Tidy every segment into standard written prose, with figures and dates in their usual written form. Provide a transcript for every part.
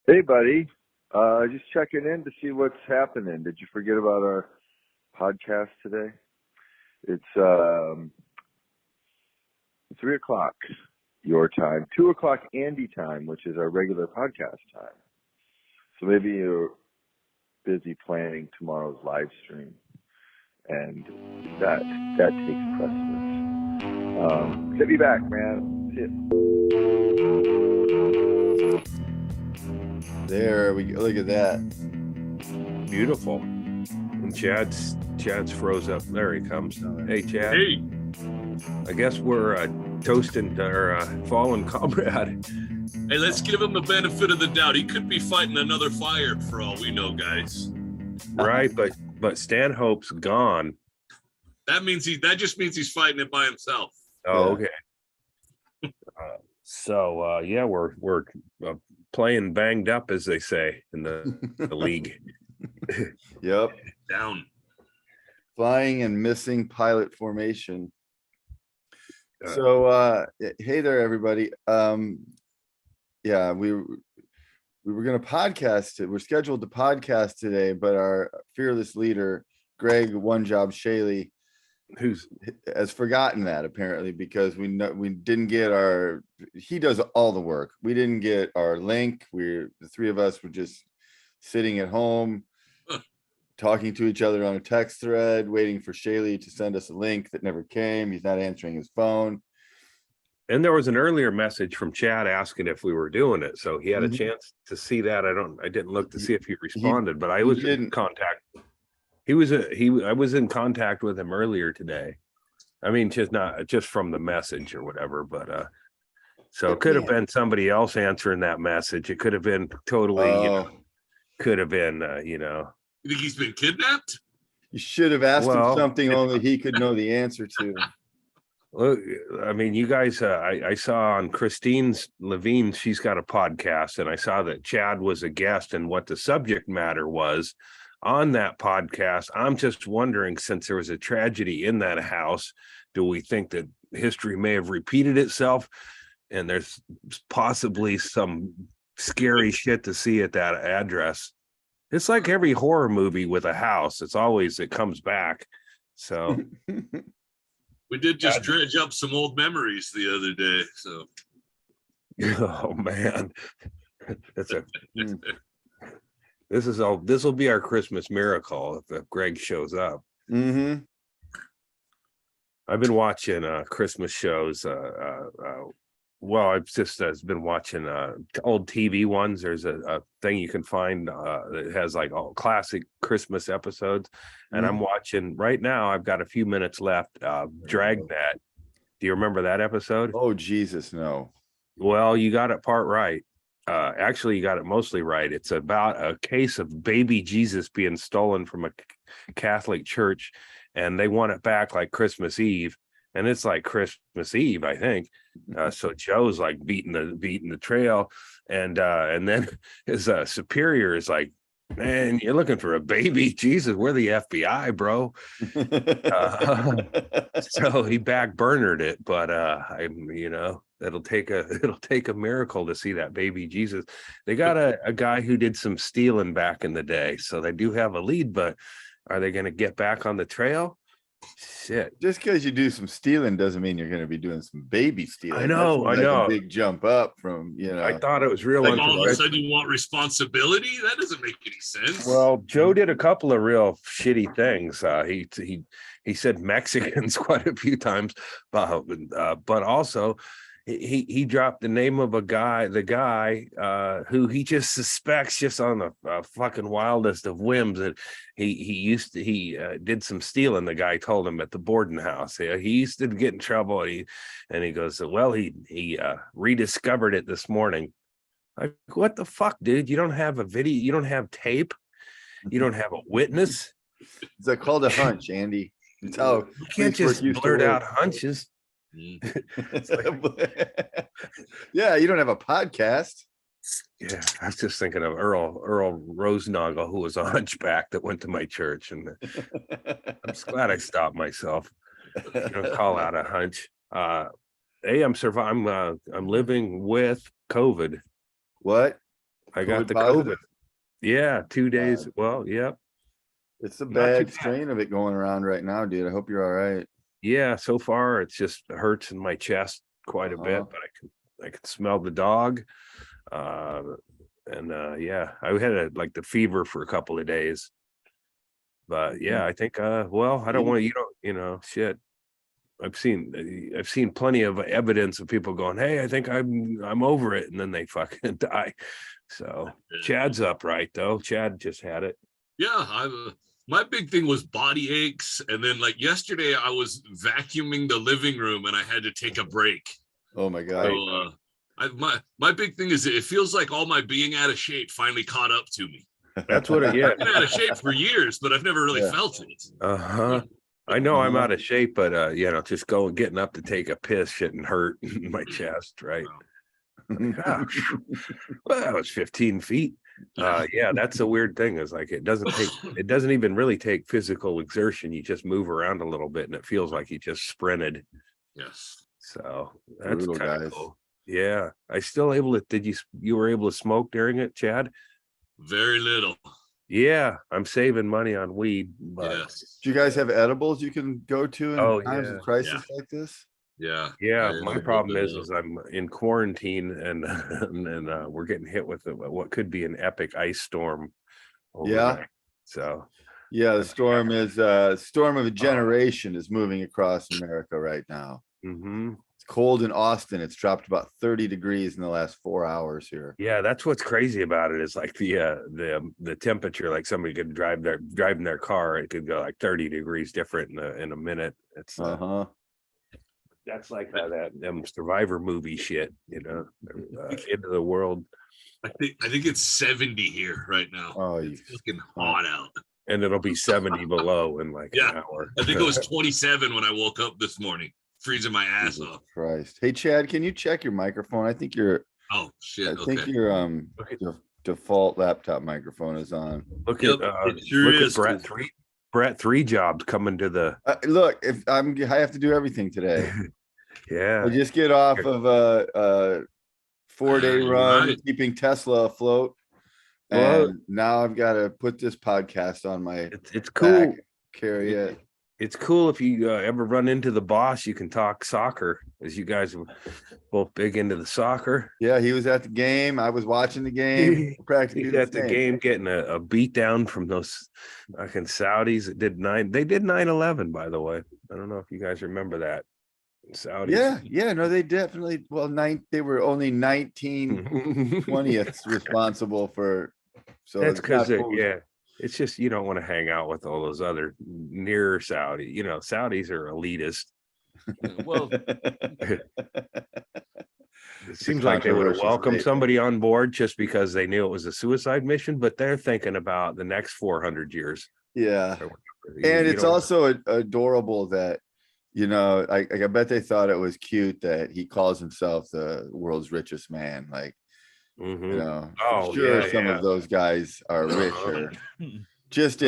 Hey, buddy. Just checking in to see what's happening. Did you forget about our podcast today? It's 3 o'clock your time, 2 o'clock Andy time, which is our regular podcast time. So maybe you're busy planning tomorrow's live stream, and that takes precedence. Be back, man. See ya. There we go. Look at that. Beautiful. And Chad's froze up. There he comes. Hey, Chad. Hey. I guess we're toasting our fallen comrade. Hey, let's give him the benefit of the doubt. He could be fighting another fire for all we know, guys. Right, but Stanhope's gone. That just means he's fighting it by himself. Oh, okay. Yeah, we're playing banged up, as they say in the league. Yep. Down. Flying and missing pilot formation. So hey there, everybody. Yeah, we were going to podcast it. We're scheduled to podcast today, but our fearless leader, Ggreg One Job Chaille, has forgotten that apparently, because we didn't get he does all the work. We didn't get our link. The three of us were just sitting at home talking to each other on a text thread, waiting for Chaille to send us a link that never came. He's not answering his phone. And there was an earlier message from Chad asking if we were doing it, so he had a chance to see that. I didn't look to see if he responded, but I was in contact. I was in contact with him earlier today. I mean, just from the message or whatever, but so it could have been somebody else answering that message. It could have been totally, could have been, You think he's been kidnapped? You should have asked him something only he could know the answer to. Look, I mean, you guys, I saw on Christine Levine, she's got a podcast, and I saw that Chad was a guest and what the subject matter was on that podcast. I'm just wondering, since there was a tragedy in that house, do we think that history may have repeated itself? And there's possibly some scary shit to see at that address. It's like every horror movie with a house. It comes back. So we did just dredge up some old memories the other day. So, oh man, this will be our Christmas miracle if Ggreg shows up. Mm-hmm. I've been watching Christmas shows. I've just been watching old TV ones. There's a thing you can find that has like all classic Christmas episodes, and I'm watching right now. I've got a few minutes left. Dragnet. Do you remember that episode? Oh Jesus, no. Well, you got it part right. Actually, you got it mostly right. It's about a case of baby Jesus being stolen from a Catholic church, and they want it back like Christmas Eve. And it's like Christmas Eve, I think. So Joe's like beating the trail, and then his superior is like, "Man, you're looking for a baby Jesus? We're the FBI, bro." So he backburnered it, but it'll take a miracle to see that baby Jesus. They got a guy who did some stealing back in the day, so they do have a lead. But are they going to get back on the trail? Shit. Just because you do some stealing doesn't mean you're going to be doing some baby stealing. I know. A big jump up from, I thought it was real. Like all of a sudden you want responsibility? That doesn't make any sense. Well, Joe did a couple of real shitty things. He said Mexicans quite a few times, but also he dropped the name of the guy who he just suspects, just on the fucking wildest of whims, that he did some stealing. The guy told him at the boarding house. He used to get in trouble, and he goes, well, he rediscovered it this morning. Like, what the fuck, dude? You don't have a video, you don't have tape, you don't have a witness. It's called a hunch, Andy. It's how you can't just blurt out hunches. Yeah, you don't have a podcast. Yeah, I was just thinking of Earl Rosenagel, who was a hunchback that went to my church, and I'm just glad I stopped myself. Call out a hunch. Hey, I'm living with COVID. What? I got the positive? COVID. Yeah, 2 days. Well, yep. It's a Not too bad bad. strain of it going around right now, dude. I hope you're all right. Yeah, so far it's just hurts in my chest quite a bit, but I can smell the dog. Yeah, I had like the fever for a couple of days. But yeah, I think well, I don't want to, shit. I've seen plenty of evidence of people going, "Hey, I think I'm over it," and then they fucking die. So Chad's upright though. Chad just had it. Yeah, my big thing was body aches, and then like yesterday, I was vacuuming the living room, and I had to take a break. Oh my god. So, my big thing is it feels like all my being out of shape finally caught up to me. That's what I've been out of shape for years, but I've never really felt it. I know I'm out of shape, but just getting up to take a piss shouldn't hurt in my chest, right? Well, that was 15 feet. Yeah, that's the weird thing is like it doesn't even really take physical exertion. You just move around a little bit and it feels like you just sprinted. Yes. So that's kind of cool. Yeah. I still able to you were able to smoke during it, Chad? Very little. Yeah, I'm saving money on weed, but Yes. Do you guys have edibles you can go to in times of crisis like this? Yeah. My problem is I'm in quarantine and we're getting hit with what could be an epic ice storm. There. So the storm is storm of a generation is moving across America right now. It's cold in Austin. It's dropped about 30 degrees in the last 4 hours here. Yeah, that's what's crazy about it is like the temperature, like somebody could driving their car, it could go like 30 degrees different in a minute. It's that's like them Survivor movie shit, end of the world. I think it's 70 here right now. Oh, it's fucking hot out. And it'll be 70 below in like an hour. I think it was 27 when I woke up this morning, freezing my ass off. Christ. Hey Chad, can you check your microphone? I think your default laptop microphone is on. Look at Brett 3 jobs coming to the look, if I have to do everything today. Yeah. I just get off of a 4-day run keeping Tesla afloat. And now I've got to put this podcast on my it's cool. Carry it. It's cool if you ever run into the boss, you can talk soccer, as you guys are both big into the soccer. Yeah, he was at the game. I was watching the game. Practically He's at the game getting a beat down from those fucking Saudis that did 9/11, by the way. I don't know if you guys remember that. Saudis. Yeah, no, they definitely they were only 19/20ths responsible for that's because it's just you don't want to hang out with all those other near Saudi. Saudis are elitist. Well, it seems like they would have welcomed somebody on board just because they knew it was a suicide mission, but they're thinking about the next 400 years. Yeah, and it's also adorable that I bet they thought it was cute that he calls himself the world's richest man. Like. Some of those guys are richer just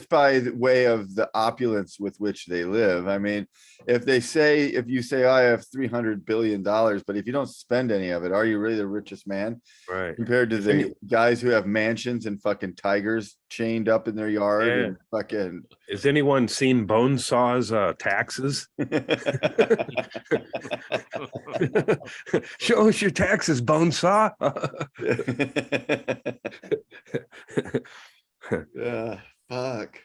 by the way of the opulence with which they live. I mean, if you say I have $300 billion, but if you don't spend any of it, are you really the richest man? Right. Compared to the guys who have mansions and fucking tigers chained up in their yard and fucking. Has anyone seen Bonesaw's taxes? Show us your taxes, Bonesaw. Yeah, fuck.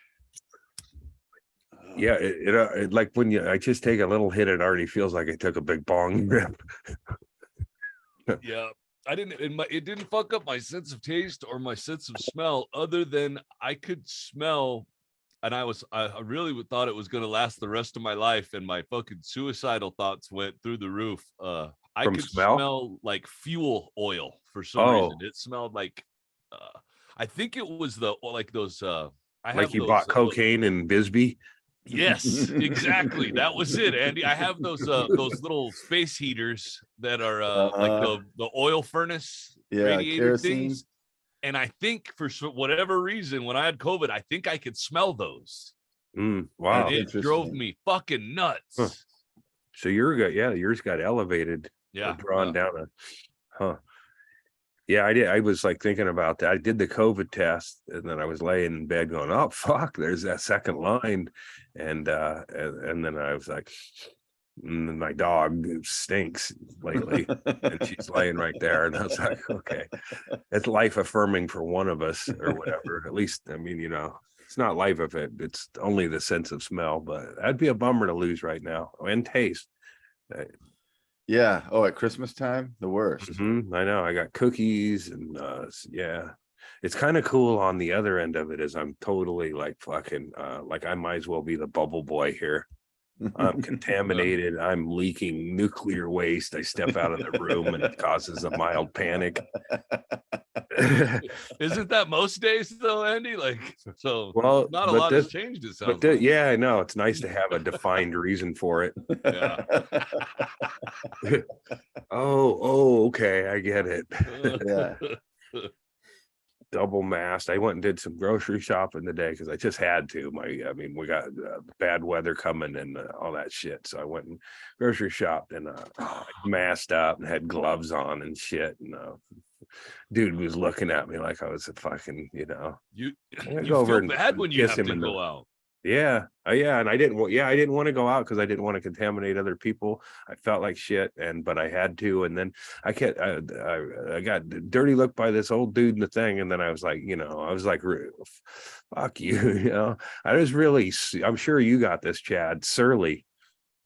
Yeah, it like when I just take a little hit, it already feels like I took a big bong rip. Yeah, it didn't fuck up my sense of taste or my sense of smell, other than I could smell, and I really thought it was going to last the rest of my life, and my fucking suicidal thoughts went through the roof. I could smell like fuel oil for some reason. It smelled like I think it was those you bought cocaine in Bisbee. Yes, exactly. That was it, Andy. I have those little space heaters that are like the oil furnace radiator things. And I think for whatever reason, when I had COVID, I think I could smell those. Wow. And it drove me fucking nuts. Huh. So yours got elevated. Yeah. Drawn down Yeah, I did. I was like thinking about that. I did the COVID test, and then I was laying in bed going, "Oh fuck, there's that second line," and then I was like, my dog stinks lately, and she's laying right there, and I was like, okay, it's life affirming for one of us or whatever. At least, I mean, it's not life of it. It's only the sense of smell, but that'd be a bummer to lose right now, and taste. Yeah. Oh, at Christmas time, the worst. I know. I got cookies and yeah. It's kind of cool on the other end of it is I'm totally like fucking like I might as well be the bubble boy here. I'm contaminated. I'm leaking nuclear waste. I step out of the room and it causes a mild panic. Isn't that most days though, Andy? Like, so well, not a lot has changed. It sounds like. Yeah, I know. It's nice to have a defined reason for it. Yeah. Okay, I get it. Yeah. Double masked. I went and did some grocery shopping today because I just had to. We got bad weather coming and all that shit. So I went and grocery shopped and masked up and had gloves on and shit. And dude was looking at me like I was a fucking, you go over feel bad when you have to go out. Yeah. And I didn't want to go out because I didn't want to contaminate other people. I felt like shit, but I had to. And then I got dirty look by this old dude in the thing. And then I was like, fuck you. I was really, I'm sure you got this, Chad, surly,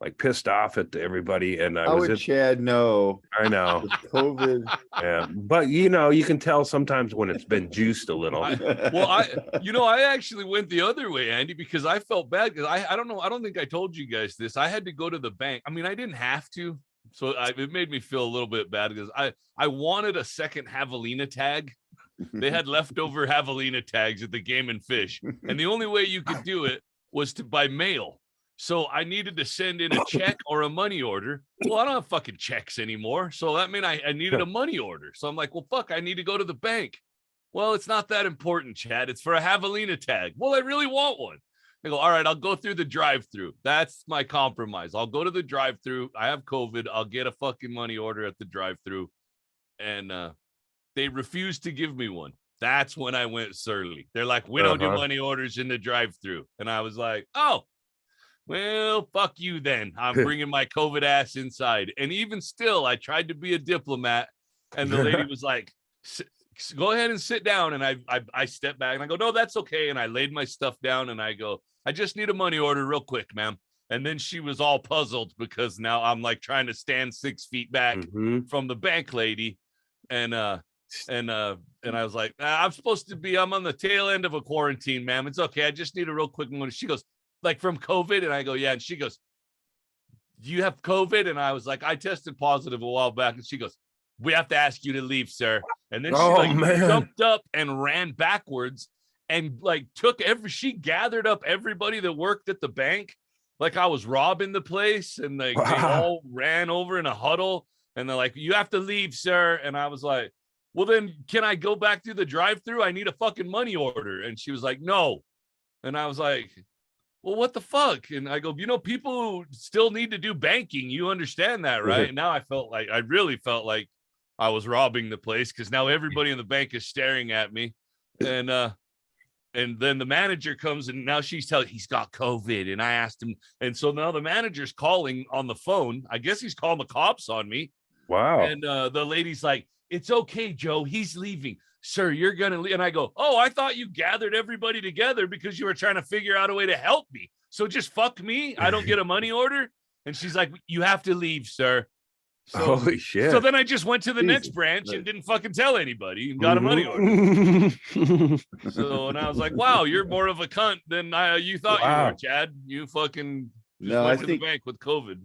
like pissed off at everybody. And How would Chad know? I know. With COVID. Yeah, but you can tell sometimes when it's been juiced a little. I actually went the other way, Andy, because I felt bad because I don't know. I don't think I told you guys this. I had to go to the bank. I mean, I didn't have to, so it made me feel a little bit bad because I wanted a second javelina tag. They had leftover javelina tags at the Game and Fish, and the only way you could do it was by mail. So I needed to send in a check or a money order. Well, I don't have fucking checks anymore. So that meant I needed a money order. So I'm like, well, fuck, I need to go to the bank. Well, it's not that important, Chad. It's for a javelina tag. Well, I really want one. I go, all right, I'll go through the drive-through. That's my compromise. I'll go to the drive-through. I have COVID. I'll get a fucking money order at the drive-through. And they refused to give me one. That's when I went surly. They're like, we don't do money orders in the drive-through. And I was like, oh, well, fuck you then. I'm bringing my COVID ass inside. And even still, I tried to be a diplomat. And the lady was like, go ahead and sit down. And I stepped back and I go, no, that's okay. And I laid my stuff down and I go, I just need a money order real quick, ma'am. And then she was all puzzled because now I'm like trying to stand 6 feet back from the bank lady. And I was like, I'm on the tail end of a quarantine, ma'am. It's okay. I just need a real quick one. She goes, like from COVID? And I go, yeah. And she goes, do you have COVID? And I was like, I tested positive a while back. And she goes, we have to ask you to leave, sir. And then she jumped up and ran backwards and like she gathered up everybody that worked at the bank. Like I was robbing the place and they all ran over in a huddle. And they're like, you have to leave, sir. And I was like, well, then can I go back through the drive-through? I need a fucking money order. And she was like, no. And I was like, well, what the fuck? And I go, people still need to do banking. You understand that, right? And now I really felt like I was robbing the place because now everybody in the bank is staring at me. And then the manager comes and now she's telling he's got COVID. And I asked him. And so now the manager's calling on the phone. I guess he's calling the cops on me. Wow. And the lady's like, it's okay, Joe. He's leaving. Sir, you're going to leave. And I go, oh, I thought you gathered everybody together because you were trying to figure out a way to help me. So just fuck me. I don't get a money order. And she's like, you have to leave, sir. So, holy shit. So then I just went to the next branch and didn't fucking tell anybody and got a money order. So, and I was like, wow, you're more of a cunt than you thought you were, Chad. You fucking went to the bank with COVID.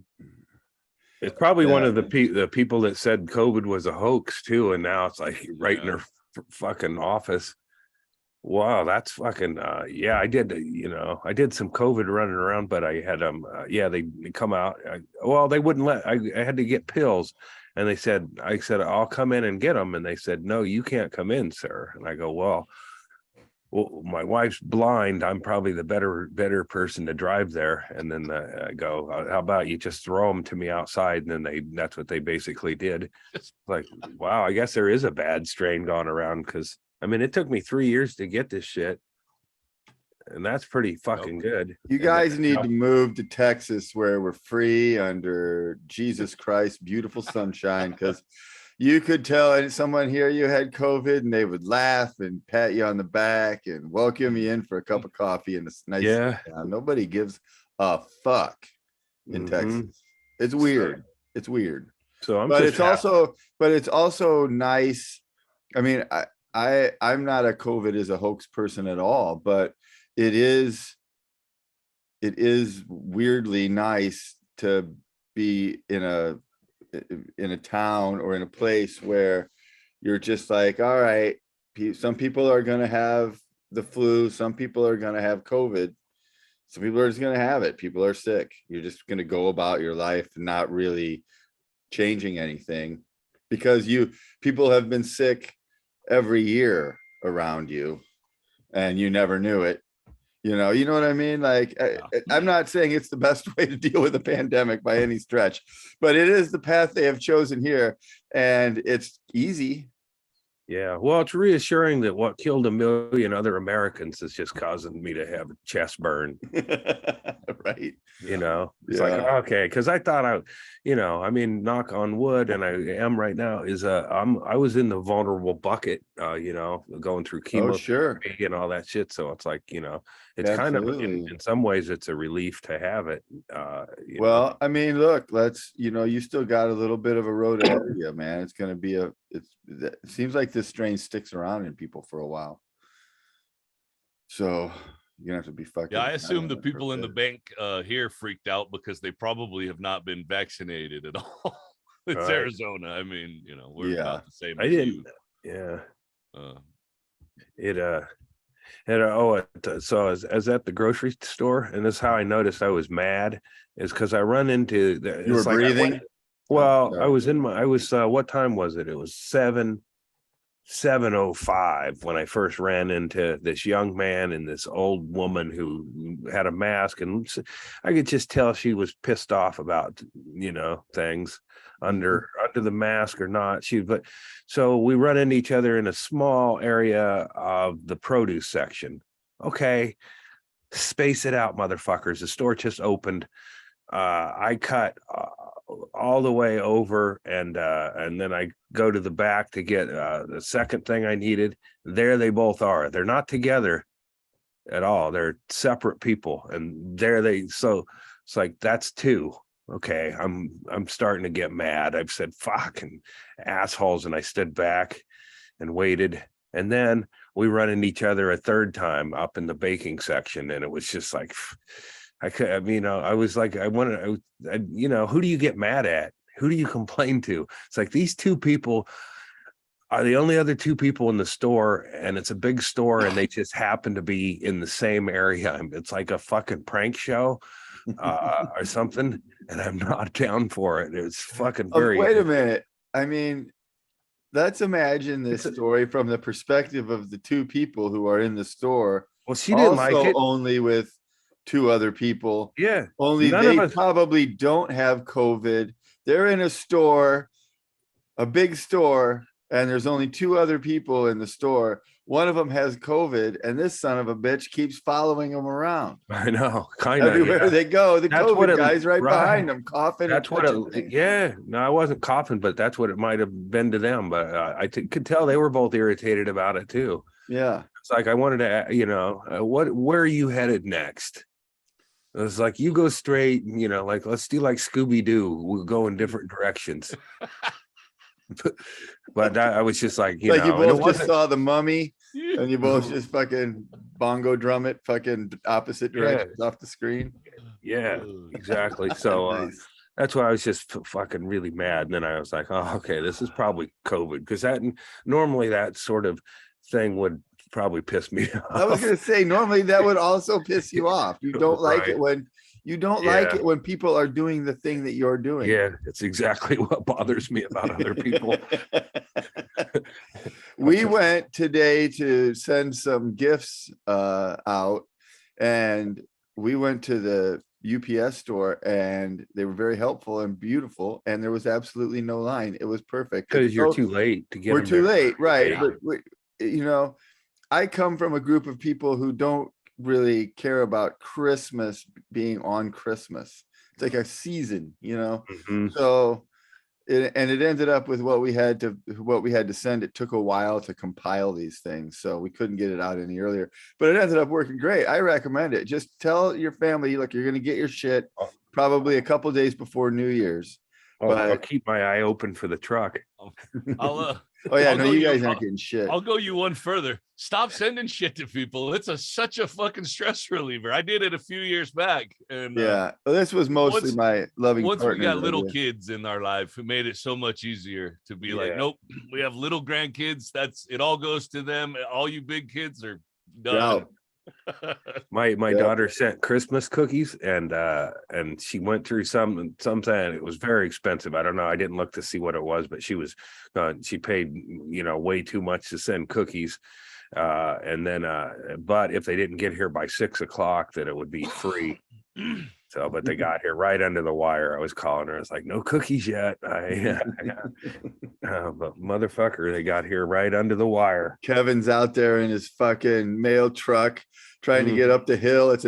It's probably one of the people that said COVID was a hoax too. And now it's like right in her fucking office. Wow, that's fucking I did I did some COVID running around, but I had they come out. They wouldn't let I had to get pills, and I said I'll come in and get them, and they said no, you can't come in, sir. And I go, well, well, my wife's blind. I'm probably the better person to drive there. And then I go, how about you just throw them to me outside? And then that's what they basically did. Like, wow, I guess there is a bad strain going around, because I mean, it took me 3 years to get this shit. And that's pretty fucking good. You guys need to move to Texas where we're free under Jesus Christ, beautiful sunshine, because you could tell someone here you had COVID and they would laugh and pat you on the back and welcome you in for a cup of coffee and it's nice. Yeah. Nobody gives a fuck in Texas. It's weird. It's weird. So it's also nice. I mean, I'm not a COVID is a hoax person at all, but it is weirdly nice to be in a town or in a place where you're just like, all right, some people are going to have the flu, some people are going to have COVID, some people are just going to have it, people are sick, you're just going to go about your life not really changing anything, because people have been sick every year around you and you never knew it. You know what I mean? Like, I'm not saying it's the best way to deal with a pandemic by any stretch, but it is the path they have chosen here, and it's easy. Yeah, well, it's reassuring that what killed 1 million other Americans is just causing me to have a chest burn. Right. It's like, okay, because I thought I mean, knock on wood, and I am right now, I was in the vulnerable bucket, going through chemo and all that shit. So it's like, it's kind of, in some ways, it's a relief to have it. Well, I mean, look, you still got a little bit of a road ahead of you, man. It's going to be it seems like this strain sticks around in people for a while. So you're gonna have to be fucking. Yeah, I assume the people in the bank here freaked out because they probably have not been vaccinated at all. It's right. Arizona. I mean, we're about the same. I didn't. Yeah. So I was at the grocery store, and this is how I noticed I was mad, is because I run into you were breathing. I was what time was it? It was 7:05 when I first ran into this young man and this old woman who had a mask, and I could just tell she was pissed off about things under the mask or not. So we run into each other in a small area of the produce section. Okay, space it out, motherfuckers. The store just opened. I cut all the way over, and then I go to the back to get the second thing I needed. There they both are. They're not together at all. They're separate people, and so it's like, that's two. Okay, I'm starting to get mad. I've said fucking assholes, and I stood back and waited, and then we run into each other a third time up in the baking section, and it was just like, I was like, who do you get mad at? Who do you complain to? It's like, these two people are the only other two people in the store, and it's a big store, and they just happen to be in the same area. It's like a fucking prank show or something, and I'm not down for it. It's fucking very. Wait a minute. I mean, let's imagine this story from the perspective of the two people who are in the store. Well, she didn't like it. Only with two other people. Yeah. Only they probably don't have COVID. They're in a store, a big store, and there's only two other people in the store. One of them has COVID, and this son of a bitch keeps following them around. I know, kind of. Everywhere they go, the COVID guy's right behind them, coughing. That's what no, I wasn't coughing, but that's what it might have been to them. But I could tell they were both irritated about it too. Yeah. It's like, I wanted to, where are you headed next? It was like, you go straight, like, let's do like Scooby-Doo. We'll go in different directions. But I was just like, you both just saw The Mummy, and you both just fucking bongo drum it, fucking opposite directions off the screen. Yeah, exactly. So Nice. That's why I was just fucking really mad. And then I was like, oh, okay, this is probably COVID, because normally that sort of thing would probably piss me off. I was gonna say, normally that would also piss you off. You don't like it when like it when people are doing the thing that you're doing. Yeah, it's exactly what bothers me about other people. we went today to send some gifts out, and we went to the UPS store, and they were very helpful and beautiful, and there was absolutely no line. It was perfect. Because you're too late to get. We're too late, right? Yeah. But you know, I come from a group of people who don't really care about Christmas being on Christmas. It's like a season, you know. Mhm. So it ended up with what we had to send. It took a while to compile these things, so we couldn't get it out any earlier, but it ended up working great. I recommend it. Just tell your family, look, you're going to get your shit probably a couple days before New Year's. I'll keep my eye open for the truck. I'll Oh yeah, I'll no, go you you- guys aren't I'll- getting shit. I'll go you one further. Stop sending shit to people. It's such a fucking stress reliever. I did it a few years back, and Yeah, well, this was mostly once- my loving once we partner's got little idea. kids in our life, it made it so much easier to be like, Yeah. nope, we have little grandkids. That's it. All goes to them. All you big kids are Yeah. done. My Yeah. daughter sent Christmas cookies, and she went through something. It was very expensive. I don't know. I didn't look to see what it was, but she paid way too much to send cookies. And then but if they didn't get here by 6 o'clock, that it would be free. So, but they got here right under the wire. I was calling her. I was like, no cookies yet. But motherfucker, they got here right under the wire. Kevin's out there in his fucking mail truck trying to get up the hill. It's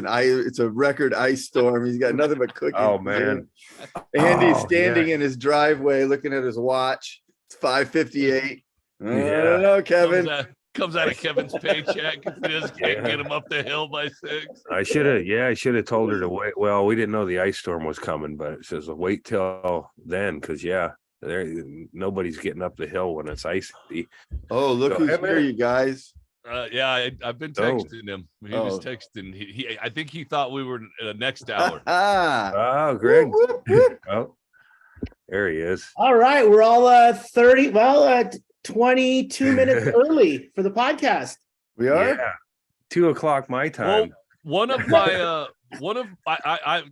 a record ice storm. He's got nothing but cookies. Oh man. Andy's Oh, standing yeah. in his driveway looking at his watch. It's 5:58. I Yeah. don't know, Kevin. Comes out of Kevin's paycheck. Just can't Yeah. get him up the hill by 6. I should have told her to wait. Well, we didn't know the ice storm was coming, but it says wait till then, because nobody's getting up the hill when it's icy. Oh, look So, who's hey, here, man. you guys. I've been Oh. texting him. He was texting. I think he thought we were next hour. Oh, Ggreg. Whoop, whoop. Oh, there he is. All right, we're all 22 minutes early for the podcast. We are? Yeah. 2 o'clock my Well, time. one of my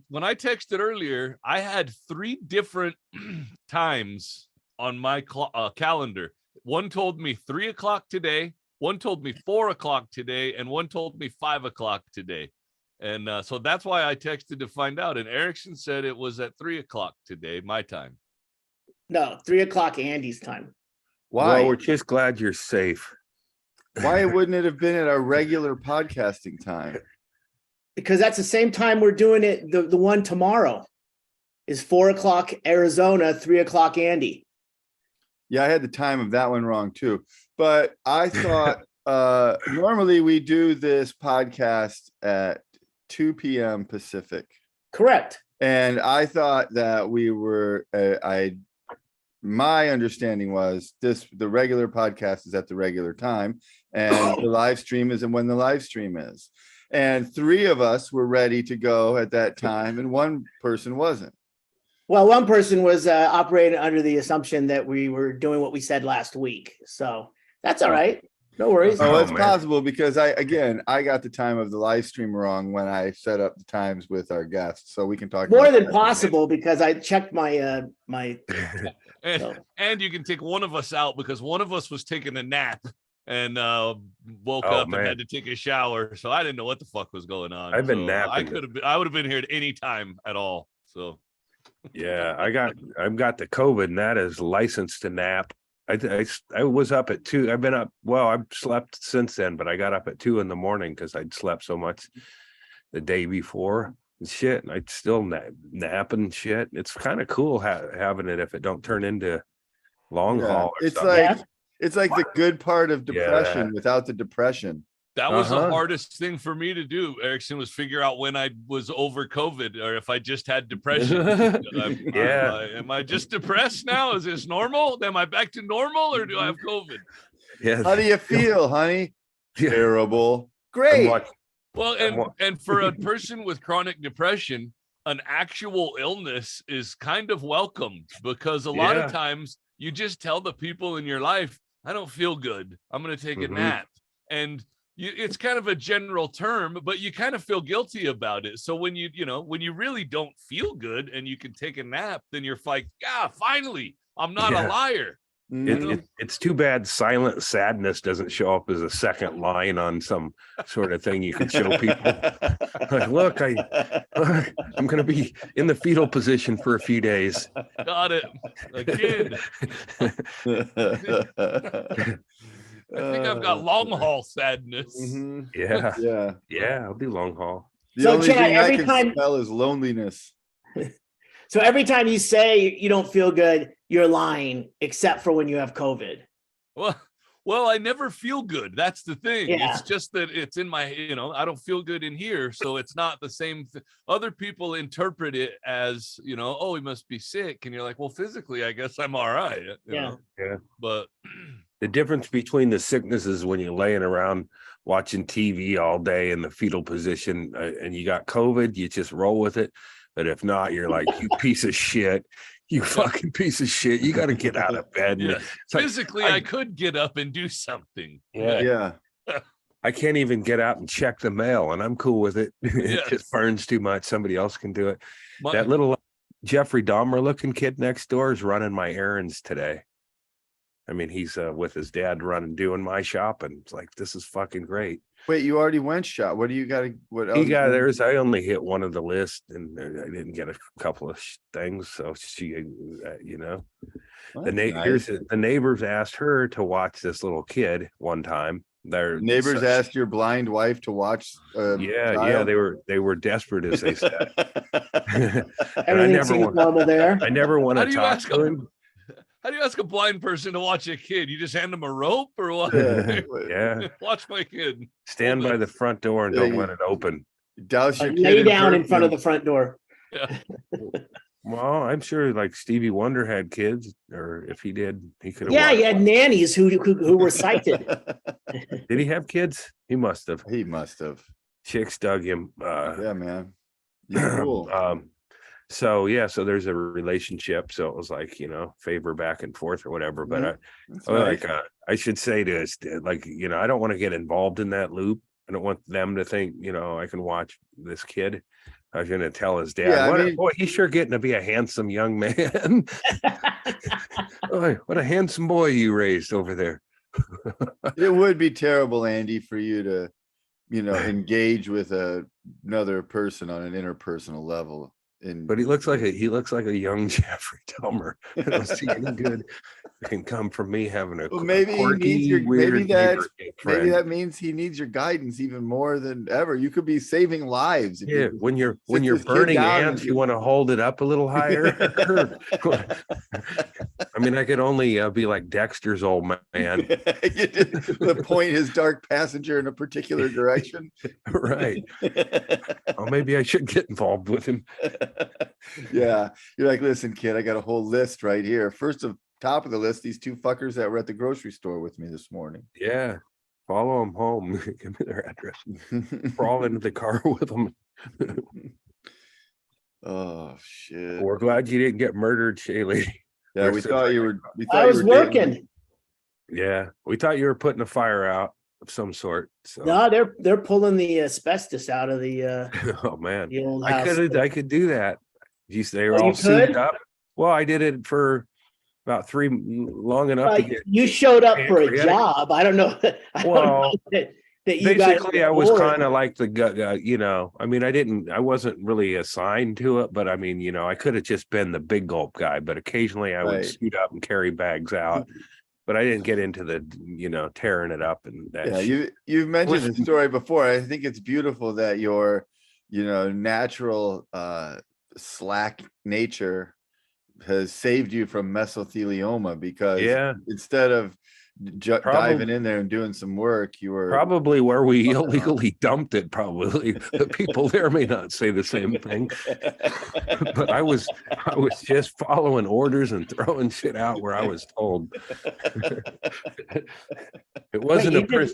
when I texted earlier, I had 3 different times on my calendar. One told me 3 o'clock today, one told me 4 o'clock today, and one told me 5 o'clock today. And so that's why I texted to find out. And Erickson said it was at 3 o'clock today, my time. No, 3 o'clock Andy's time. Why? Well, we're just glad you're safe. Why wouldn't it have been at our regular podcasting time? Because that's the same time we're doing it. The one tomorrow is 4 o'clock Arizona, 3 o'clock Andy. Yeah, I had the time of that one wrong too. But I thought normally we do this podcast at 2 p.m. Pacific. Correct. And I thought that we were my understanding was the regular podcast is at the regular time, and the live stream is when the live stream is. And 3 of us were ready to go at that time, and one person wasn't. Well, one person was operating under the assumption that we were doing what we said last week. So that's all right. No worries. Oh, Oh, it's man. possible because I got the time of the live stream wrong when I set up the times with our guests, so we can talk More about than that. possible, because I checked my my. So. And you can take one of us out because one of us was taking a nap and woke Oh, up man. and had to take a shower. So I didn't know what the fuck was going on. I've been So napping. I would have been here at any time at all. So Yeah, I've got the COVID, and that is licensed to nap. I was up at 2. I've been up. Well, I've slept since then, but I got up at 2 in the morning because I'd slept so much the day before and shit. And I'd still nap and shit. It's kind of cool having it if it don't turn into long Yeah, haul. Or it's something. like it's like the good part of Yeah. depression without the depression. that was the Uh-huh. hardest thing for me to do, Erickson, was figure out when I was over COVID or if I just had depression. Yeah. Am I just depressed now? Is this normal? Am I back to normal or do I have COVID? Yeah. How do you feel, honey? Yeah. Terrible. I'm Great. watching- Well, and for a person with chronic depression, an actual illness is kind of welcomed because a lot Yeah. of times you just tell the people in your life, I don't feel good. I'm going to take Mhm. a nap. And it's kind of a general term, but you kind of feel guilty about it. So when when you really don't feel good and you can take a nap, then you're like, finally, I'm not Yeah. a liar. It's too bad silent sadness doesn't show up as a second line on some sort of thing you can show people. Like, look, I'm going to be in the fetal position for a few days. Got it. A kid. I think I've got long haul sadness. Yeah. Yeah. Yeah, I'll do long haul. The So, only Chad, thing I every can time- smell is loneliness. So every time you say you don't feel good, you're lying, except for when you have COVID. Well, I never feel good. That's the thing. Yeah. It's just that it's in my, I don't feel good in here. So it's not the same. Other people interpret it as, oh, he must be sick. And you're like, well, physically, I guess I'm all right. You know? Yeah. But the difference between the sicknesses when you're laying around watching TV all day in the fetal position and you got COVID, you just roll with it. But if not, you're like, you piece of shit, you fucking piece of shit. You got to get out of bed. yeah. It's like, Physically, I could get up and do something. Yeah. I can't even get out and check the mail, and I'm cool with it. It just burns too much. Somebody else can do it. That little Jeffrey Dahmer looking kid next door is running my errands today. I mean, he's with his dad doing my shopping. It's like, this is fucking great. Wait, you already went shop. What do you got? What else? I only hit one of the list, and I didn't get a couple of things. So she, Well, the neighbors asked her to watch this little kid one time. Their neighbors asked your blind wife to watch. Yeah, they were desperate, as they said. Everything seems normal there. I never want to talk to him. How do you ask a blind person to watch a kid? You just hand them a rope or what? Yeah. Watch my kid. Stand by the front door and don't let it open. Douse your kid Lay down in front of the front door. Yeah. Well, I'm sure like Stevie Wonder had kids, or if he did, he could have. Yeah, he had nannies who were sighted. Did he have kids? He must have. He must have. Chicks dug him. Yeah, man. You're cool. So there's a relationship. So it was like, favor back and forth or whatever. But I should say to us, like, I don't want to get involved in that loop. I don't want them to think, I can watch this kid. I was going to tell his dad, boy, he's sure getting to be a handsome young man. Boy, what a handsome boy you raised over there. It would be terrible, Andy, for you to, engage with another person on an interpersonal level. But he looks like a young Jeffrey Dahmer. I don't see any good that can come from me having a maybe quirky, maybe that means he needs your guidance even more than ever. You could be saving lives. Yeah, when you're burning ants, you want to hold it up a little higher. I mean, I could only be like Dexter's old man. To point his dark passenger in a particular direction. Right. Oh, maybe I should get involved with him. Yeah, you're like, listen, kid, I got a whole list right here. First of top of the list, these two fuckers that were at the grocery store with me this morning. Yeah, follow them home. Give me their address. Crawl into the car with them. Oh shit! We're glad you didn't get murdered, Chaille. Yeah, we thought you were. I was working. Yeah, we thought you were putting a fire out of some sort. So. No, they're pulling the asbestos out of the. Oh man, the old house. I could do that. They were all souped up. Well, I did it for about long enough to get. You showed up for a job. I don't know. Well, that you basically, I was kind of like the guy. I mean, I wasn't really assigned to it, but I mean, I could have just been the big gulp guy. But occasionally, I would suit up and carry bags out. But I didn't get into the, tearing it up and that. Yeah, you've mentioned the story before. I think it's beautiful that your, natural slack nature has saved you from mesothelioma, because instead of diving in there and doing some work, you were probably where we illegally dumped it. Probably the people there may not say the same thing, but I was just following orders and throwing shit out where I was told. It wasn't a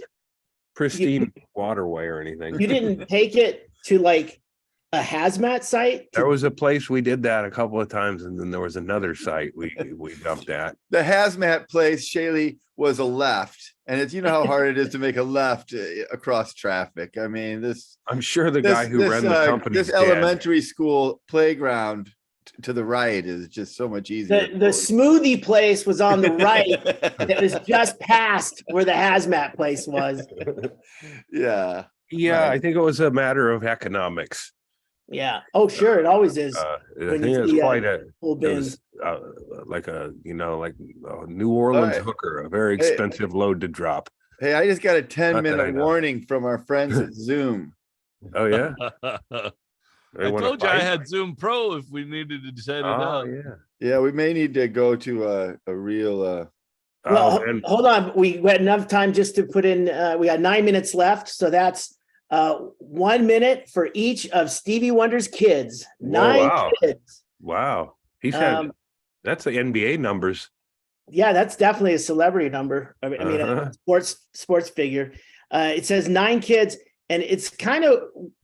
pristine waterway or anything. You didn't take it to like a hazmat site? There was a place we did that a couple of times, and then there was another site we dumped at. The hazmat place, Chaille, was a left, and it's how hard it is to make a left across traffic. I mean, I'm sure the guy who ran the company, this elementary school playground to the right is just so much easier. The smoothie place was on the right. It was just past where the hazmat place was. Yeah. Yeah, Right. I think it was a matter of economics. Yeah. Oh, sure. It always is. I When think you it's see, quite a full it bins. was like a New Orleans right. hooker, a very Hey. expensive load to drop. Hey, I just got a Not that I 10-minute know. warning from our friends at Zoom. Oh yeah, I told you I had Zoom Pro if we needed to set it Oh up. yeah. Yeah, we may need to go to a real Well, and hold on. We had enough time just to put in. We got 9 minutes left, so that's 1 minute for each of Stevie Wonder's kids. Nine wow. kids. Wow, he's had that's the NBA numbers. Yeah, that's definitely a celebrity number. I mean, Uh-huh. a sports figure. It says 9 kids, and it's kind of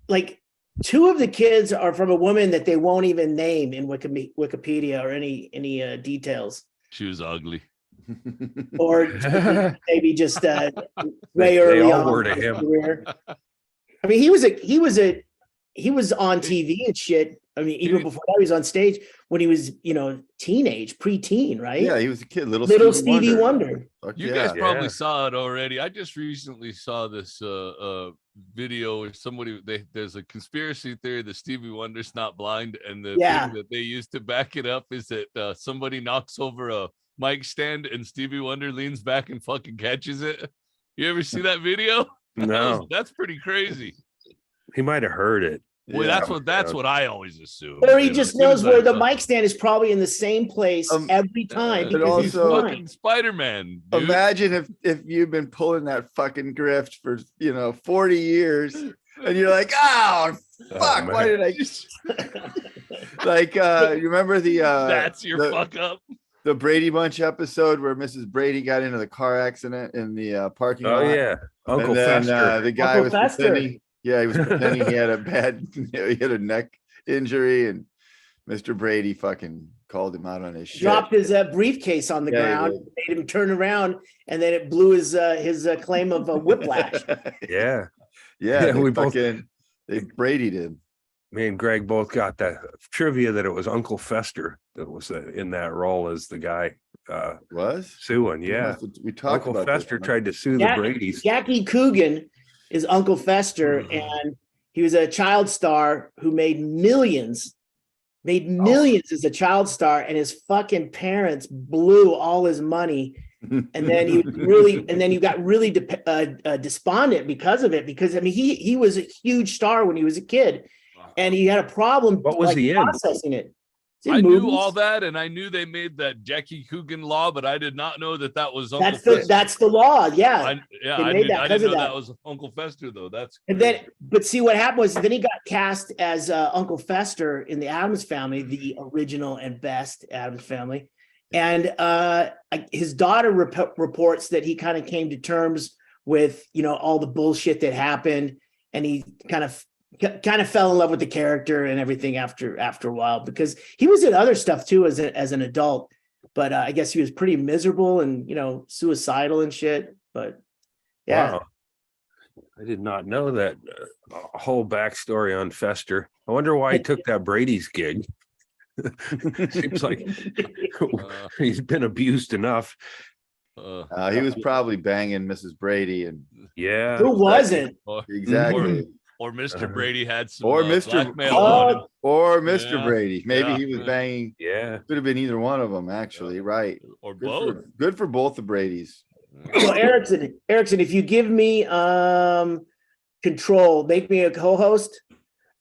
like 2 of the kids are from a woman that they won't even name in Wikipedia or any details, She was ugly. or maybe just way They early all on were to in his him. career. I mean, he was on TV and shit. I mean, even before that, he was on stage when he was, preteen, right? Yeah, he was a kid, little Stevie Wonder. Fuck You yeah. guys probably Yeah. saw it already. I just recently saw this video where there's a conspiracy theory that Stevie Wonder's not blind, and the thing that they used to back it up is that somebody knocks over a mic stand and Stevie Wonder leans back and fucking catches it. You ever see that video? No, That's pretty crazy. he might have heard it. Well, Yeah. that's what I always assume. Or he you know, just as soon knows as where I the saw- mic stand is probably in the same place every time But because he's also- blind. fucking Spider-Man. Dude. Imagine if you've been pulling that fucking grift for 40 years and you're like, oh fuck, why man. did I like you remember the That's your the- fuck up. the Brady Bunch episode where Mrs. Brady got into the car accident in the parking lot? Oh yeah, Uncle And then Fester. the guy Uncle was Fester. pretending, he was pretending he had a bad, he had a neck injury, and Mr. Brady fucking called him out on his shit. Dropped his briefcase on the Yeah, he ground, made him turn around, and then it blew his claim of whiplash. Yeah, Yeah, we they both- fucking they Brady'd him. me and Greg both got that trivia that it was Uncle Fester that was in that role as the guy Was? suing. Yeah, We talked Uncle about this, Fester huh? tried to sue the Yeah. Bradys. Jackie Coogan is Uncle Fester, and he was a child star who made millions as a child star, and his fucking parents blew all his money. And then you got really despondent because of it, because I mean he was a huge star when he was a kid, and he had a problem What was he in? processing it. He's in I knew movies. all that, and I knew they made that Jackie Coogan law, but I did not know that was Uncle Fester. That's the law. Yeah. I made that didn't because know of that. that. Was Uncle Fester though. That's And crazy. but see what happened was then he got cast as Uncle Fester in the Addams Family, the original and best Addams Family, and his daughter reports that he kind of came to terms with all the bullshit that happened, and he kind of fell in love with the character and everything after a while, because he was in other stuff too as an adult, but I guess he was pretty miserable and suicidal and shit. But yeah. Wow. I did not know that whole backstory on Fester. I wonder why he took that Brady's gig. Seems like he's been abused enough. He was probably banging Mrs. Brady, and Yeah. Who wasn't? exactly. Or Mr. Brady had some Or Mr. blackmail on him. Or Mr. Yeah. Brady. Maybe Yeah. he was banging. Yeah. Could have been either one of them, actually. Right. Or Good both. good for both the Bradys. So Erickson, if you give me control, make me a co-host,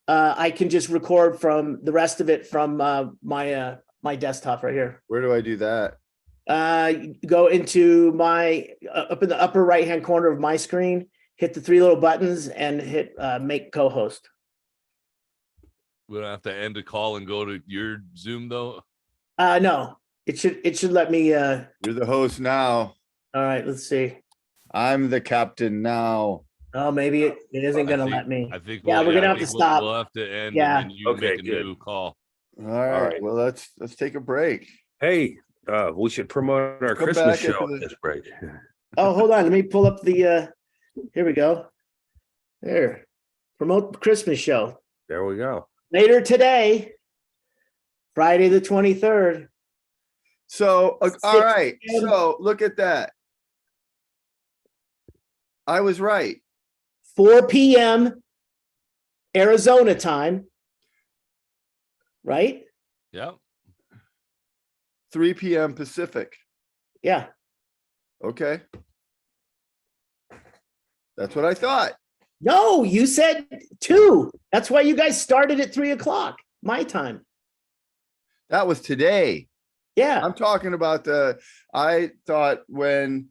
I can just record from the rest of it from my desktop right here. Where do I do that? Go into my up in the upper right hand corner of my screen, hit the 3 little buttons and hit make co-host. We don't have to end a call and go to your Zoom though. No, it should let me. You're the host now. All right, let's see. I'm the captain now. Oh, maybe it isn't gonna let me. I think Yeah, we're gonna have to stop. We'll have to end. Yeah. And then you Okay, make a good. new call. All right. right. Well, let's take a break. Hey, we should promote our Come Christmas back show after at the- this break. Oh, hold on. Let me pull up the. Here we go. There. Promote the Christmas show There we go. later today. Friday the 23rd. So, all 6 right. p.m. So look at that. I was right. 4 p.m. Arizona time. Right? Yeah. 3 p.m. Pacific. Yeah. Okay. That's what I thought. No, you said 2. That's why you guys started at 3 o'clock, my time. That was today. Yeah. I'm talking about I thought when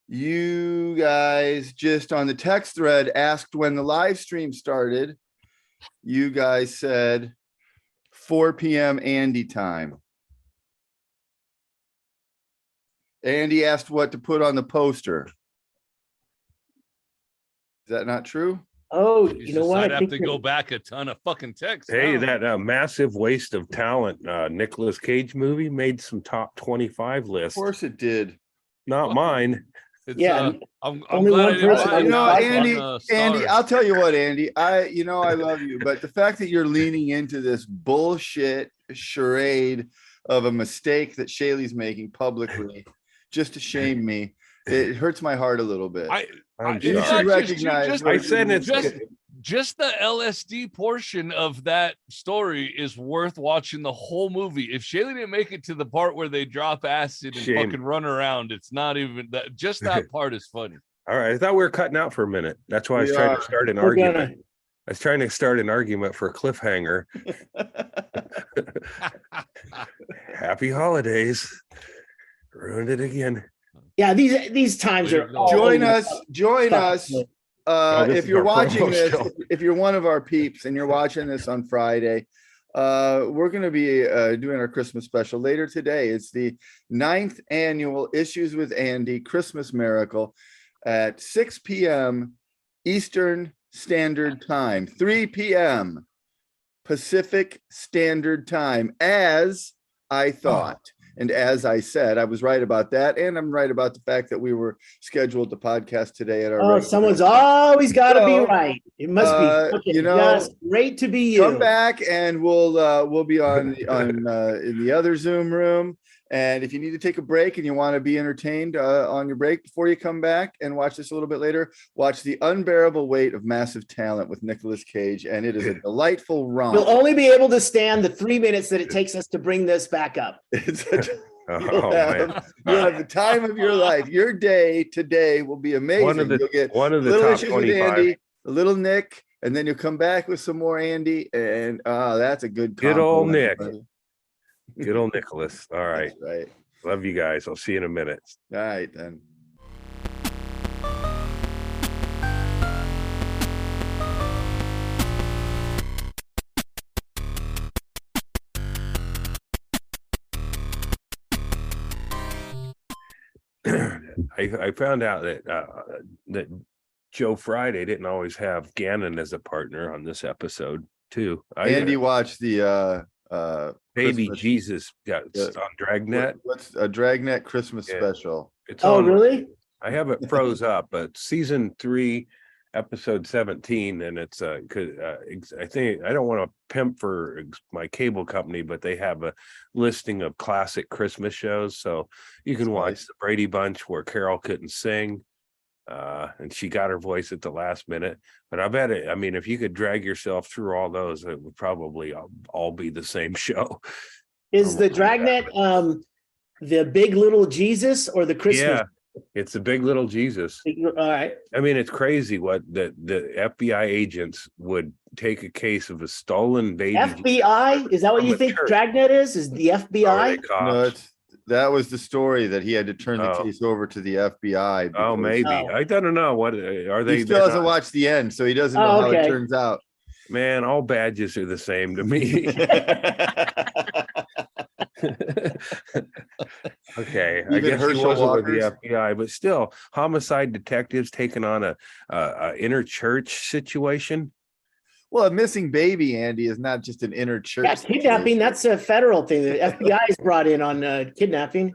you guys just on the text thread asked when the live stream started, you guys said 4 p.m. Andy time. Andy asked what to put on the poster. Is that not true? Oh, you Jesus, know what? I'd I have think to go back a ton of fucking text. Hey, now. that massive waste of talent Nicolas Cage movie made some top 25 Of lists. course it did. Not mine. It's, Yeah, I'm only glad one I didn't person buy on You it. know, the It's side. on, Andy, Stars. I'll tell you what, Andy, I love you, but the fact that you're leaning into this bullshit charade of a mistake that Shaylee's making publicly just to shame me, it hurts my heart a little bit. I'm You it's sorry. should not just- recognize. just- what I you're said it's doing. just the LSD portion of that story is worth watching the whole movie. If Shaylee didn't make it to the part where they drop acid and Shame. fucking run around, it's not even that. Just that part is funny. All right. I thought we were cutting out for a minute. That's why I was We trying are. to start an We're argument. gonna- I was trying to start an argument for a cliffhanger. Happy holidays. Ruined it again. Yeah, these times Way are to go. all Join over us. the Join fuck. us. this If is you're our watching promo this, show. if you're one of our peeps and you're watching this on Friday, we're going to be doing our Christmas special later today. It's the 9th annual Issues with Andy Christmas Miracle at 6 p.m. Eastern Standard Time, 3 p.m. Pacific Standard Time, as I thought. And as I said, I was right about that. And I'm right about the fact that we were scheduled to podcast today at our Oh, regular someone's always got to be So, right. It must be fucking you know, just great to be you. come back and we'll be on in the other Zoom room. And if you need to take a break and you want to be entertained on your break before you come back and watch this a little bit later, watch The Unbearable Weight of Massive Talent with Nicolas Cage. And it is a delightful romp. We'll only be able to stand the 3 minutes that it takes us to bring this back up. It's Oh, you'll man. have the time of your life. Your day today will be amazing. One of the- You'll get one of the little top issues with 25. Andy, a little Nick, and then you'll come back with some more Andy. And that's a good Good combo, old Nick. everybody. Good old Nicholas. All right. That's right. Love you guys. I'll see you in a minute. All right, then. I found out that Joe Friday didn't always have Gannon as a partner on this episode too. Andy watched the Baby Christmas- Jesus got on Dragnet. What's a Dragnet Christmas Yeah. special? It's Oh, on. really? I have it froze up, but season 3, episode 17, and it's I think I don't want to pimp for my cable company, but they have a listing of classic Christmas shows, so you can That's watch nice. the Brady Bunch where Carol couldn't sing, and she got her voice at the last minute. But I bet it. I mean, if you could drag yourself through all those, it would probably all be the same show. Is the Dragnet the Big Little Jesus or the Christmas? Yeah, it's a Big Little Jesus. All right. I mean, it's crazy what the FBI agents would take a case of a stolen baby. FBI? Is that what From you a think church. Dragnet is? Is the Or are FBI? they cops? No, that was the story that he had to turn the Oh. case over to the FBI. Oh, because maybe. Oh. I don't know. What are they? He still they're hasn't not- watched the end, so he doesn't know Oh, how it okay. turns out. Man, all badges are the same to me. Okay, I Even guess he Herschel wasn't with Walker's? the FBI, but still, homicide detectives taking on a inner church situation. Well, a missing baby, Andy, is not just an inner church. Yeah, kidnapping. situation. That's a federal thing. The FBI is brought in on kidnapping.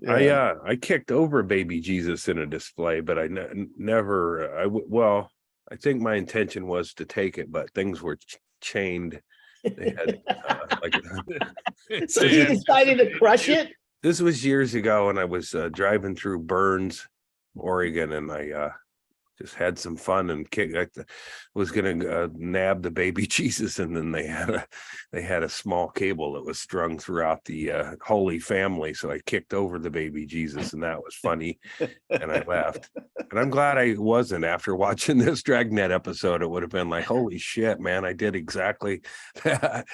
Yeah. I kicked over baby Jesus in a display, but I never. Well, I think my intention was to take it, but things were chained They had So you decided to crush it? this was years ago, and I was driving through Burns, Oregon, and I just had some fun and was gonna nab the baby Jesus, and then they had a small cable that was strung throughout the Holy Family, so I kicked over the baby Jesus, and that was funny, and I left. And I'm glad I wasn't. After watching this Dragnet episode, it would have been like, holy shit, man, I did exactly that.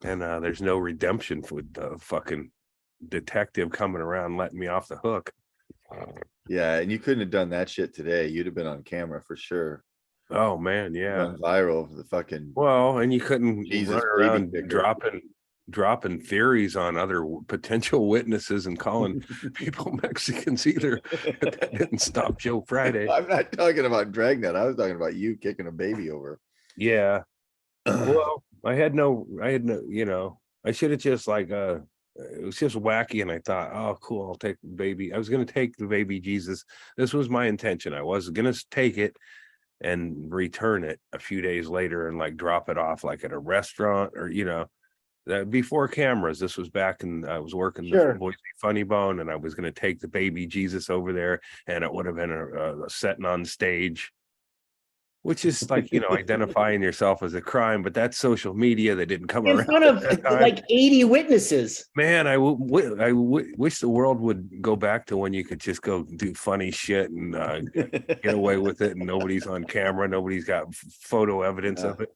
And there's no redemption for the fucking detective coming around letting me off the hook. Yeah, and you couldn't have done that shit today. You'd have been on camera for sure. Oh man, yeah. Gone viral for the fucking Well, and you couldn't Jesus run around baby picker. dropping theories on other potential witnesses and calling people Mexicans either. But that didn't stop Joe Friday. I'm not talking about Dragnet. I was talking about you kicking a baby over. Yeah. Well, I had no, I should have just it was just wacky, and I thought, oh, cool, I'll take the baby. I was going to take the baby Jesus. This was my intention. I was going to take it and return it a few days later and like drop it off like at a restaurant or, that before cameras. This was back in, I was working the Boise Funny Bone, and I was going to take the baby Jesus over there, and it would have been a setting on stage, which is like, identifying yourself as a crime, but that's social media that didn't come In around front of like 80 witnesses. Man, I wish the world would go back to when you could just go do funny shit and get away with it, and nobody's on camera, nobody's got photo evidence of it.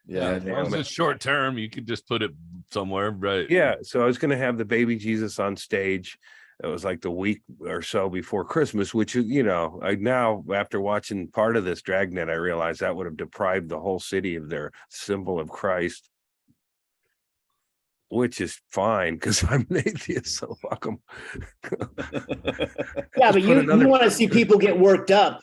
Yeah, as long as it's short term, you could just put it somewhere, right? Yeah, so I was going to have the baby Jesus on stage. It was like the week or so before Christmas, which is, I now, after watching part of this Dragnet, I realized that would have deprived the whole city of their symbol of Christ, which is fine because I'm an atheist, so fuck them. Yeah, but you want to see people get worked up.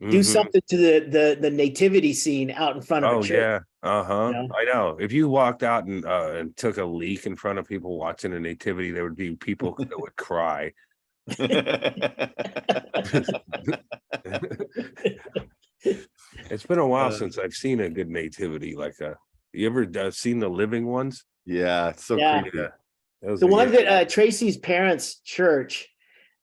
Do something to the nativity scene out in front of a church. Yeah. I know. If you walked out and took a leak in front of people watching a nativity, there would be people that would cry. It's been a while since I've seen a good nativity. Like you ever seen the living ones? Yeah, it's so creepy. The one that Tracy's parents' church,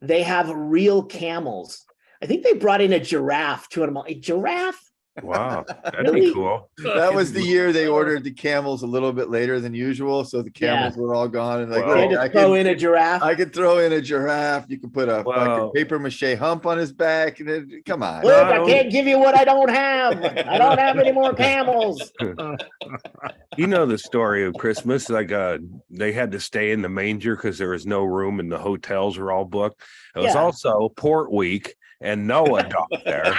they have real camels. I think they brought in a giraffe to a giraffe. Wow, that'd be cool. That was the year they ordered the camels a little bit later than usual, so the camels were all gone. And like, I could throw in a giraffe. I could throw in a giraffe. You could put a fucking paper mache hump on his back, and then, come on. Look, I can't give you what I don't have. I don't have any more camels. You know the story of Christmas. Like they had to stay in the manger because there was no room, and the hotels were all booked. It was also Port Week. And Noah docked there,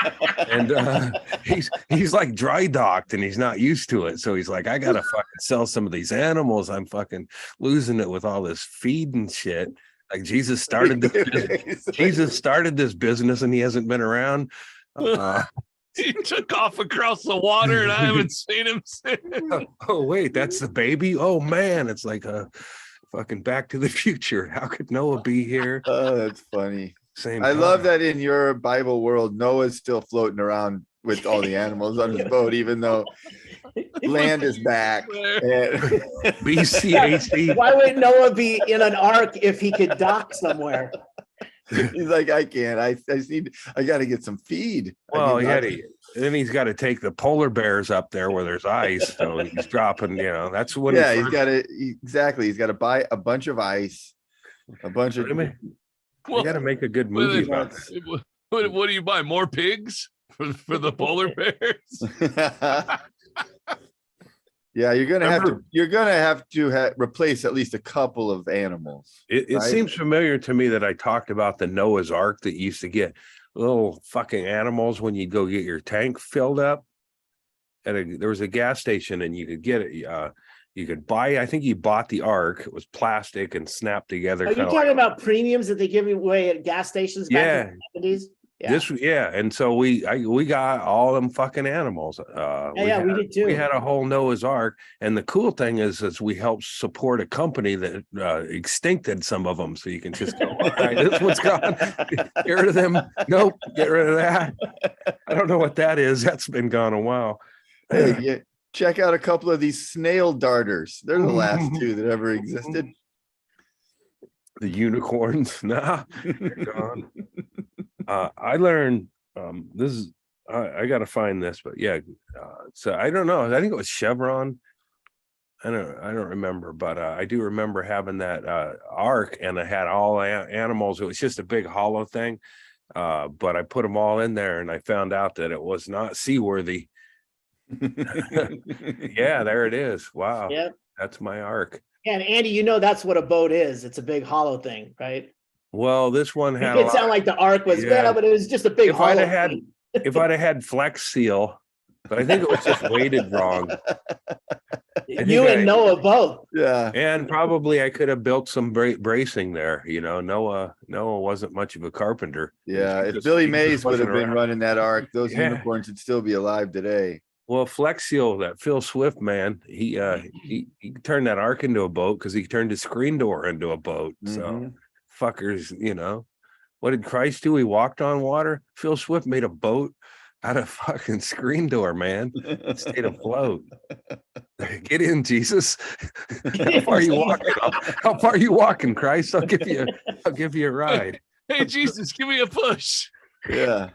and he's like dry docked, and he's not used to it. So he's like, I gotta fucking sell some of these animals. I'm fucking losing it with all this feed and shit. Like Jesus started this business, and he hasn't been around. He took off across the water, and I haven't seen him since. Oh wait, that's the baby. Oh man, it's like a fucking Back to the Future. How could Noah be here? Oh, that's funny. I love that in your Bible world, Noah's still floating around with all the animals on his boat, even though land is back. BCAC. Why would Noah be in an ark if he could dock somewhere? He's like, I can't. I got to get some feed. Well, then he's got to take the polar bears up there where there's ice. So he's dropping. That's what. Yeah, he's got to exactly. He's got to buy a bunch of ice, a bunch of. You got to make a good movie about this. What do you buy? More pigs for the polar bears? Yeah, you're gonna have to replace at least a couple of animals. It seems familiar to me that I talked about the Noah's Ark that used to get little fucking animals when you go get your tank filled up. There was a gas station, and you could get it. You could buy. I think you bought the Ark. It was plastic and snapped together. Are you talking about premiums that they give away at gas stations back in the 70s? Yeah. And so we got all them fucking animals. We did too. We had a whole Noah's Ark, and the cool thing is we helped support a company that extincted some of them. So you can just go, all right, this one's gone. Get rid of them. Nope, get rid of that. I don't know what that is. That's been gone a while. Hey, check out a couple of these snail darters. They're the last two that ever existed. The unicorns. Nah, they're gone. I learned this is I gotta find this, but yeah. So I don't know. I think it was Chevron. I don't remember, but I do remember having that ark, and I had all animals. It was just a big hollow thing, but I put them all in there, and I found out that it was not seaworthy. Yeah, there it is. Wow, Yeah. that's my ark. And Andy, that's what a boat is. It's a big hollow thing, right? Well, this one It had. did sound like the ark was, Yeah. but it was just a big If I'd hollow have had, thing. if I'd have had Flex Seal, but I think it was just weighted wrong. You and Noah both. Yeah. And probably I could have built some bracing there. Noah wasn't much of a carpenter. Yeah. He If just- Billy he Mays just would have wasn't been around. running that arc, those Yeah. unicorns would still be alive today. Well, Flex Seal, that Phil Swift man, he turned that ark into a boat because he turned his screen door into a boat. So Mhm. fuckers, what did Christ do? He walked on water. Phil Swift made a boat out of fucking screen door, man. It stayed afloat. Get in, Jesus. How far are you walking? How far are you walking, Christ? I'll give you a ride. Hey, Jesus, give me a push. Yeah.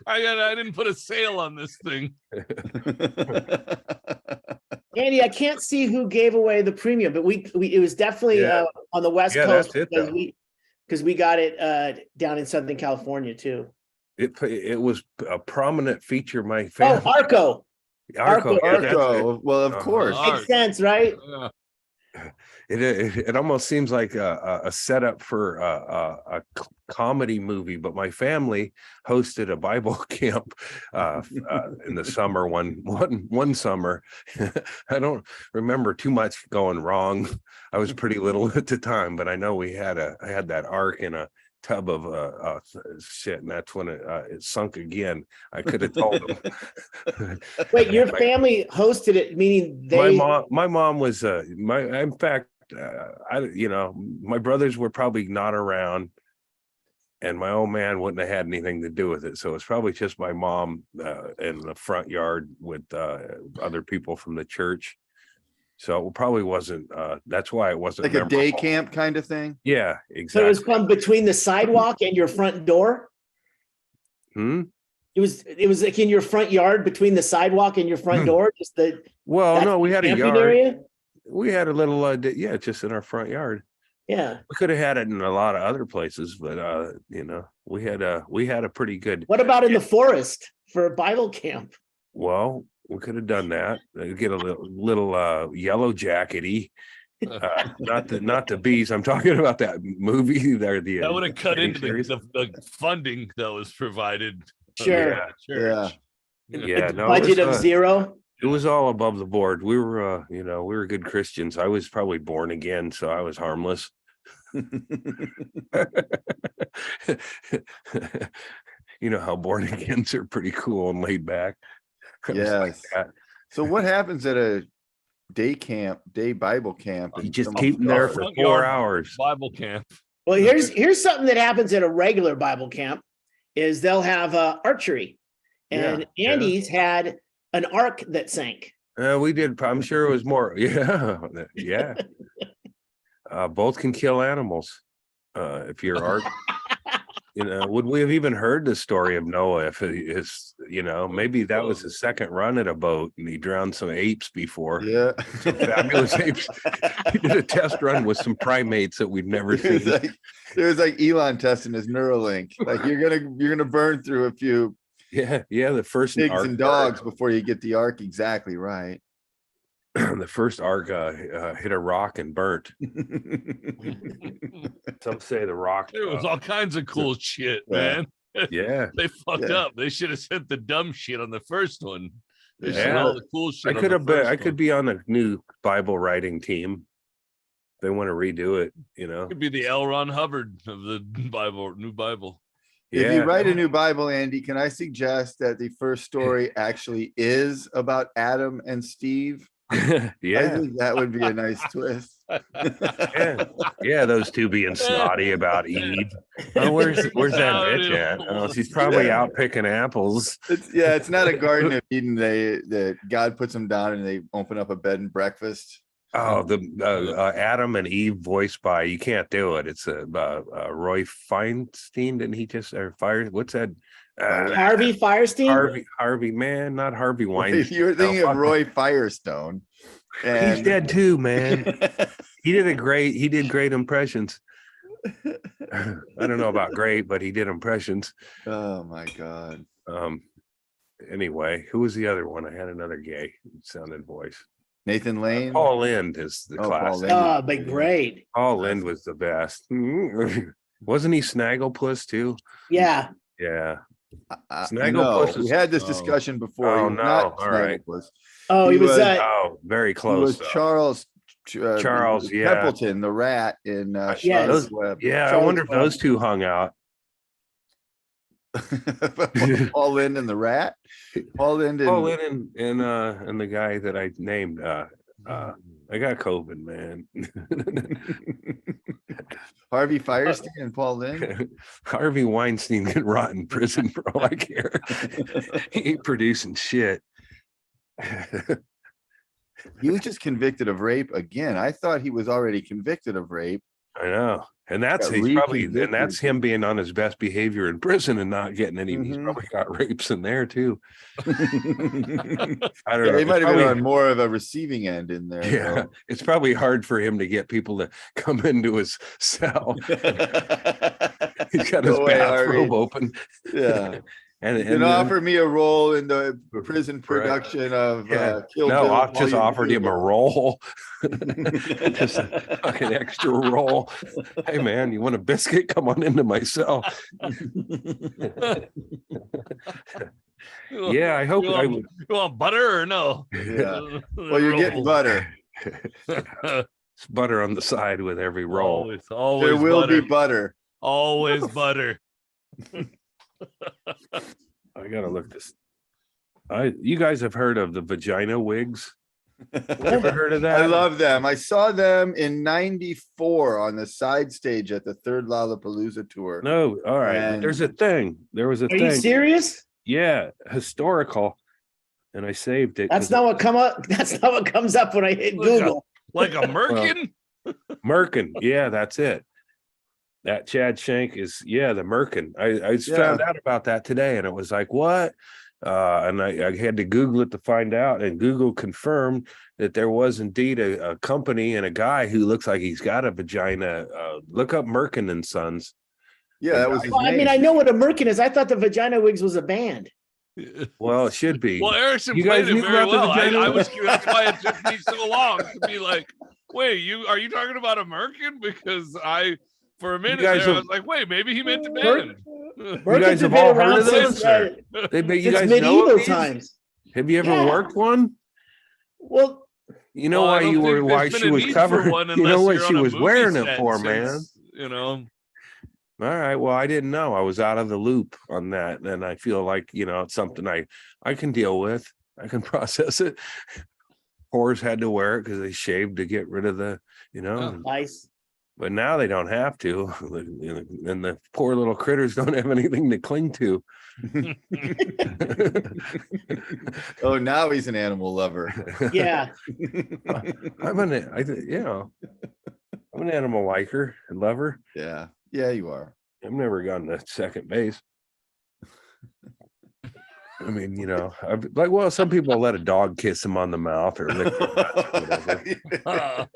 I didn't put a sail on this thing. Andy, I can't see who gave away the premium, but it was definitely Yeah. On the West Yeah, Coast that's it, though. because we got it down in Southern California too. It was a prominent feature of my Oh, family. Arco. Arco. Yeah, that's it. Arco. Well, of Uh-huh. course. Arc. Makes sense, right? It almost seems like a setup for a comedy movie, but my family hosted a Bible camp in the summer one summer. I don't remember too much going wrong. I was pretty little at the time, but I know I had that ark in a tub of shit, and that's when it sunk again. I could have told them. Wait, your family hosted it, meaning my mom was in fact my brothers were probably not around, and my old man wouldn't have had anything to do with it, so it's probably just my mom in the front yard with other people from the church. So it probably wasn't that's why it wasn't Like a day memorable. camp kind of thing. Yeah, So it exactly. was from between the sidewalk and your front door. It was like in your front yard between the sidewalk and your front door. Just Well, that's no, we the had a camping yard. area? We had a little just in our front yard. Yeah. We could have had it in a lot of other places, but we had a pretty good. What about in the forest for a Bible camp? Well, we could have done that. Get a little yellow jackety. Not the bees. I'm talking about that movie there. That would have cut into series. the funding that was provided. Sure. by the church. Yeah, no, Budget of zero. It was all above the board. We were, we were good Christians. I was probably born again, so I was harmless. You know how born agains are pretty cool and laid back. It was like Yes. that. So what happens at a day Bible camp? You and just someone's keep them there yard? for Front 4 yard. hours. Bible camp. Well, here's something that happens at a regular Bible camp is they'll have archery, and Yeah. Andy's had an ark that sank. We did. I'm sure it was more. Yeah. Both can kill animals. If you're art, would we have even heard the story of Noah if it is, maybe that was his second run at a boat and he drowned some apes before. Yeah. Some fabulous apes. He did a test run with some primates that we've never seen. It was like Elon testing his Neuralink. Like you're gonna burn through a few Yeah. The first pigs ark and dogs before you get the ark exactly right. The first ark hit a rock and burnt. Some say the rock. There was all kinds of cool shit, Yeah. man. Yeah. They fucked Yeah. up. They should have sent the dumb shit on the first one. They Yeah. sent all the cool shit. I on could the have been. first I could one. be on a new Bible writing team. They want to redo it, Could be the L. Ron Hubbard of the New Bible. If you write a new Bible, Andy, can I suggest that the first story actually is about Adam and Steve? I Yeah, think that would be a nice twist. yeah. Those two being snotty about Eve. Oh, where's that bitch at? Oh, she's probably out picking apples. It's not a Garden of Eden. That God puts them down and they open up a bed and breakfast. Oh, the Adam and Eve voiced by, you can't do it. It's Roy Feinstein. Didn't he just what's that? Harvey Firestein. Harvey, man, not Harvey Weinstein. You were thinking of Roy Firestone. He's dead too, man. He did great impressions. I don't know about great, but he did impressions. Oh my God. Anyway, who was the other one? I had another gay sounding voice. Nathan Lane. Paul Lind is the classic. Oh, but great. Paul Lind was the best. Wasn't he Snagglepuss too? Yeah. Yeah. Snagglepuss. We had this discussion before. Oh no! All right. Oh, he was very He close. was Charles. Charles, yeah. Templeton, the rat in Yes. Web. Yeah, I Charles wonder if those two hung out. Paul Lind and the rat. Paul Lind and the guy that I named. I got COVID, man. Harvey Firestein and Paul Lind. Harvey Weinstein can rot in prison for all I care. He ain't producing shit. He was just convicted of rape again. I thought he was already convicted of rape. I know. And that's that's him being on his best behavior in prison and not getting any. He's probably got rapes in there too. I don't know. He might have been on more of a receiving end in there. Yeah, though. It's probably hard for him to get people to come into his cell. He's got his bathrobe open. Yeah. And offer me a role in the prison production of Kill Bill. I just offered him a role. Just a fucking extra roll. Hey man, you want a biscuit? Come on into my cell. Yeah, I hope you want butter or no? Yeah. Well, you're getting butter. It's butter on the side with every roll. Always there will be butter. Always butter. I gotta look this. You guys have heard of the vagina wigs? Ever heard of that? I love them. I saw them in '94 on the side stage at the third Lollapalooza tour. No, all right. And there's a thing. There was a thing. Are you serious? Yeah, historical. And I saved it. That's not what That's not what comes up when I hit Google. Like a merkin? Merkin. Yeah, that's it. That Chad Shank is, the merkin. I found out about that today, and it was like, what? And I had to Google it to find out, and Google confirmed that there was indeed a company and a guy who looks like he's got a vagina. Look up Merkin and Sons. Yeah, that was his name. I mean, I know what a merkin is. I thought the Vagina Wigs was a band. Well, it should be. Well, Erickson played it very well. I was curious. That's why it took me so long to be like, wait, are you talking about a merkin? Because for a minute there, I was like, wait, maybe he meant the band. You guys have all heard of this? You guys medieval times. Have you ever worked one? Well, you know why she was covered. You know what she was wearing it for, man. You know. All right. Well, I didn't know. I was out of the loop on that, and I feel like it's something I can deal with. I can process it. Whores had to wear it because they shaved to get rid of the, Nice. But now they don't have to, and the poor little critters don't have anything to cling to. Oh, now he's an animal lover. Yeah. I'm an animal liker and lover. Yeah. Yeah, you are. I've never gotten to second base. I mean, some people let a dog kiss them on the mouth or lick their nuts or whatever.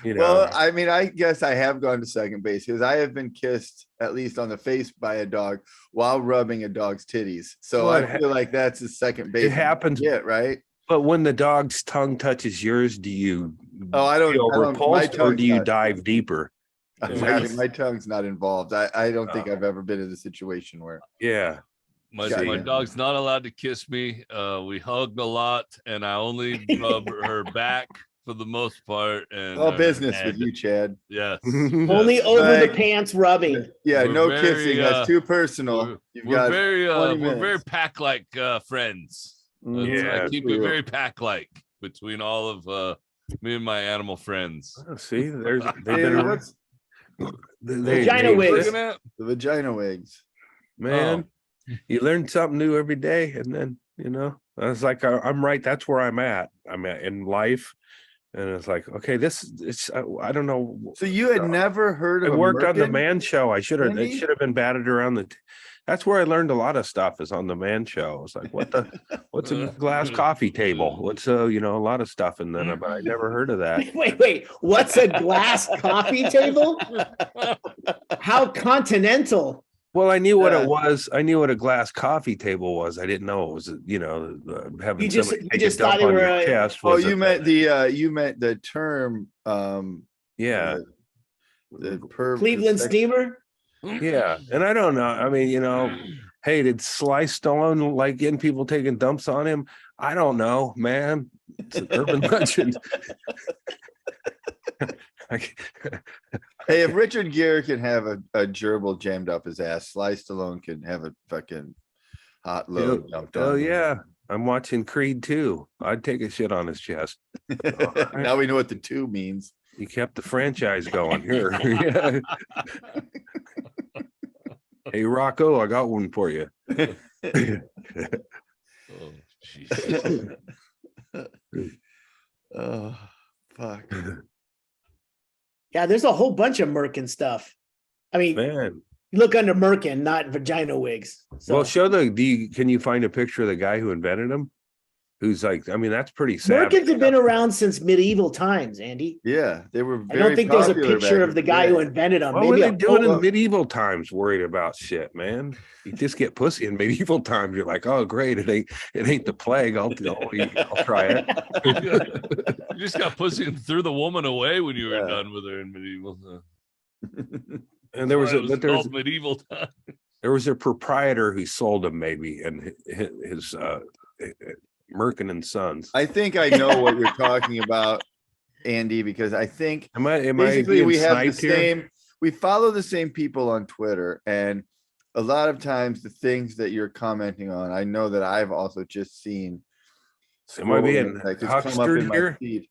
Well, I mean, I guess I have gone to second base because I have been kissed at least on the face by a dog while rubbing a dog's titties. So I feel like that's a second base. It happens. Yeah, right. But when the dog's tongue touches yours, do you? I don't feel repulsed, or do you dive deeper? My tongue's not involved. I don't think I've ever been in a situation where. Yeah. My dog's not allowed to kiss me. We hugged a lot, and I only rub her back for the most part. And all business with you, Chad. Yes. Only over the pants rubbing. Yeah, no kissing. That's too personal. We're very pack-like friends. I keep it very pack-like. between all of me and my animal friends. Oh, see, they've Hey, been what's Vagina wigs. Looking at? the vagina wigs? man. You learn something new every day, and then I was like, I'm right. That's where I'm at. I'm at in life, and it's like, okay, it's I don't know. So you had never heard I of worked on the Merkin? Man Show. It Andy? should have been batted around the. That's where I learned a lot of stuff is on the Man Show. It's like, what's a glass coffee table? What's a lot of stuff, and then but I never heard of that. Wait. What's a glass coffee table? How continental. Well, I knew what it was. I knew what a glass coffee table was. I didn't know it was, having You just- somebody you take just a dump thought they on were your a- chest. Oh, was you a- meant the term yeah, the perv Cleveland sex- steamer. yeah. And I don't know. I mean, hey, did Sly Stallone like getting people taking dumps on him? I don't know, man. It's an urban legend. Hey, if Richard Gere can have a gerbil jammed up his ass, Sly Stallone can have a fucking hot load dumped Oh on him. yeah, I'm watching Creed 2. I'd take a shit on his chest. Now we know what the 2 means. He kept the franchise going here. Yeah. Hey Rocco, I got one for you. Oh, Jesus. Oh, fuck. Yeah, there's a whole bunch of Merkin stuff. I mean, Man. look under Merkin, not vagina wigs. So Well, can you find a picture of the guy who invented them? Who's like, I mean, that's pretty sad. Merkins have been around since medieval times, Andy. Yeah, they were I very don't think there's a popular picture back of the in guy day. who invented them. What were they doing photo. in medieval times? Worried about shit, man. You just get pussy in medieval times. You're like, oh, great. It ain't the plague. I'll try it. You just got pussy and threw the woman away when you were Yeah. done with her in medieval time. And there was medieval time. there was a proprietor who sold them maybe, and his Merkin and Sons. I think I know what you're talking about, Andy, because I think Am I basically being we have the sniped here? same, we follow the same people on Twitter, and a lot of times the things that you're commenting on, I know that I've also just seen. Am I being scrolling, like, it's come up in huckstered my here? feed.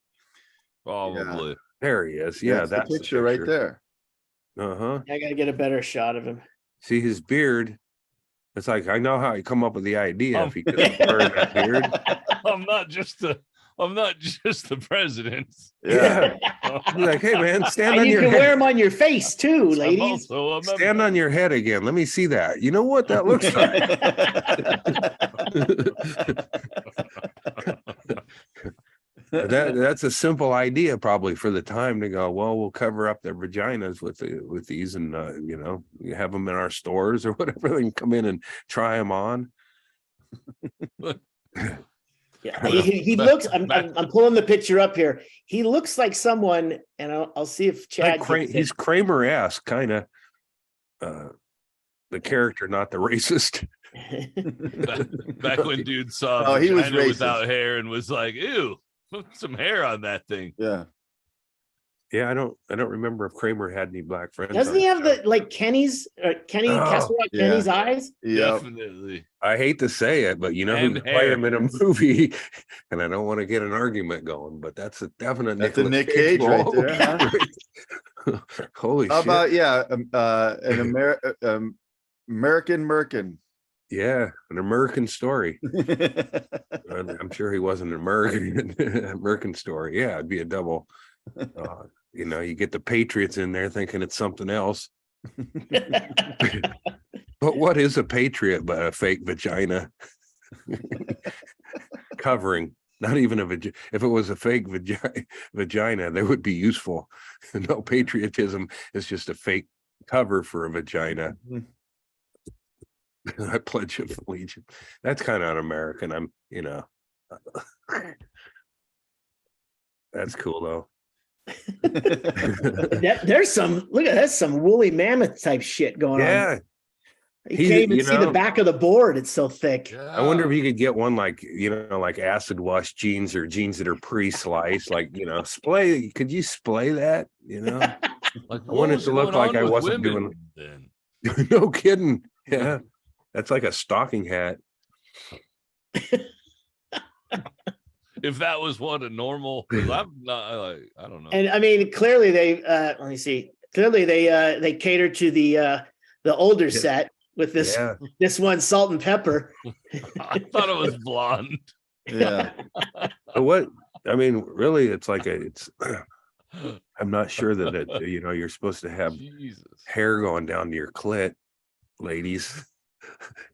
Probably. There he is. Yeah, That's the picture right there. Uh-huh. I gotta get a better shot of him. See his beard. It's like, I know how he come up with the idea if he could wear that beard. I'm not just the president. Yeah. He's like, hey man, stand And on you your can wear head. them on your face too, I'm ladies. also a member. Stand on your head again. Let me see that. You know what that looks like? That's a simple idea probably for the time to go, well, we'll cover up their vaginas with these and you have them in our stores or whatever. They can come in and try them on. Yeah, he looks. I'm pulling the picture up here. He looks like someone, and I'll see if Chad. He's Kramer-esque, kind of. The character, not the racist. Back when dude saw Oh, he was vagina racist. without hair and was like, ew, put some hair on that thing. Yeah. Yeah, I don't remember if Kramer had any black friends. Doesn't on he have show. the Kenny's Castle Rock yeah. Kenny's eyes? Yeah. Definitely. I hate to say it, but who And can play hair. him in a movie? And I don't want to get an argument going, but that's a definite. That's a Nicolas Nick Cage right role. there, huh? Holy How shit! about an American Merkin? Yeah, an American story. I'm sure he wasn't an American story. Yeah, it'd be a double. You get the Patriots in there thinking it's something else. But what is a patriot but a fake vagina covering? Not even a vagina. If it was a fake vagina, they would be useful. No, patriotism is just a fake cover for a vagina. I pledge allegiance. That's kind of un-American. That's cool though. There's some. Look at that's some woolly mammoth type shit going on. Yeah. You can't even see the back of the board. It's so thick. I wonder if you could get one like acid wash jeans or jeans that are pre-sliced, splay. Could you splay that? Like, I want it to look like I wasn't doing then. No kidding. Yeah. That's like a stocking hat. if that was what a normal. 'Cause I'm not like I don't know. And I mean, clearly they let me see. Clearly they cater to the older set with this one salt and pepper. I thought it was blonde. Yeah. But what I mean, really, it's like it's. I'm not sure that you're supposed to have Jesus. hair going down to your clit, ladies.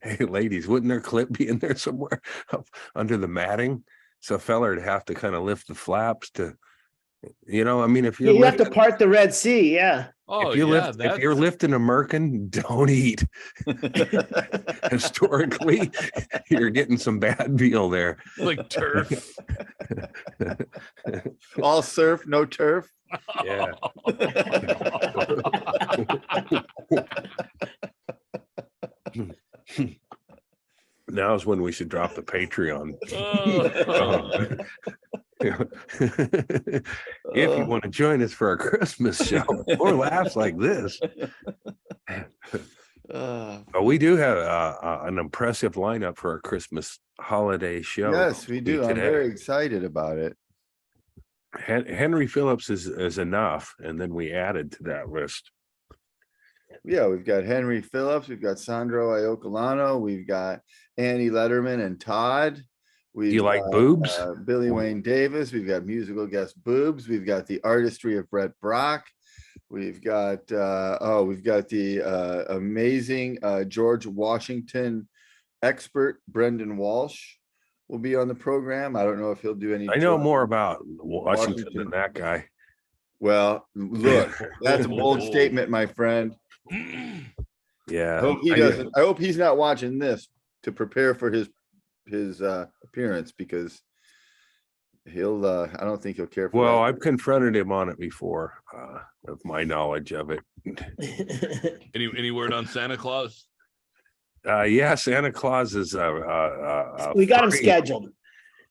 Hey, ladies, wouldn't their clit be in there somewhere up under the matting? So a fella would have to kind of lift the flaps to, I mean, if you're You have to part the Red Sea, yeah. Oh, if you're lifting a merkin, don't eat. Historically, you're getting some bad veal there. like turf. All surf, no turf. Yeah. Now is when we should drop the Patreon. If you want to join us for our Christmas show or laughs like this. But we do have an impressive lineup for our Christmas holiday show. Yes, we do. I'm very excited about it. Henry Phillips is enough, and then we added to that list. Yeah, we've got Henry Phillips, we've got Sandro Iocolano, we've got Annie Letterman and Todd. Do you like boobs? Billy Wayne Davis. We've got musical guest Boobs. We've got the artistry of Brett Brock. We've got the amazing George Washington expert Brendan Walsh will be on the program. I don't know if he'll do any. I know more about Washington than that guy. Well, look, that's a bold statement, my friend. Yeah. I hope he doesn't. I hope he's not watching this to prepare for his appearance, because he'll I don't think he'll care for well that. I've confronted him on it before, of my knowledge of it. Any word on Santa Claus? Yeah, Santa Claus is we got him scheduled.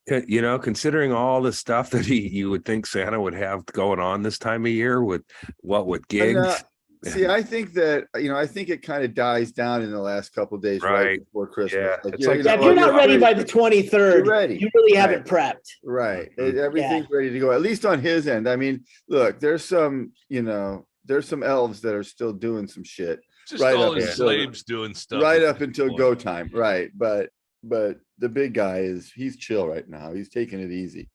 Considering all the stuff that you would think Santa would have going on this time of year with gigs. See, I think that, I think it kind of dies down in the last couple of days right before Christmas. Yeah. If you're not ready by the 23rd, you really haven't prepped. Right. Everything's ready to go, at least on his end. I mean, look, there's some elves that are still doing some shit. Just all his slaves doing stuff. Right up until go time. Right. But the big guy he's chill right now. He's taking it easy.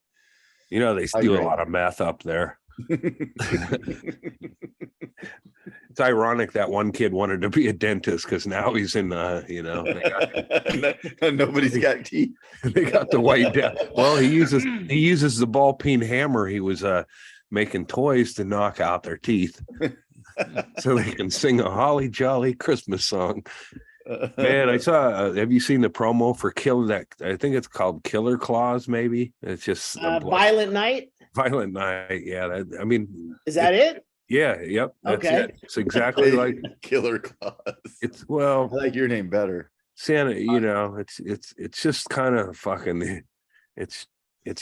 They steal a lot of meth up there. It's ironic that one kid wanted to be a dentist because now he's in nobody's got teeth. They got the white down. Well, he uses the ball peen hammer. He was making toys to knock out their teeth so they can sing a holly jolly Christmas song. Man, I saw. Have you seen the promo for I think it's called Killer Claus. Maybe it's just Violent Night. Violent Night. Yeah, is that it? Yeah. Yep. That's okay. It. It's exactly like Killer Claus. I like your name better. Santa. It's just kind of fucking. It's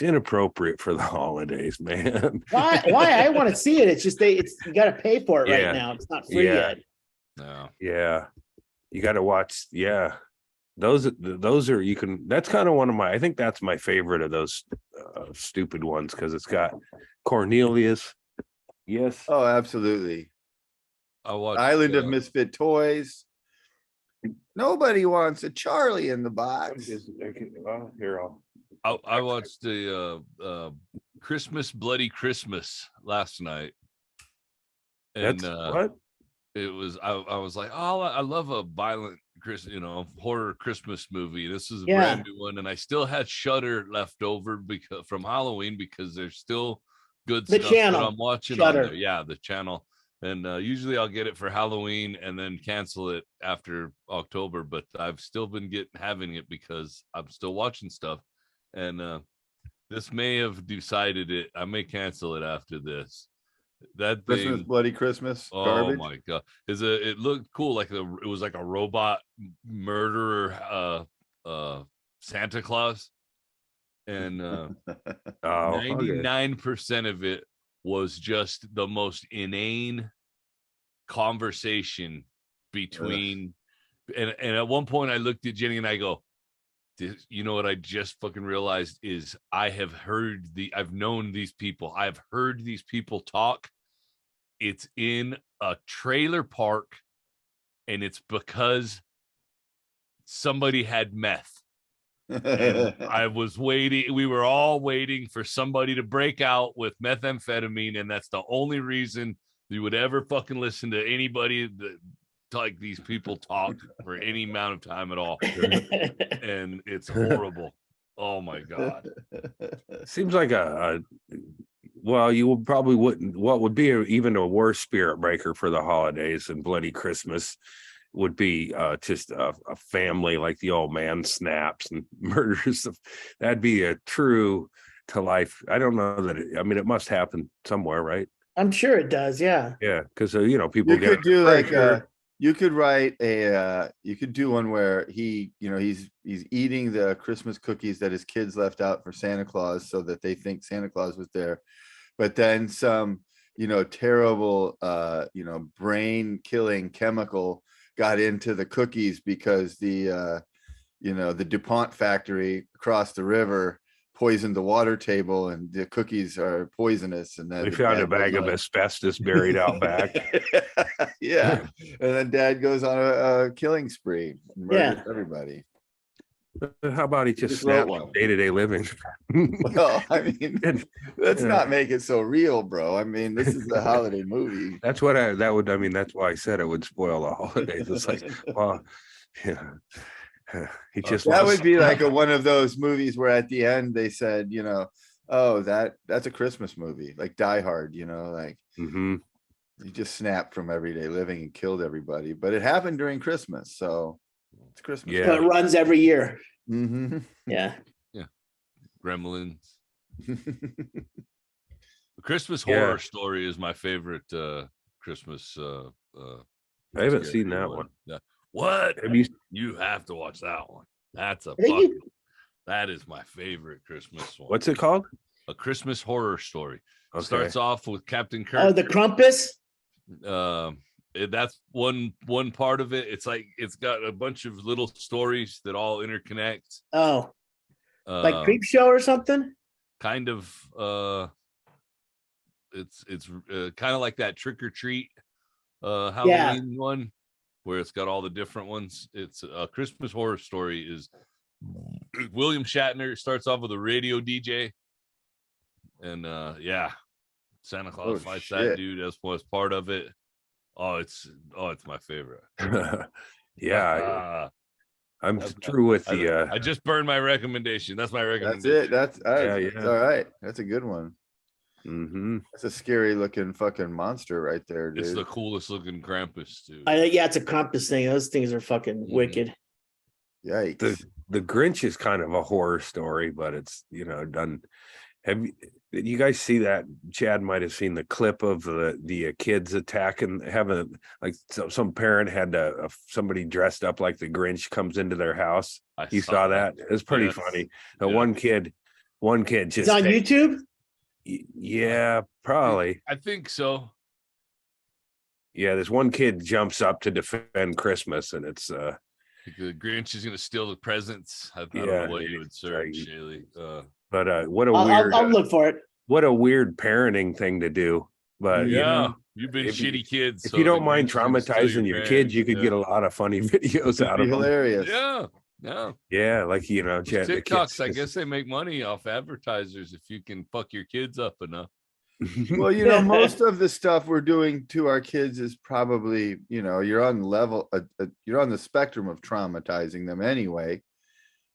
inappropriate for the holidays, man. Why? I want to see it. It's just you got to pay for it right now. It's not free yet. No. Yeah. You got to watch. Yeah. Those are that's kind of one of I think that's my favorite of those stupid ones, because it's got Cornelius. Yes. Oh, absolutely. I watched Island of Misfit Toys. Nobody wants a Charlie in the box. I watched the Christmas Bloody Christmas last night. And what? It was I was like, oh, I love a violent horror Christmas movie. This is a brand new one, and I still had Shudder left over from Halloween, because there's still good stuff that I'm watching on there. Yeah, the channel. And usually I'll get it for Halloween and then cancel it after October, but I've still been having it because I'm still watching stuff. And this may have decided it. I may cancel it after this. That thing, Christmas Bloody Christmas. Oh garbage. My god! It looked cool, it was like a robot murderer, Santa Claus, and 99% of it was just the most inane conversation between. And at one point, I looked at Jenny and I go, You know what I just fucking realized is I've known these people. I've heard these people talk. It's in a trailer park, and it's because somebody had meth. And I was waiting. We were all waiting for somebody to break out with methamphetamine, and that's the only reason you would ever fucking listen to anybody that like these people talk for any amount of time at all. And it's horrible. Oh my God. Seems like well, you probably wouldn't. What would be even a worse spirit breaker for the holidays and bloody Christmas would be just a family like the old man snaps and murders. That'd be a true to life. I don't know that. It must happen somewhere, right? I'm sure it does. Yeah. Yeah, because people You could do like you could write you could do one where he's eating the Christmas cookies that his kids left out for Santa Claus so that they think Santa Claus was there, but then some terrible brain killing chemical got into the cookies because the DuPont factory across the river poisoned the water table and the cookies are poisonous, and then they found a bag of asbestos buried out back. Yeah, and then dad goes on a killing spree and murders everybody. How about he just snaps day-to-day living? Well, let's not make it so real, bro. This is a holiday movie. That's what that's why I said it would spoil the holidays. It's like, well, yeah. He just would be like one of those movies where at the end they said, oh, that's a Christmas movie, like Die Hard, like he just snapped from everyday living and killed everybody, but it happened during Christmas, so it's Christmas. Yeah, so it runs every year. Yeah. Gremlins. The Christmas Horror Story is my favorite Christmas. I haven't seen that one. Yeah. What? You have to watch that one. That's that is my favorite Christmas one. What's it called? A Christmas Horror Story. Okay. Starts off with Captain Kirk. Oh, the Krampus? That's one part of it. It's like it's got a bunch of little stories that all interconnect. Oh, like Creep Show or something? Kind of. It's kind of like that Trick or Treat Halloween one, where it's got all the different ones. It's a Christmas Horror Story. Is William Shatner starts off with a radio DJ, and Santa Claus fights that dude as part of it. It's my favorite. I'm true with the. I just burned my recommendation. That's my recommendation. That's it. All right. That's a good one. That's a scary looking fucking monster right there, dude. It's the coolest looking Krampus, too. It's a Krampus thing. Those things are fucking wicked. Yikes. The Grinch is kind of a horror story, but it's done. Did you guys see that? Chad might have seen the clip of the kids attacking, having like some parent had somebody dressed up like the Grinch comes into their house. You saw that? It's pretty funny. One kid just. It's on YouTube? Yeah, probably. I think so. Yeah, this one kid jumps up to defend Christmas, and it's the Grinch is going to steal the presents. I don't know what you would search, Chaille. But what a weird. I'll look for it. What a weird parenting thing to do. But you've been shitty kids. If you don't mind traumatizing your kids, you could get a lot of funny videos out of them. Hilarious. Yeah, like Chad, TikToks. I guess they make money off advertisers if you can fuck your kids up enough. Well, most of the stuff we're doing to our kids is probably, you're on you're on the spectrum of traumatizing them anyway,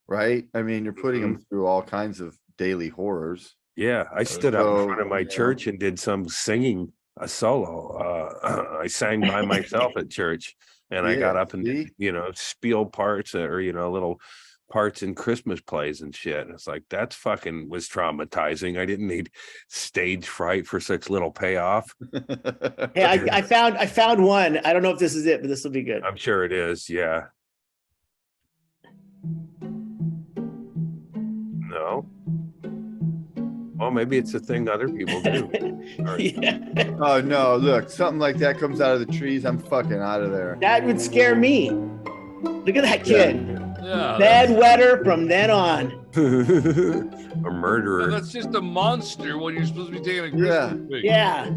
right? You're putting them through all kinds of daily horrors. Yeah, I stood up in front of my church and did some singing, a solo. I sang by myself at church, and I got up and did, spiel parts or little parts in Christmas plays and shit. And it's like that's fucking was traumatizing. I didn't need stage fright for such little payoff. Hey, I found one. I don't know if this is it, but this will be good. I'm sure it is. Yeah. No. Well, maybe it's a thing other people do. Oh no! Look, something like that comes out of the trees. I'm fucking out of there. That would scare me. Look at that kid. Yeah, Bedwetter from then on. A murderer. that's just a monster when you're supposed to be taking a Christmas picture. Yeah.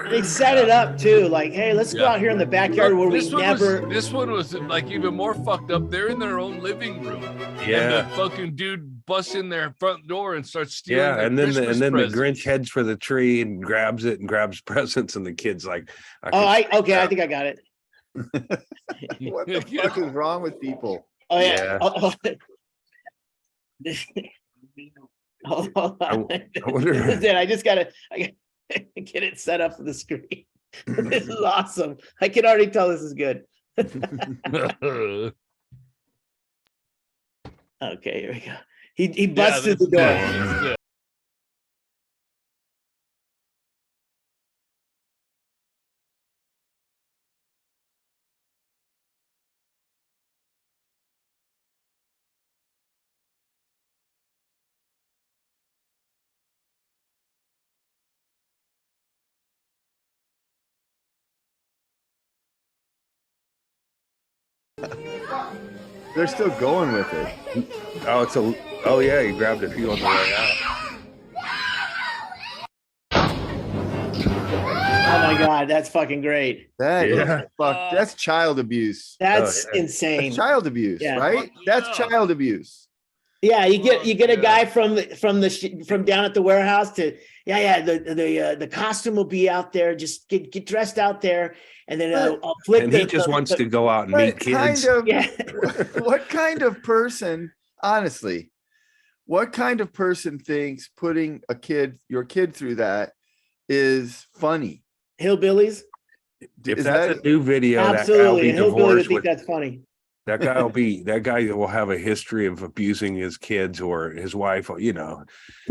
They set it up too. Like, hey, let's go Yeah. out here in the backyard where we never. This one was like even more fucked up. They're in their own living room. Yeah. And the fucking dude busts in their front door and starts stealing. Yeah, their and then Christmas the presents. Grinch heads for the tree and grabs it and grabs presents, and the kid's like, I think I got it. What the fuck is wrong with people? Oh yeah. Yeah. Hold on. I wonder- This is it. I gotta get it set up for the screen. This is awesome. I can already tell this is good. Okay, here we go. He busts through the door. That's good. They're still going with it. Oh yeah, he grabbed a few on the way out. Oh my god, that's fucking great. That is Yeah. that's child abuse. That's yeah. insane. That's child abuse, Yeah. right? That's child abuse. Yeah, you get a Yeah. guy from down at the warehouse to the costume will be out there. Just get dressed out there, and then I'll flip. And he just wants to go out and meet What kids. kind of Yeah. what kind of person, honestly, what kind of person thinks putting your kid through that is funny? Hillbillies. If Is that's that- a new video, Absolutely, that a guy will be hillbilly would divorced think with. that's funny. That guy will have a history of abusing his kids or his wife. You know,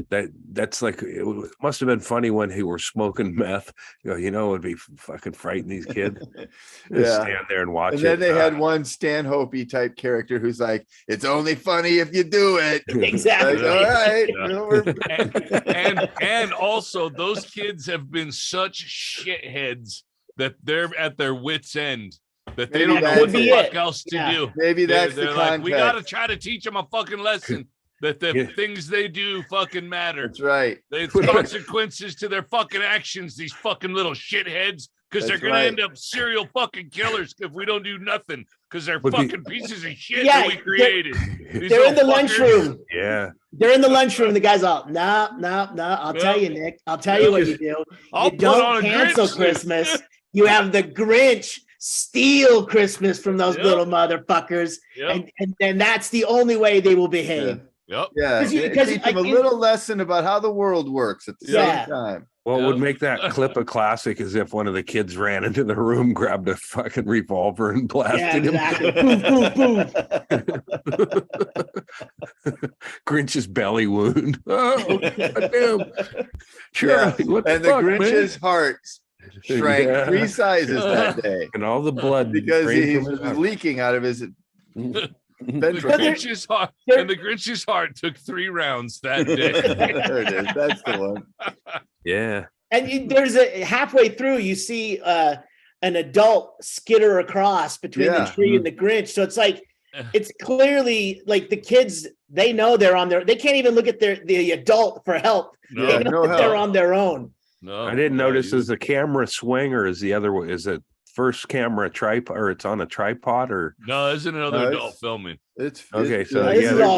that's like it must have been funny when he were smoking meth. You know, it would be fucking frighten these kids. Just Yeah. stand there and watch And it. then they had one Stanhope type character who's like, "It's only funny if you do it." Exactly. Like, all right, Yeah. you know, we're- and also those kids have been such shitheads that they're at their wits' end. That they Maybe don't know that what could the be fuck it. else to Yeah. do. maybe that's They're the like, context. we gotta try to teach them a fucking lesson that the Yeah. things they do fucking matter. That's right. There's consequences to their fucking actions, these fucking little shitheads, because they're That's gonna right. end up serial fucking killers if we don't do nothing, because they're But the- fucking pieces of shit Yeah, that we created. These They're in the little lunchroom. fuckers. Yeah. They're in the lunchroom. The guy's all, no. I'll tell you, Nick. I'll tell you what you do. I'll You put on don't a cancel Grinch suit. Christmas. You have the Grinch steal Christmas from those Yep. little motherfuckers, Yep. and that's the only way they will behave. Yep. Yeah, 'Cause you- teach 'cause them I a think- little lesson about how the world works at the Yeah. same time. What Yep. would make that clip a classic is if one of the kids ran into the room, grabbed a fucking revolver, and Yeah, blasted exactly. Boom, boom, boom. him. Grinch's belly wound. Oh, goddamn. Charlie, what the And the fuck, Grinch's heart shrank Yeah. 3 sizes that day man? And all the blood because drained he from was his heart. leaking out of his The ventricle. Grinch's heart They're- and the Grinch's heart took 3 rounds that day. There it is. That's the one. Yeah. And there's a halfway through, you see an adult skitter across between Yeah. the tree and the Grinch. So it's like, it's clearly like the kids, they know they're on their, they can't even look at the adult for help. No, Yeah, They know no that they're help. on their own. no, I didn't no, notice you- is the camera swing or is the other one is it first camera tripod or it's on a tripod or No, isn't another No, adult it's- filming. It's Okay, so This yeah, is there's-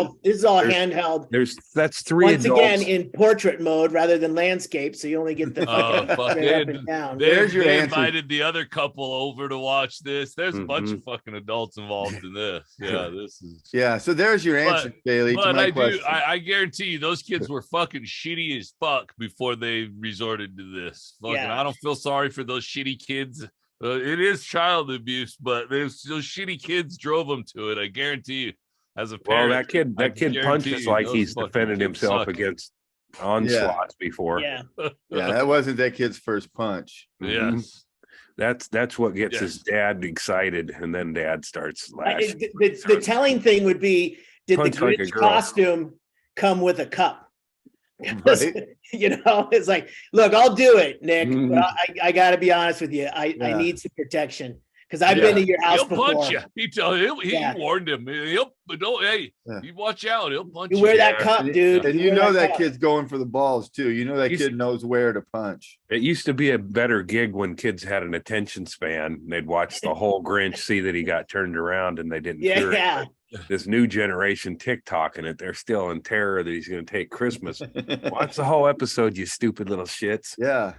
all there's- handheld. that's 3 Once adults. again in portrait mode rather than landscape, so you only get the Oh, fucking fuck. straight up and down. There's your They answer. invited the other couple over to watch this. There's a bunch Mhm. of fucking adults involved in this. Yeah, this is. Yeah, so there's your answer, Bailey, to But my I question. I guarantee you, those kids were fucking shitty as fuck before they resorted to this. Fucking, Yeah. I don't feel sorry for those shitty kids. It is child abuse, but those shitty kids drove them to it. I guarantee you. As a Well, parent, that kid I punches guarantee like those he's fucking defended kids himself suck. against onslaughts before. Yeah. Yeah, that wasn't that kid's first punch. Mhm. Yes. That's what gets Yes. his dad excited, and then dad starts lashing. The telling thing would be, did the Punch like a Grinch girl. costume come with a cup? Right. You know, it's like, look, I'll do it, Nick, Mhm. but I got to be honest with you. I Yeah. need some protection because I've been to your house He'll before. punch you. He warned him. Hey, you watch out. He'll punch you. You wear that cup, dude. And you know that kid's going for the balls too. You know that kid knows where to punch. It used to be a better gig when kids had an attention span. They'd watch the whole Grinch, see that he got turned around, and they didn't fear it. This new generation TikTok and it, they're still in terror that he's going to take Christmas. Watch the whole episode, you stupid little shits. Yeah.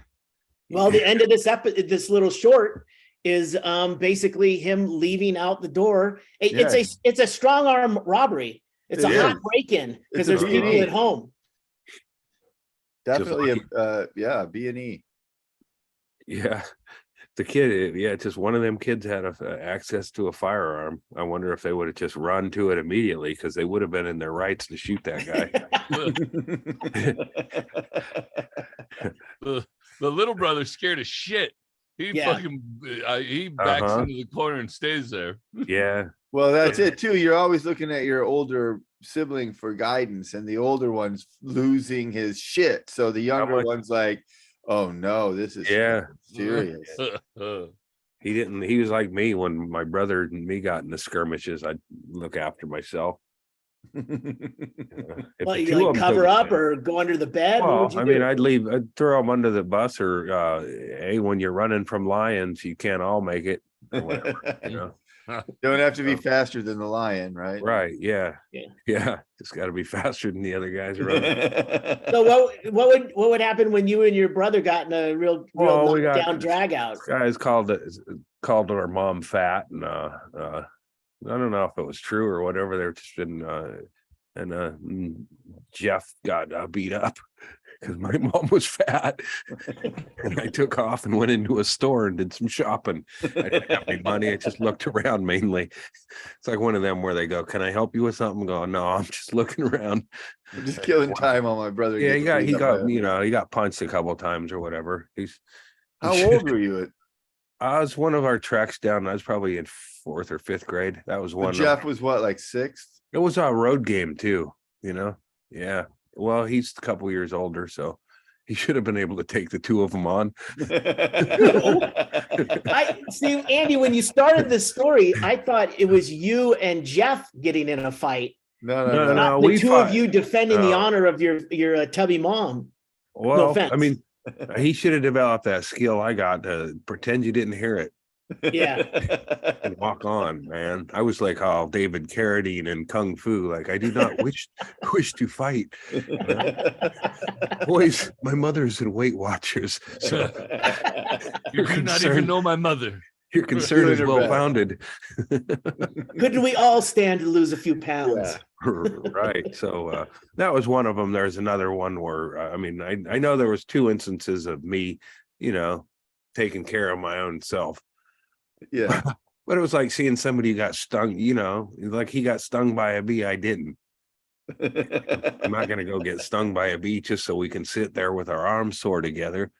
Well, the end of this little short is basically him leaving out the door. It's a strong arm robbery. It's a hot break-in because there's people at home. Definitely B&E. Yeah. The kid, just one of them kids had access to a firearm. I wonder if they would have just run to it immediately because they would have been in their rights to shoot that guy. The little brother's scared as shit. He backs into the corner and stays there. Yeah. Well, that's it too. You're always looking at your older sibling for guidance, and the older one's losing his shit. So the younger one's like, oh no, this is serious. He was like me when my brother and me got in the skirmishes. I'd look after myself. Well, you like cover up or go under the bed? Well, I'd throw them under the bus or hey, when you're running from lions, you can't all make it or whatever, Don't have to be faster than the lion, right? Right. Yeah. Just got to be faster than the other guys running. So what would happen when you and your brother got in a real down drag out? Guys called our mom fat, and I don't know if it was true or whatever. They were just and Jeff got beat up because my mom was fat, and I took off and went into a store and did some shopping. I didn't have any money. I just looked around mainly. It's like one of them where they go, "Can I help you with something?" Go, "No, I'm just looking around. I'm just killing time on my brother." Yeah, he got punched a couple of times or whatever. How old were you at? I was one of our treks down. I was probably in 4th or 5th grade. That was one. Jeff was what, like 6th? It was a road game too, Yeah. Well, he's a couple years older, so he should have been able to take the two of them on. I see, Andy, when you started this story, I thought it was you and Jeff getting in a fight. No. The two of you defending the honor of your tubby mom. Well, no offense. I mean, he should have developed that skill I got to pretend you didn't hear it. Yeah. And walk on, man. I was like, David Carradine in Kung Fu. Like, I do not wish to fight. Boys, my mother's in Weight Watchers. So you do not even know my mother. Your concern is well founded. Couldn't we all stand to lose a few pounds? Yeah. Right. So that was one of them. There's another one where I know there was 2 instances of me, taking care of my own self. Yeah. But it was like seeing somebody who got stung, like he got stung by a bee. I didn't. I'm not going to go get stung by a bee just so we can sit there with our arms sore together.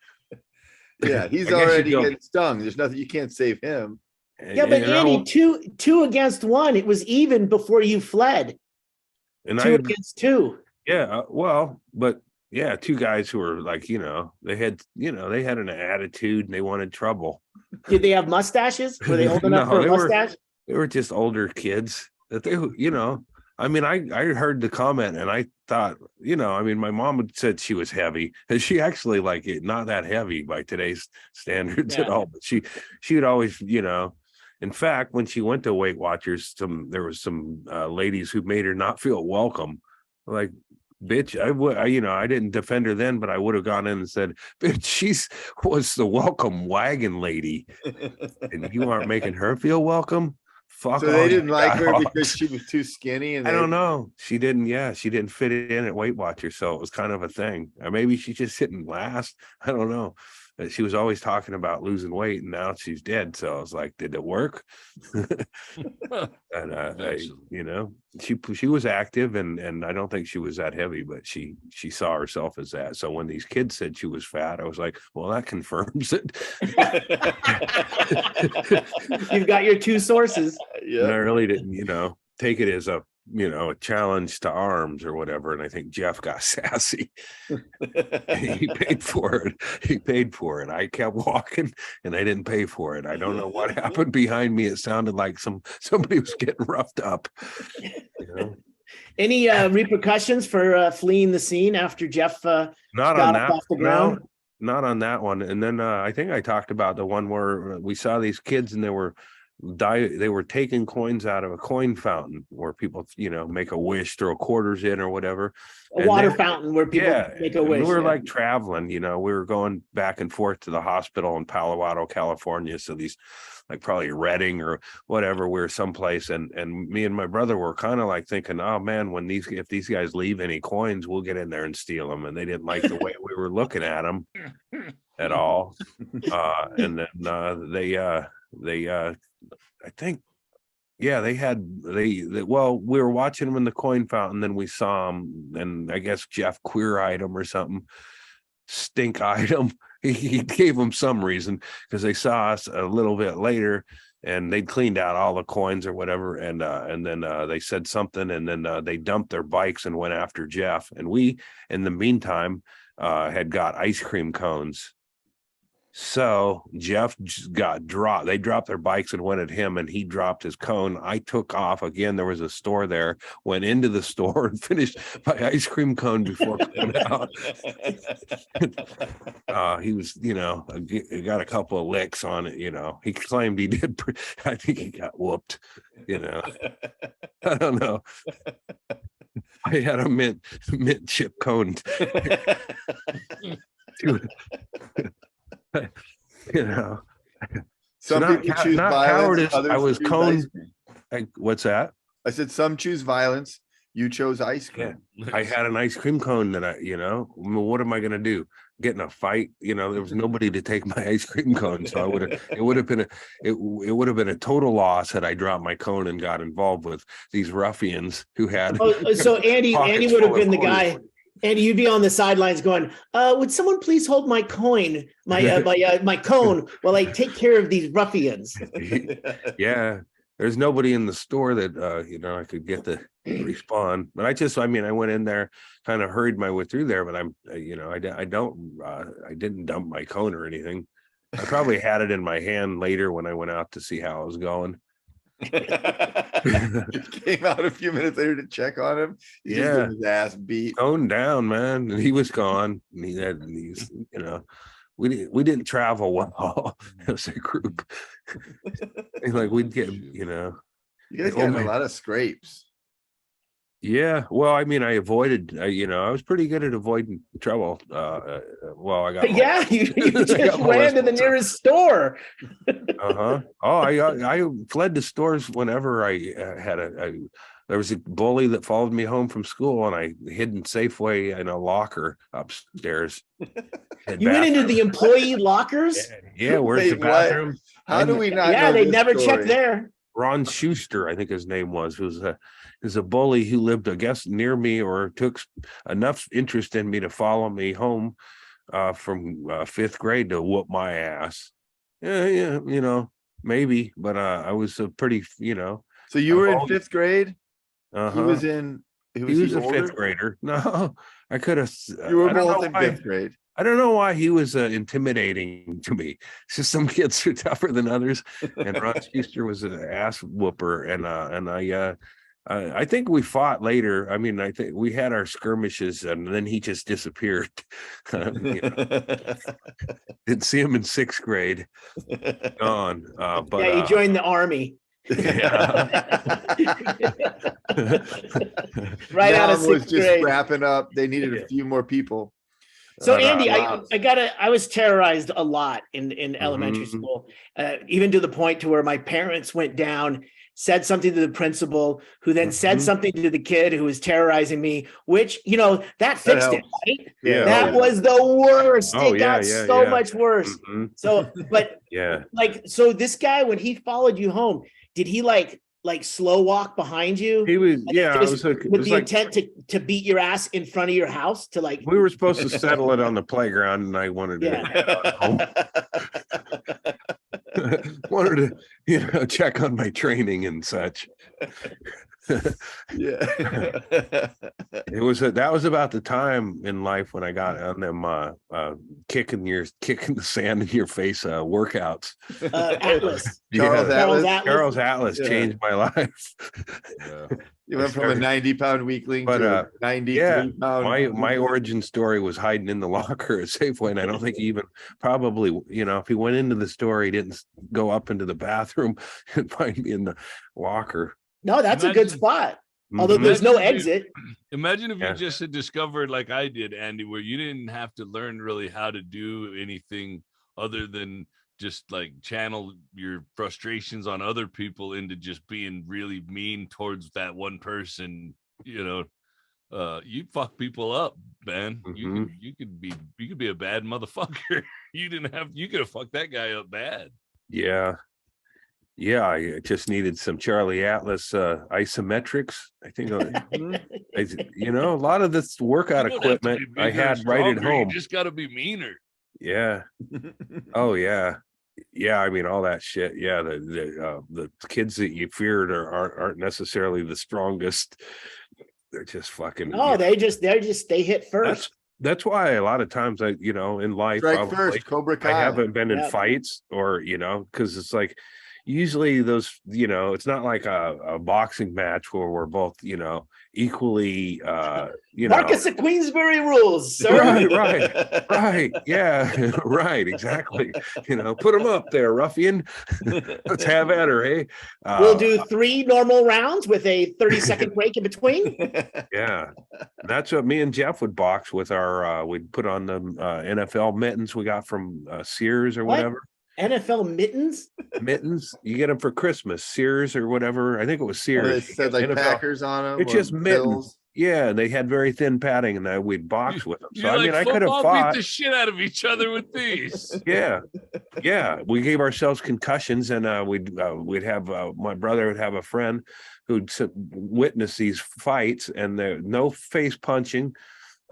Yeah, he's already getting stung. There's nothing, you can't save him. Yeah, but Andy, two against one. It was even before you fled. And 2 against 2. Yeah, but 2 guys who were like, they had an attitude and they wanted trouble. Did they have mustaches? Were they old enough for a mustache? They were just older kids that I heard the comment and I thought, my mom had said she was heavy, and she actually not that heavy by today's standards at all. But she would always, in fact, when she went to Weight Watchers, there was some ladies who made her not feel welcome. Like, bitch, I didn't defend her then, but I would have gone in and said, bitch, she was the welcome wagon lady, and you aren't making her feel welcome. Fuck. So they didn't like her because she was too skinny, and I don't know. She didn't fit in at Weight Watchers, so it was kind of a thing. Or maybe she just didn't last. I don't know. She was always talking about losing weight, and now she's dead. So I was like, did it work? And she was active, and I don't think she was that heavy, but she saw herself as that. So when these kids said she was fat, I was like, well, that confirms it. You've got your 2 sources. Yeah. And I really didn't, take it as a a challenge to arms or whatever. And I think Jeff got sassy. He paid for it. I kept walking and I didn't pay for it. I don't know what happened behind me. It sounded like somebody was getting roughed up. Any repercussions for fleeing the scene after Jeff not got on up that off the ground? No, not on that one. And then I think I talked about the one where we saw these kids and they were taking coins out of a coin fountain where people make a wish, throw quarters in or whatever. A water fountain where people make a wish. We were like traveling, we were going back and forth to the hospital in Palo Alto, California. So these, like probably Redding or whatever, we were someplace, and me and my brother were kind of like thinking, oh man, if these guys leave any coins, we'll get in there and steal them. And they didn't like the way we were looking at them at all. And then they I think, yeah, we were watching them in the coin fountain, then we saw them, and I guess Jeff queer-eyed them or something, stink-eyed them. He gave them some reason because they saw us a little bit later and they'd cleaned out all the coins or whatever. And then they said something, and then they dumped their bikes and went after Jeff. And we, in the meantime, had got ice cream cones. So Jeff got dropped. They dropped their bikes and went at him, and he dropped his cone. I took off again. There was a store there, went into the store and finished my ice cream cone before going out. He was, he got a couple of licks on it. He claimed he did. I think he got whooped. I don't know. I had a mint chip cone. Some people choose violence. I was cone. What's that? I said some choose violence. You chose ice cream. Yeah. I had an ice cream cone that what am I going to do? Get in a fight? There was nobody to take my ice cream cone, so it would have been a total loss had I dropped my cone and got involved with these ruffians who had. So Andy would have been the guy. Andy, you'd be on the sidelines going, would someone please hold my coin, my cone, while I take care of these ruffians? Yeah, there's nobody in the store that, I could get to respond. But I went in there, kind of hurried my way through there, but I didn't dump my cone or anything. I probably had it in my hand later when I went out to see how it was going. Came out a few minutes later to check on him. He's just getting his ass beat. Toned down, man. And he was gone. And we didn't travel well as a group. Like we'd get, You guys got a lot of scrapes. Yeah, well, I avoided. I was pretty good at avoiding trouble. I got. Yeah, you just ran to the nearest store. Oh, I fled to stores whenever I had there was a bully that followed me home from school, and I hid in Safeway in a locker upstairs. You went into the employee lockers? Yeah, where's the bathroom? How do we not? Yeah, they never checked there. Ron Schuster, I think his name was a bully who lived, I guess, near me, or took enough interest in me to follow me home from fifth grade to whoop my ass. Yeah, maybe, but I was a pretty, So you were in fifth grade? Uh-huh. He was in. He was a fifth grader. No, I could have. You were both in fifth grade. I don't know why he was intimidating to me. It's just some kids are tougher than others, and Ron Schuster was an ass whooper, and I think we fought later. I mean, I think we had our skirmishes, and then he just disappeared. Didn't see him in sixth grade. Gone. But he joined the army. Right out of sixth was just grade. wrapping up. They needed a few more people. So Andy, I was terrorized a lot in elementary school, even to the point to where my parents went down, said something to the principal, who then said something to the kid who was terrorizing me, which, that fixed it, right? Yeah. That was the worst. It got so much worse. So, but so this guy, when he followed you home, did he like slow walk behind you? He was, with the intent to beat your ass in front of your house we were supposed to settle it on the playground, and I wanted to head on home. check on my training and such. Yeah. That was about the time in life when I got on them kicking the sand in your face workouts. Atlas. Charles Atlas Yeah. changed my life. Yeah. You went from a 90-pound weakling to a 93-pound. My origin story was hiding in the locker at Safeway, and I don't think he even probably, if he went into the store, he didn't go up into the bathroom and find me in the locker. No, that's a good spot. Although there's no exit. Imagine if you just had discovered, like I did, Andy, where you didn't have to learn really how to do anything other than just like channel your frustrations on other people into just being really mean towards that one person. You fuck people up, man. You could be a bad motherfucker. You could have fucked that guy up bad. Yeah. I just needed some Charlie Atlas isometrics. I think, a lot of this workout equipment I had right at home. You just got to be meaner. Yeah. Oh yeah. Yeah. I mean, all that shit. Yeah. The kids that you feared aren't necessarily the strongest. They're just fucking. No, they hit first. That's why a lot of times in life, Strike first, Cobra Kai. I haven't been in fights or, because it's like, usually those, it's not like a boxing match where we're both, equally, Marcus of Queensbury rules, sir. Right. Yeah, right. Exactly. Put them up there, ruffian. Let's have at her, hey? We'll do 3 normal rounds with a 30-second break in between. Yeah. That's what me and Jeff would box with we'd put on the NFL mittens we got from Sears or whatever. NFL mittens? You get them for Christmas, Sears or whatever. I think it was Sears. It said like NFL, Packers on them. It's just mittens. Yeah, and they had very thin padding, and we'd box with them. So I could have fought. Beat the shit out of each other with these. Yeah. We gave ourselves concussions, and we'd have my brother would have a friend who'd witness these fights, and there no face punching.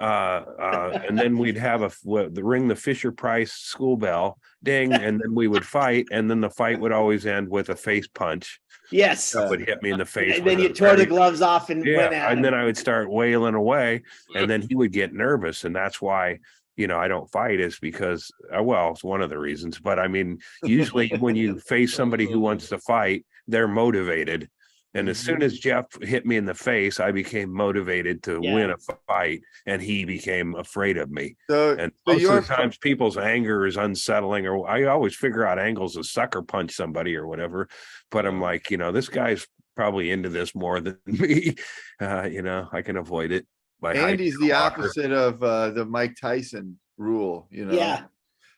And then we'd have ring the Fisher Price school bell, ding, and then we would fight, and then the fight would always end with a face punch. Yes, that would hit me in the face. And then you tore the gloves off and went at and then I would start wailing away, and then he would get nervous, and that's why I don't fight is because it's one of the reasons. But I mean, usually when you face somebody who wants to fight, they're motivated. And as soon as Jeff hit me in the face, I became motivated to win a fight, and he became afraid of me. And most of the times people's anger is unsettling, or I always figure out angles to sucker punch somebody or whatever. But I'm like, this guy's probably into this more than me. I can avoid it. Andy's the opposite of the Mike Tyson rule. Yeah.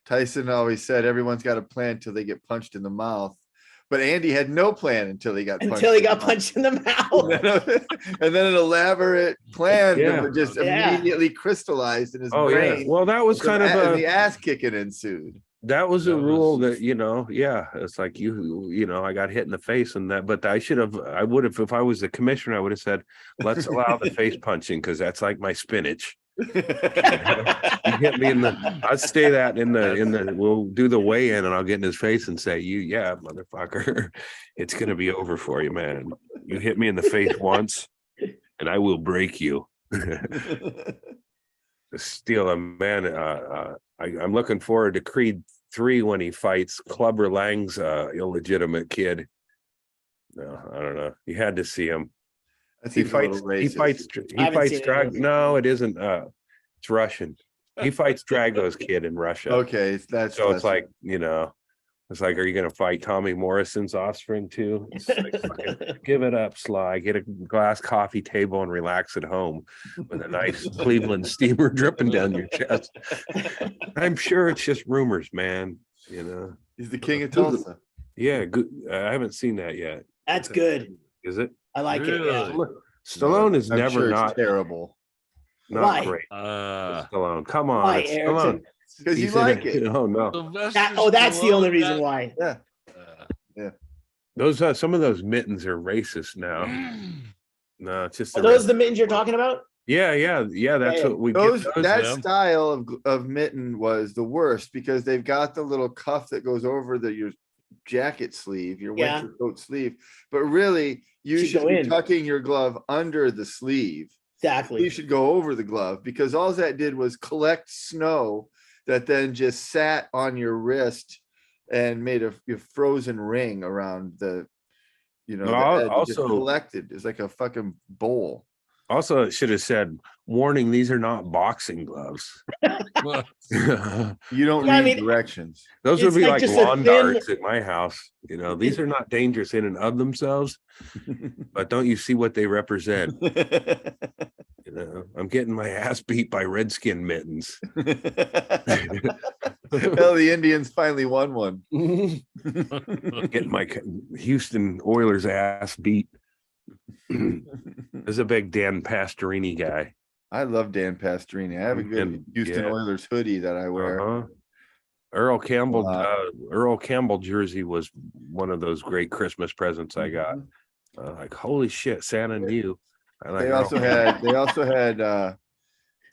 Tyson always said everyone's got a plan till they get punched in the mouth. But Andy had no plan until he got punched in the mouth. And then an elaborate plan just immediately crystallized in his brain. Yeah. Well, that was kind of the ass kicking ensued. That was a rule that, it's like I got hit in the face and that, but I would have, if I was the commissioner, I would have said, let's allow the face punching, because that's like my spinach. You hit me I'd stay that we'll do the weigh-in, and I'll get in his face and say, motherfucker, it's going to be over for you, man. You hit me in the face once and I will break you. Steal a man. I'm looking forward to Creed 3 when he fights Clubber Lang's illegitimate kid. No, I don't know. You had to see him. He fights no, it isn't. It's Russian. He fights Drago's kid in Russia. Okay, it's like, it's like, are you gonna fight Tommy Morrison's offspring too? It's like, give it up, Sly. Get a glass coffee table and relax at home with a nice Cleveland steamer dripping down your chest. I'm sure it's just rumors, man. He's the king of Tulsa. Yeah, good. I haven't seen that yet. That's good. Is it? I like it. Yeah. Stallone is never not terrible. Why? Great. Stallone, come on. Why, Erickson? Because you like it. Oh no. That's the only reason why. Yeah. Those some of those mittens are racist now. No, it's just are those the mittens you're talking about? Yeah. That's what we. That style of mitten was the worst, because they've got the little cuff that goes over your jacket sleeve, your Yeah. winter coat sleeve, but really you Should should go be in. tucking your glove under the sleeve. Exactly. You should go over the glove, because all that did was collect snow that then just sat on your wrist and made a frozen ring around the, the edge. It just Also, collected. It's like a fucking bowl. Also, it should have said, "Warning: these are not boxing gloves." Well, You don't Yeah, I read mean, directions. Those would It's be like like just a lawn thin- darts at my house. These are not dangerous in and of themselves, but don't you see what they represent? I'm getting my ass beat by redskin mittens. Hell, the Indians finally won one. Getting my Houston Oilers ass beat. There's a big Dan Pastorini guy. I love Dan Pastorini. I have a good And- Houston yeah. Oilers hoodie that I wear. Uh-huh. Earl Campbell, lot. Earl Campbell jersey was one of those great Christmas presents I got. Mm-hmm. Like, holy shit, Santa knew. I like They Earl also had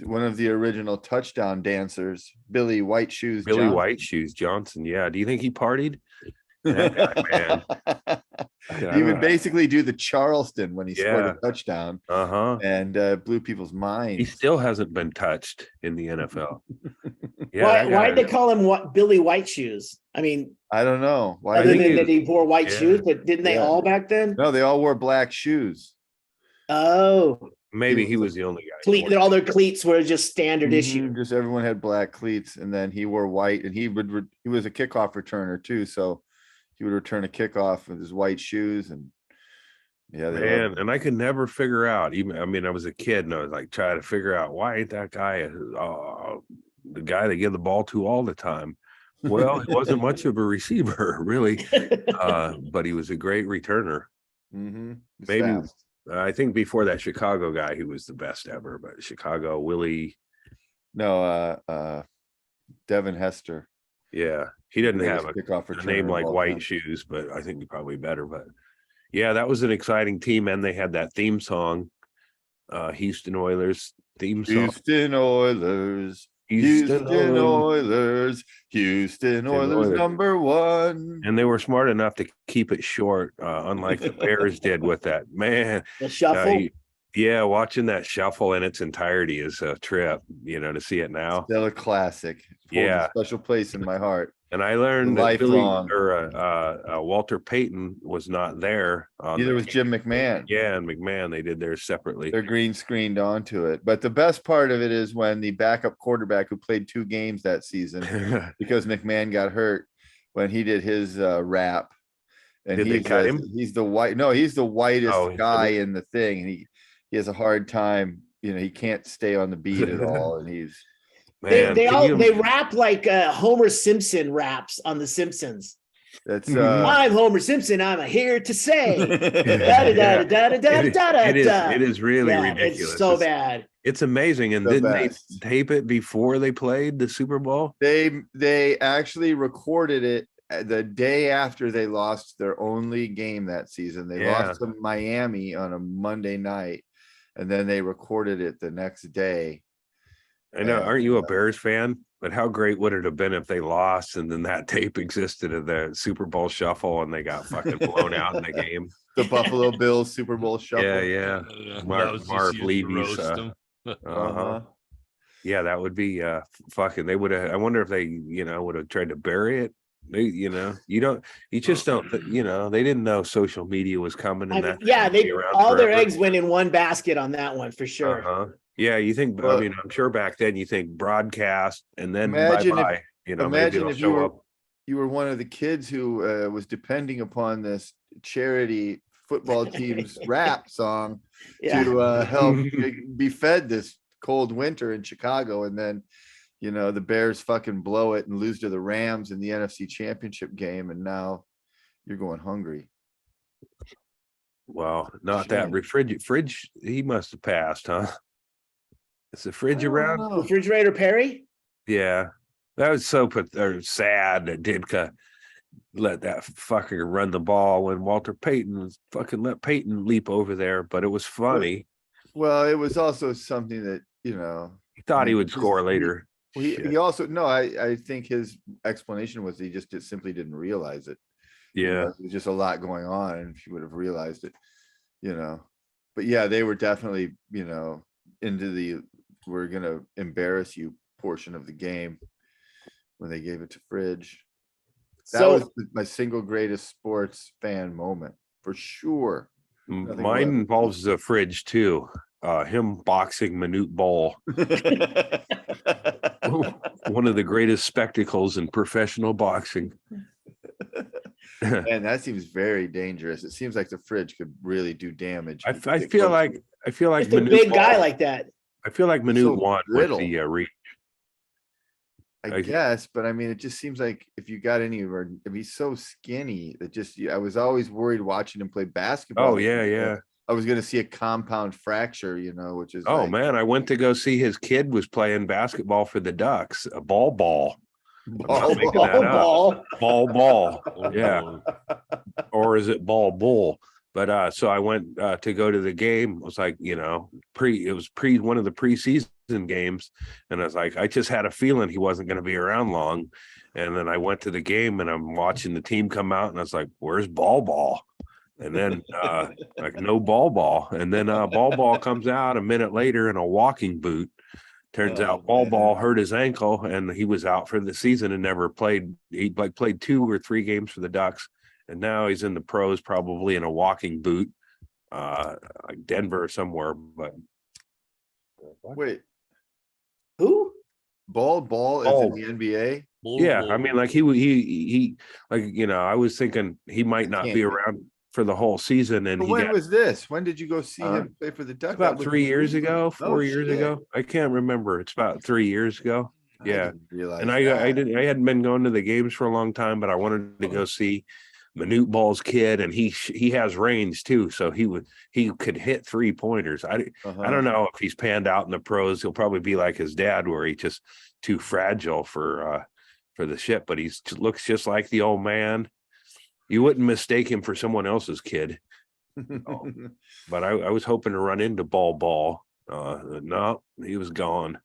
one of the original touchdown dancers, Billy White Shoes. Billy Johnson. White Shoes Johnson. Yeah. Do you think he partied? That guy, man. He would basically do the Charleston when he scored Yeah. a touchdown Uh-huh. and blew people's He minds. still hasn't been touched in the NFL. Yeah. Why'd they call him Billy White Shoes? I mean, I don't know why. other think than he that he wore white yeah. shoes, but didn't they Yeah. all back then? No, they all wore black shoes. Oh, Maybe he was the only guy. all their cleats were just standard Mhm, issue. Just everyone had black cleats, and then he wore white, and he was a kickoff returner too, so he would return a kickoff with his white shoes, and yeah, they Man, loved and I could never figure out. I was a kid, and I was like trying to figure out why ain't that guy the guy they give the ball to all the time. Well, he wasn't much of a receiver, really, but he was a great returner. Mhm. He's Maybe fast. I think before that Chicago guy, he was the best ever. But Chicago Willie, No, Devin Hester. yeah, he didn't have Greatest a kickoff a returner name of like all White time. Shoes, but I think probably better. But yeah, that was an exciting team, and they had that theme song, Houston Oilers theme song. Houston Oilers. Houston Houston Oilers. Oilers. Houston Oilers Oilers. #1. And they were smart enough to keep it short, unlike the Bears did with that. Man, The shuffle. yeah, watching that shuffle in its entirety is a trip, to see it now. Still a classic. Holds Yeah. a special place in my heart. And I learned that Billy Lifelong. or Walter Payton was not there. Neither was Jim McMahon. Yeah, and McMahon, they did theirs separately. They're green screened onto it. But the best part of it is when the backup quarterback who played 2 games that season because McMahon got hurt, when he did his rap. And Did they cut him? He's the whitest Oh, guy in the thing. And he has a hard time, he can't stay on the beat at all. And he's Man, They rap like Homer Simpson raps on The Simpsons. that's I'm Homer Simpson. I'm here to say. it is really Yeah, ridiculous. it's so bad. It's amazing. And The didn't best. they tape it before they played the Super Bowl? They actually recorded it the day after they lost their only game that season. They Yeah. lost to Miami on a Monday night, and then they recorded it the next day. I know. Yeah. Aren't you a Bears fan? But how great would it have been if they lost and then that tape existed of the Super Bowl shuffle and they got fucking blown out in the game? The Buffalo Bills Super Bowl shuffle. Yeah. that Marv was just Marv used to Levy's, roast 'em. Uh-huh. Yeah, that would be fucking. They would have. I wonder if they, would have tried to bury it. They, you just don't. They didn't know social media was coming. And that Yeah, would be around all their forever. eggs went in one basket on that one for sure. Uh-huh. Yeah, you think? Well, I'm sure back then you think broadcast and then Imagine bye-bye. Maybe imagine it'll if show you were one of the kids who was depending upon this charity football team's rap song Yeah. to help be fed this cold winter in Chicago, and then the Bears fucking blow it and lose to the Rams in the NFC Championship game, and now you're going hungry. Well, not that fridge. He must have passed, huh? Is the fridge I don't around? know. Refrigerator Perry? Yeah, that was so sad that Ditka let that fucker run the ball when Walter Payton was fucking let Payton leap over there. But it was funny. Well, it was also something that He thought he would score later. He also I think his explanation was he just simply didn't realize it. Yeah. There's just a lot going on, and she would have realized it, but yeah, they were definitely, into the we're gonna embarrass you portion of the game when they gave it to Fridge. That was my single greatest sports fan moment for sure. Mine involves the Fridge too. Him boxing Manute Ball. One of the greatest spectacles in professional boxing. And that seems very dangerous. It seems like the Fridge could really do damage. I feel like just a Manute big Ball, guy like that. I feel like Manute so won brittle. with the reach. I guess, but I mean, it just seems like if you got any, if he's so skinny, that just I was always worried watching him play basketball. Oh yeah. I was going to see a compound fracture, which is. Oh man, I went to go see his kid was playing basketball for the Ducks. A ball. Ball. Yeah. Or is it ball bull? But so I went to go to the game. It was like, it was one of the preseason games. And I was like, I just had a feeling he wasn't going to be around long. And then I went to the game and I'm watching the team come out and I was like, where's ball? And then like no ball. And then ball comes out a minute later in a walking boot. Turns out ball hurt his ankle and he was out for the season and never played. He played 2 or 3 games for the Ducks. And now he's in the pros, probably in a walking boot, like Denver or somewhere. But wait, who? Ball is in the NBA? Yeah, I mean, like he like I was thinking he might not be around for the whole season. And when was this? When did you go see him play for the Ducks? About 3 years ago, 4 years ago. I can't remember. It's about 3 years ago. Yeah, and I hadn't been going to the games for a long time, but I wanted to go see Manute Ball's kid, and he has range too, so he could hit 3-pointers. I don't know if he's panned out in the pros. He'll probably be like his dad, where he's just too fragile for the ship. But he looks just like the old man. You wouldn't mistake him for someone else's kid. But I was hoping to run into Ball. No, he was gone.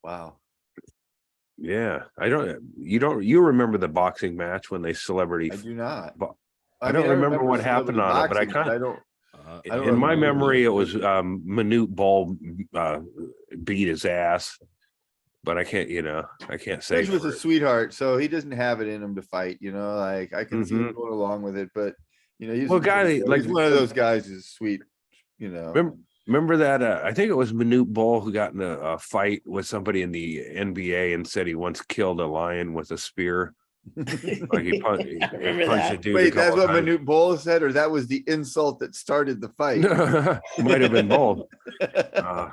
Wow. Yeah, you remember the boxing match when they celebrity? I do not. I don't remember what happened on it, but I don't. In my memory, it was Manute Ball beat his ass, but I can't say. Fridge was a sweetheart, so he doesn't have it in him to fight. Like I can see him going along with it, but he's one of those guys who's sweet. Remember that? I think it was Manute Ball who got in a fight with somebody in the NBA and said he once killed a lion with a spear. Like he punched a dude. Wait, that's what Manute Ball said, or that was the insult that started the fight? Might have been both. Yeah,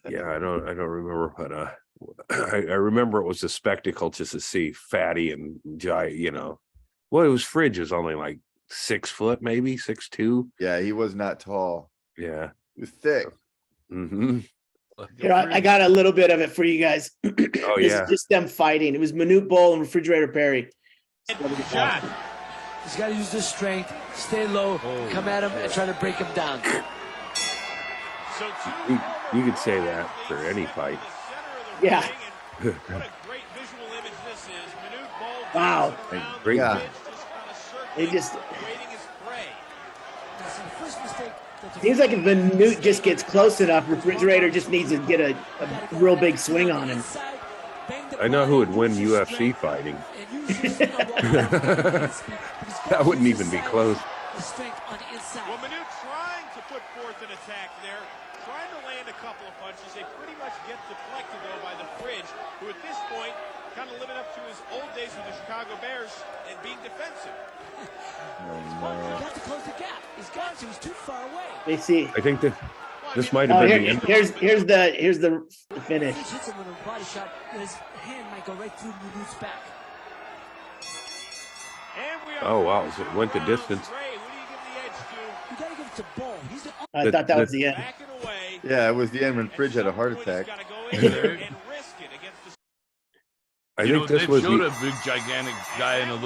I don't remember, but I remember it was a spectacle just to see Fatty and giant. Well, it was Fridge is only like 6 foot, maybe 6'2". Yeah, he was not tall. Yeah, he was thick. Mm-hmm. Here, I got a little bit of it for you guys. Oh yeah, just them fighting. It was Manute Ball and Refrigerator Perry. Shot. He's got to use his strength, stay low, come at him, and try to break him down. You could say that for any fight. Yeah. Wow. Great. Yeah. They just. Seems like if Manute just gets close enough, Refrigerator just needs to get a real big swing on him. I know who would win UFC fighting. That wouldn't even be close. Well, Manute trying to put forth an attack there, trying to land a couple of punches. They pretty much get deflected, though, by the Fridge, who at this point kind of living up to his old days with the Chicago Bears and being defensive. He's got to close the gap. He's got to. He's too far away. They see. I think that this might have been the end. Here's the finish. He hits him with a body shot, and his hand might go right through Manute's back. Oh wow! So it went the distance. You got to give it to Ball. I thought that was the end. Yeah, it was the end when Fridge had a heart attack. I think this was showed a big gigantic guy and a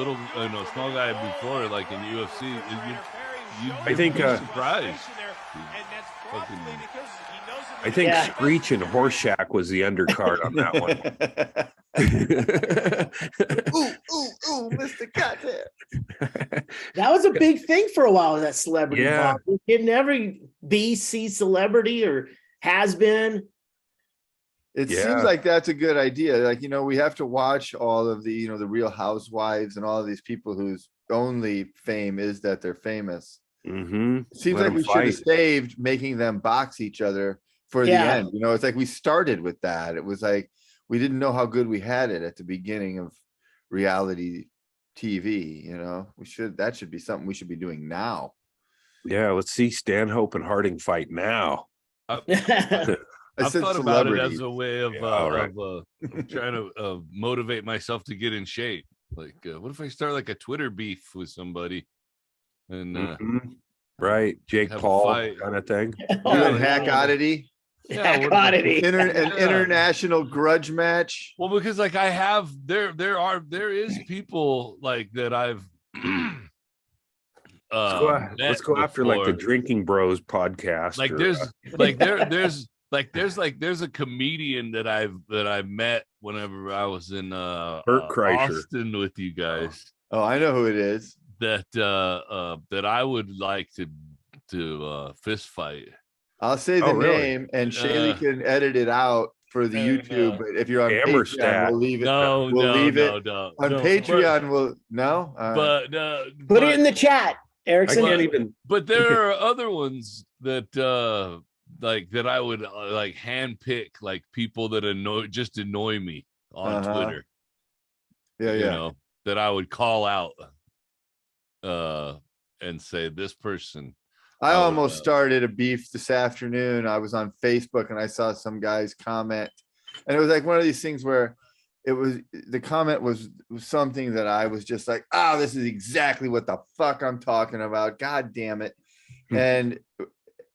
small guy before, like in UFC. I think surprised. I think Yeah. Screech and Horseshack was the undercard on that one. Ooh, Mr. Goddamn. That was a big thing for a while, that celebrity Yeah. ball. Getting every B, C celebrity or has been. It Yeah. seems like that's a good idea. Like, we have to watch all of the, the Real Housewives and all of these people whose only fame is that they're famous. Mm-hmm. It seems like we should have saved making them box each other for the end. It's like we started with that. It was like we didn't know how good we had it at the beginning of reality TV. That should be something we should be doing now. Yeah, let's see Stanhope and Harding fight now. I've thought about it as a way of, right. trying to motivate myself to get in shape. Like, what if I start like a Twitter beef with somebody? And right, Jake Paul kind of thing. You and Hack Oddity. Hack Oddity. An international grudge match. Well, because like I have there is people like that I've let's go after like the Drinking Bros podcast. Like there's a comedian that I've met whenever I was in Austin with you guys. Oh, I know who it is. That I would like to fist fight. I'll say the name, and Chaille can edit it out for the YouTube. But if you're on Patreon, we'll leave it. We'll leave it on Patreon. Put it in the chat, Erickson. But there are other ones that like that I would like handpick, like people that annoy me on Twitter. Yeah, that I would call out and say this person. I almost started a beef this afternoon. I was on Facebook and I saw some guys comment, and it was like one of these things where the comment was something that I was just like, this is exactly what the fuck I'm talking about. God damn it. And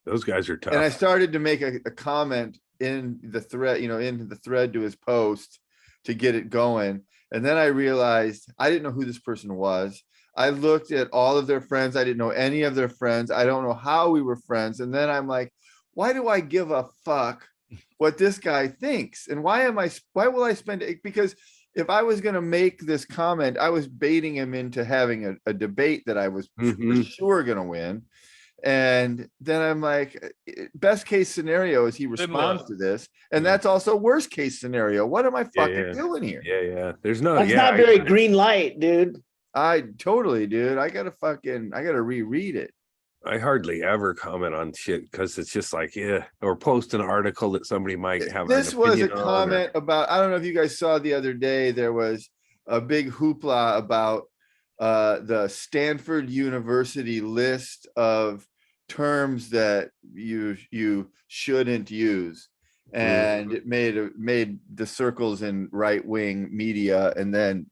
those guys are tough. And I started to make a comment in the thread, into the thread to his post to get it going. And then I realized I didn't know who this person was. I looked at all of their friends. I didn't know any of their friends. I don't know how we were friends. And then I'm like, why do I give a fuck what this guy thinks? And why will I spend it? Because if I was going to make this comment, I was baiting him into having a debate that I was for sure going to win. And then I'm like, best case scenario is he responds to this. And that's also worst case scenario. What am I fucking doing here? Yeah. There's no, that's not very green light, dude. I totally, dude. I gotta reread it. I hardly ever comment on shit because it's just like, or post an article that somebody might have. This was a comment about, I don't know if you guys saw the other day, there was a big hoopla about the Stanford University list of terms that you shouldn't use. And it made the circles in right-wing media, and then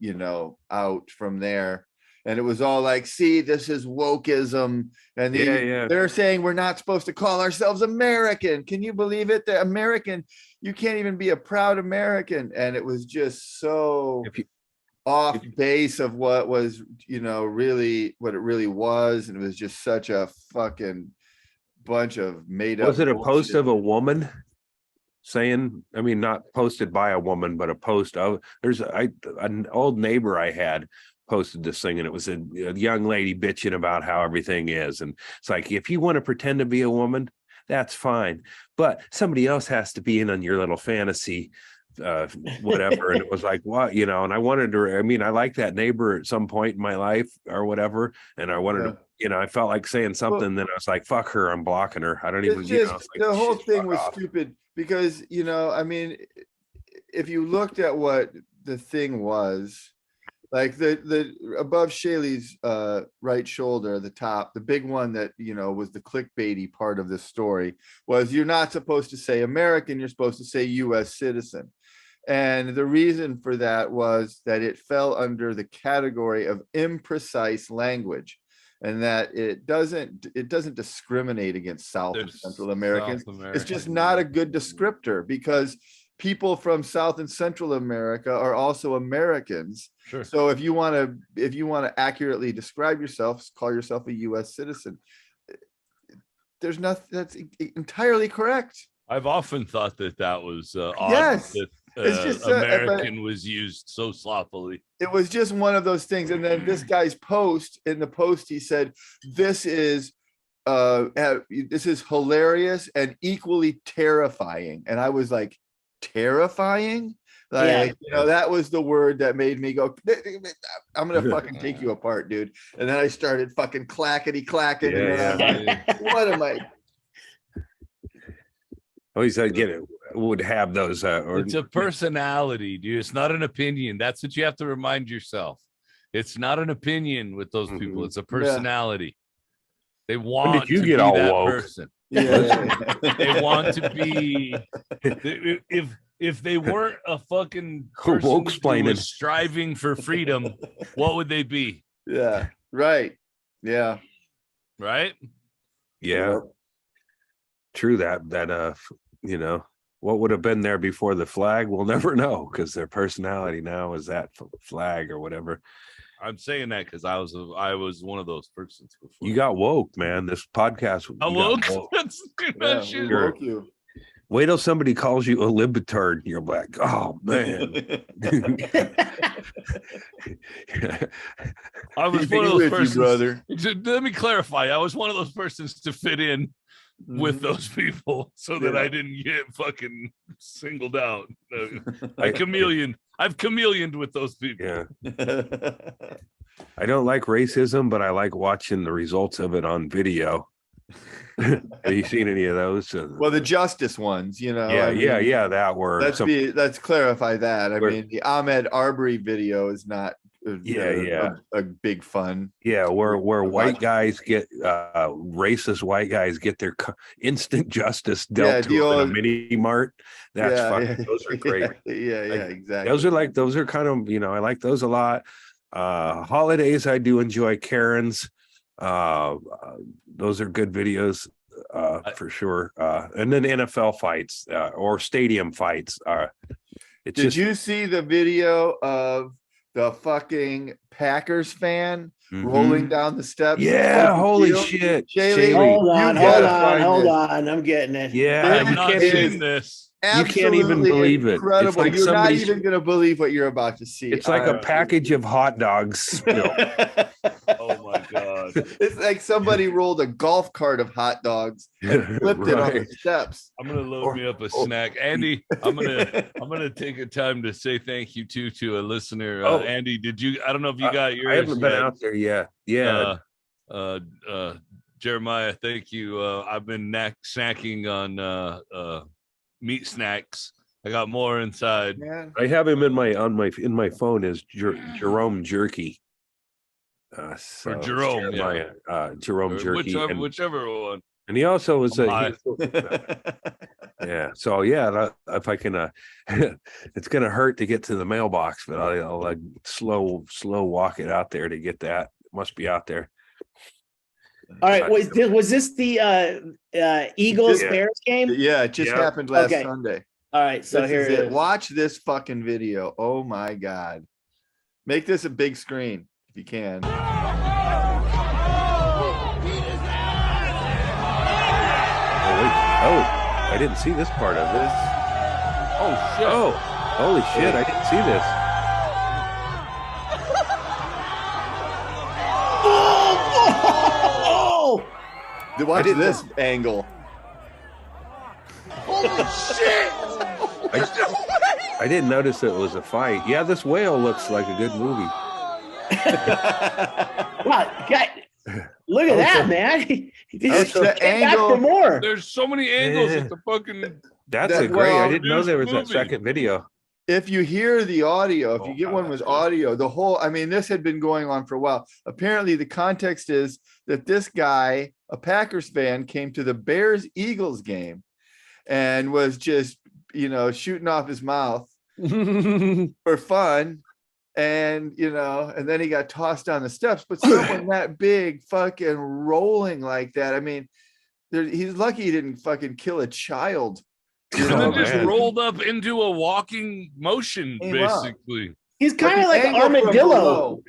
out from there. And it was all like, see, this is wokeism, and they're saying we're not supposed to call ourselves American. Can you believe it? The American, you can't even be a proud American. And it was just so off base of what was really what it really was, and it was just such a fucking bunch of made up. Was it a post of a woman saying, I mean, not posted by a woman, but a post of, an old neighbor I had posted this thing, and it was a young lady bitching about how everything is. And it's like, if you want to pretend to be a woman, that's fine. But somebody else has to be in on your little fantasy, whatever. And it was like, what, and I wanted to, I like that neighbor at some point in my life or whatever. And I wanted to, I felt like saying something, then I was like, fuck her, I'm blocking her. I don't even, the whole thing was stupid because, if you looked at what the thing was, like the above Chaille's right shoulder, the top, the big one that, was the clickbaity part of this story was, you're not supposed to say American, you're supposed to say US citizen. And the reason for that was that it fell under the category of imprecise language, and that it doesn't discriminate against South and Central Americans. It's just not a good descriptor, because people from South and Central America are also Americans. Sure. So if you want to accurately describe yourself, call yourself a US citizen. There's nothing, that's entirely correct. I've often thought that was odd. Yes. That, It's just American was used so sloppily. It was just one of those things. And then this guy's post, in the post, he said, this is hilarious and equally terrifying. And I was like, terrifying? Like, that was the word that made me go, I'm gonna fucking take you apart, dude. And then I started fucking clackety clacking. What am I? Oh, he said, get it. Would have those. It's a personality, dude. It's not an opinion. That's what you have to remind yourself. It's not an opinion with those people. It's a personality. They want did you to get be all that woke? person. They want to be. If they weren't a fucking person who was striving for freedom, what would they be? Yeah. Right. Yeah. Right. Yeah. True that what would have been there before the flag, we'll never know, because their personality now is that flag or whatever. I'm saying that because I was one of those persons before. You got woke, man. This podcast. Woke. Woke you. Wait till somebody calls you a libtard. You're like, oh man. I was one of those persons, brother. Let me clarify. I was one of those persons to fit in with those people so that I didn't get fucking singled out. I've chameleoned with those people. Yeah. I don't like racism, but I like watching the results of it on video. Have you seen any of those? Well, the justice ones, Yeah, that were. Let's clarify that. I mean, the Ahmed Arbery video is not a big fun. Yeah, where white guys get racist white guys get their instant justice dealt to them in a mini mart. That's fucking. Those are great. Exactly. Those are kind of I like those a lot. Holidays, I do enjoy Karen's. Those are good videos for sure. And then NFL fights or stadium fights. Did you see the video of the fucking Packers fan rolling down the steps? Yeah, holy shit. Chaille, hold on. I'm getting it. Yeah, I'm not seeing this. You can't even believe it. Incredible. It's like you're not even going to believe what you're about to see. It's like a package of hot dogs. Oh my god! It's like somebody rolled a golf cart of hot dogs and flipped it on the steps. I'm gonna load me up a snack, Andy. I'm gonna take a time to say thank you to a listener. Andy, did you? I don't know if you got yours. I haven't been out there yet. Yeah. Jeremiah, thank you. I've been snacking on meat snacks. I got more inside. Yeah. I have him in my phone as Jerome Jerky. For Jerome, Jerome Jerky, whichever one. And he also was yeah. So if I can, it's gonna hurt to get to the mailbox, but I'll like slow walk it out there to get that. It must be out there. All right. Was this the Eagles Bears game? Yeah, it just happened last Sunday. All right, so here it is. Watch this fucking video. Oh my god. Make this a big screen if you can. Oh, I didn't see this part of this. Oh shit. Oh, holy shit, I didn't see this. Watch this angle. Holy shit! I didn't notice it was a fight. Yeah, this whale looks like a good movie. Look at that, man. That's the angle. For more. There's so many angles. It's a fucking. That's a great. I didn't know there was that second video. If you hear the audio, if you get one with audio, this had been going on for a while. Apparently, the context is that this guy, a Packers fan, came to the Bears-Eagles game and was just, shooting off his mouth for fun. And, and then he got tossed down the steps. But someone that big fucking rolling like that, he's lucky he didn't fucking kill a child. Just rolled up into a walking motion, basically. He's kind of like an armadillo.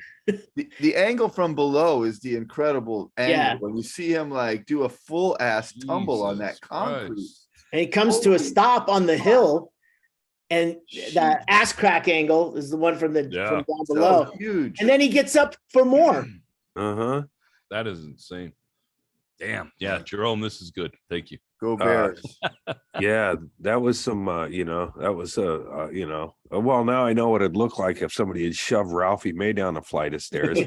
The angle from below is the incredible angle when you see him like do a full ass tumble on that concrete. And he comes to a stop on the hill, and the ass crack angle is the one from from down below. Huge. And then he gets up for more. That is insane. Damn. Yeah, Jerome, this is good. Thank you. Go Bears. Yeah, that was some, that was, well, now I know what it'd look like if somebody had shoved Ralphie May down a flight of stairs.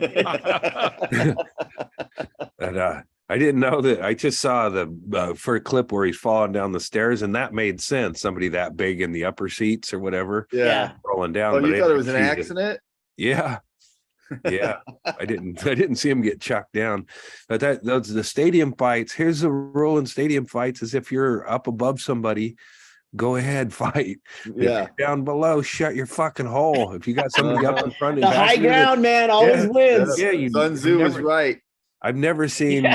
And I didn't know that. I just saw the for a clip where he's falling down the stairs, and that made sense. Somebody that big in the upper seats or whatever, rolling down. Oh, but you thought it was an accident? Yeah. I didn't see him get chucked down. But those the stadium fights. Here's the rule in stadium fights: is if you're up above somebody, go ahead, fight. If you're down below, shut your fucking hole. If you got somebody up in front of the high ground, man, always wins. Yeah, Sun Tzu was right. I've never seen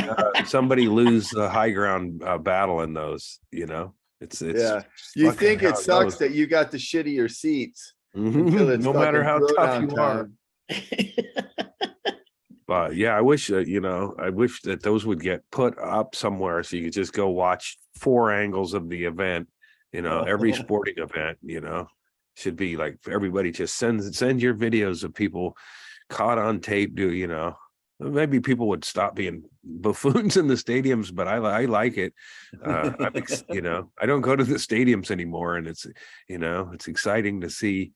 somebody lose the high ground battle in those. It's You think it sucks that you got the shittier seats, no matter how tough you are. But yeah, I wish that those would get put up somewhere so you could just go watch 4 angles of the event. Every sporting event, should be like everybody just send your videos of people caught on tape. Maybe people would stop being buffoons in the stadiums, but I like it. I don't go to the stadiums anymore, and it's exciting to see,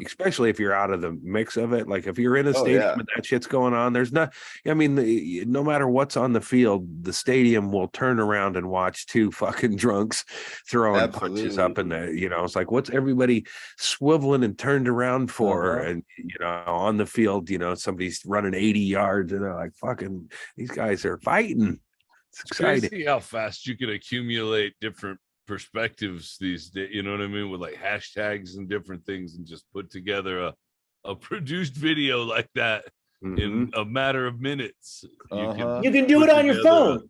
especially if you're out of the mix of it. Like if you're in a stadium and that shit's going on, no matter what's on the field, the stadium will turn around and watch 2 fucking drunks throwing punches up in the, it's like, what's everybody swiveling and turned around for? And, on the field, somebody's running 80 yards and they're like, fucking, these guys are fighting. It's exciting. Crazy how fast you can accumulate different perspectives these days, you know what I mean, with like hashtags and different things, and just put together a produced video like that in a matter of minutes. You can do it on your phone.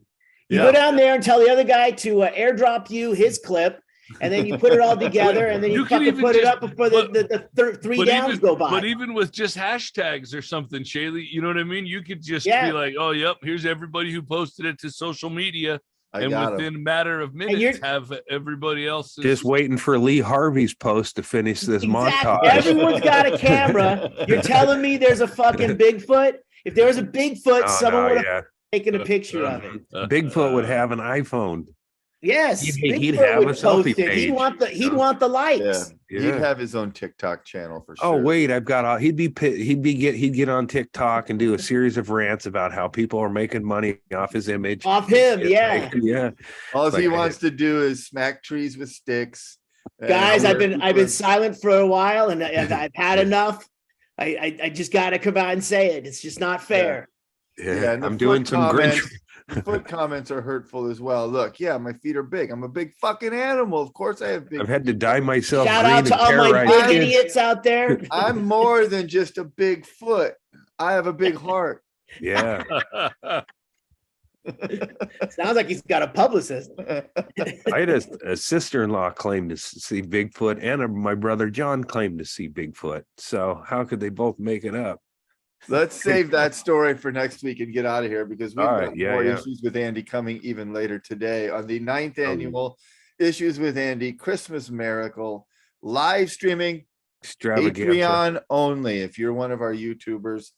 You go down there and tell the other guy to airdrop you his clip, and then you put it all together, and then you can even put it up before the 3 downs go by. But even with just hashtags or something, Chaille, you know what I mean? You could just be like, oh, yep, here's everybody who posted it to social media. And within a matter of minutes, have everybody else just waiting for Lee Harvey's post to finish this montage. Everyone's got a camera. You're telling me there's a fucking Bigfoot? If there was a Bigfoot, someone would have taken a picture of it. Bigfoot would have an iPhone. Yes, he'd have a selfie page. He'd want the likes. He'd have his own TikTok channel for sure. Oh wait, he'd get on TikTok and do a series of rants about how people are making money off his image. Off him, yeah. All he wants to do is smack trees with sticks. Guys, I've been silent for a while, and I've had enough. I just got to come out and say it. It's just not fair. Yeah, I'm doing some Grinch. Foot comments are hurtful as well. Look, my feet are big. I'm a big fucking animal. Of course I have big. I've had to dye myself. Shout out to all my big idiots out there. I'm more than just a big foot. I have a big heart. Yeah. Sounds like he's got a publicist. I had a sister-in-law claim to see Bigfoot, and my brother John claimed to see Bigfoot. So how could they both make it up? Let's save that story for next week and get out of here, because we've got more Issues with Andy coming even later today on the 9th annual Issues with Andy Christmas Miracle live streaming Patreon only. If you're one of our YouTubers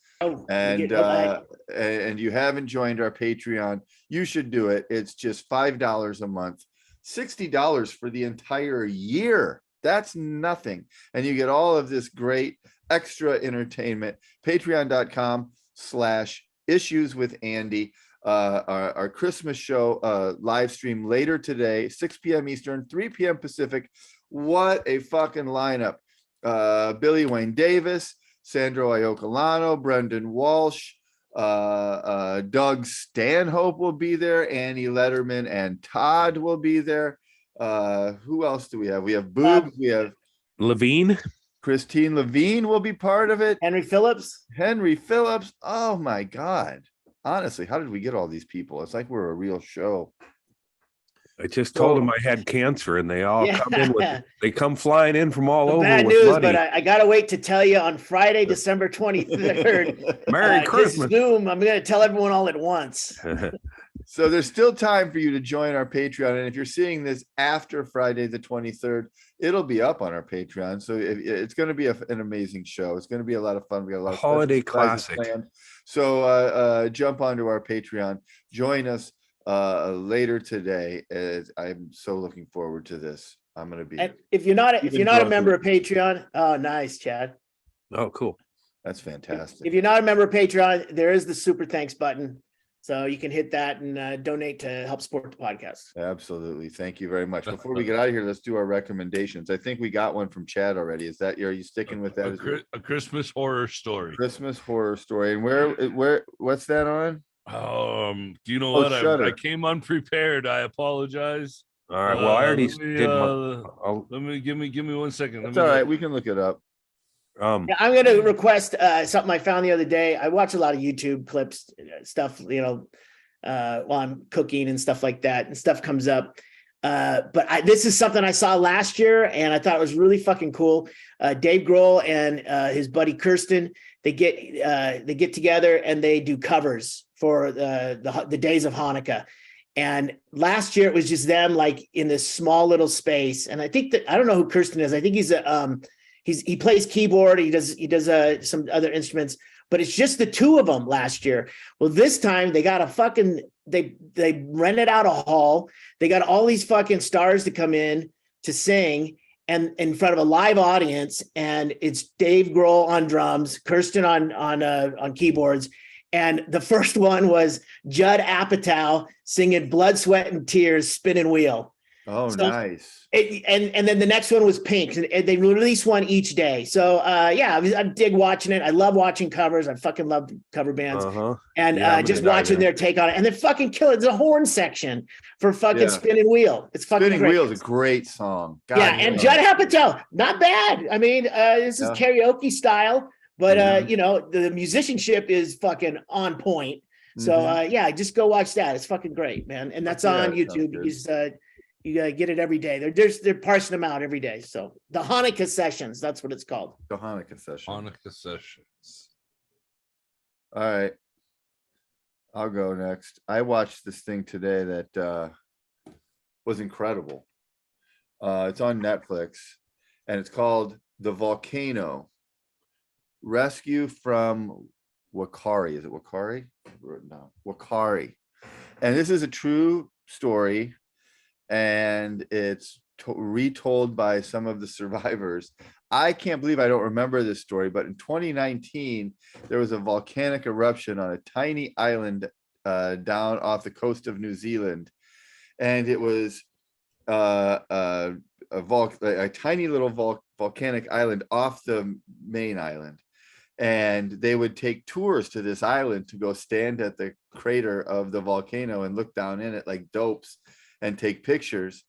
and you haven't joined our Patreon, you should do it. It's just $5 a month, $60 for the entire year. That's nothing. And you get all of this great extra entertainment. Patreon.com/issues with Andy. Our Christmas show live stream later today, 6 p.m. Eastern, 3 p.m. Pacific. What a fucking lineup. Billy Wayne Davis, Sandro Iocolano, Brendan Walsh, Doug Stanhope will be there, Annie Letterman and Todd will be there. Who else do we have? We have Boobs, we have Levine. Christine Levine will be part of it. Henry Phillips. Oh my God. Honestly, how did we get all these people? It's like we're a real show. I just told them I had cancer, and they all come in they come flying in from all over. Bad with news, money. but I gotta wait to tell you on Friday, December 23rd. Merry Christmas. Zoom. I'm gonna tell everyone all at once. So there's still time for you to join our Patreon. And if you're seeing this after Friday the 23rd, it'll be up on our Patreon. So it's going to be an amazing show. It's going to be a lot of fun. We got a lot of holiday surprises classic. planned. So jump onto our Patreon. Join us later today. I'm so looking forward to this. I'm going to be. And if you're not a member of Patreon, oh, nice, Chad. Oh, cool. That's fantastic. If you're not a member of Patreon, there is the super thanks button. So you can hit that and donate to help support the podcast. Absolutely. Thank you very much. Before we get out of here, let's do our recommendations. I think we got one from Chad already. Is that, are you sticking with that? A Christmas horror story. Christmas horror story. And what's that on? Do you know what? I came unprepared. I apologize. All right. Well, I already did. Let me give me 1 second. That's all right. We can look it up. I'm going to request something I found the other day. I watch a lot of YouTube clips, stuff, while I'm cooking and stuff like that, and stuff comes up. But this is something I saw last year, and I thought it was really fucking cool. Dave Grohl and his buddy Kirsten, they get together and they do covers for the days of Hanukkah. And last year it was just them, like in this small little space. And I think I don't know who Kirsten is. I think he's he plays keyboard. He does some other instruments, but it's just the two of them last year. Well, this time they got they rented out a hall. They got all these fucking stars to come in to sing and in front of a live audience. And it's Dave Grohl on drums, Kirsten on keyboards. And the first one was Judd Apatow singing Blood, Sweat, and Tears, Spinning Wheel. Oh, so, nice. And then the next one was Pink. And they release one each day. So, I dig watching it. I love watching covers. I fucking love cover bands. And just watching their take on it. And they fucking kill it. There's a horn section for fucking Spinning Wheel. It's fucking Spinning Wheel is a great song. God, and Judd Apatow, not bad. I mean, this is karaoke style. But the musicianship is fucking on point. So just go watch that. It's fucking great, man. And that's on YouTube. You gotta get it every day. They're parsing them out every day. So the Hanukkah sessions, that's what it's called. The Hanukkah sessions. Hanukkah sessions. All right. I'll go next. I watched this thing today that was incredible. It's on Netflix and it's called The Volcano. Rescue from Wakari. Is it Wakari? No, Wakari. And this is a true story, and it's retold by some of the survivors. I can't believe I don't remember this story, but in 2019, there was a volcanic eruption on a tiny island down off the coast of New Zealand, and it was a tiny little volcanic island off the main island. And they would take tours to this island to go stand at the crater of the volcano and look down in it like dopes and take pictures.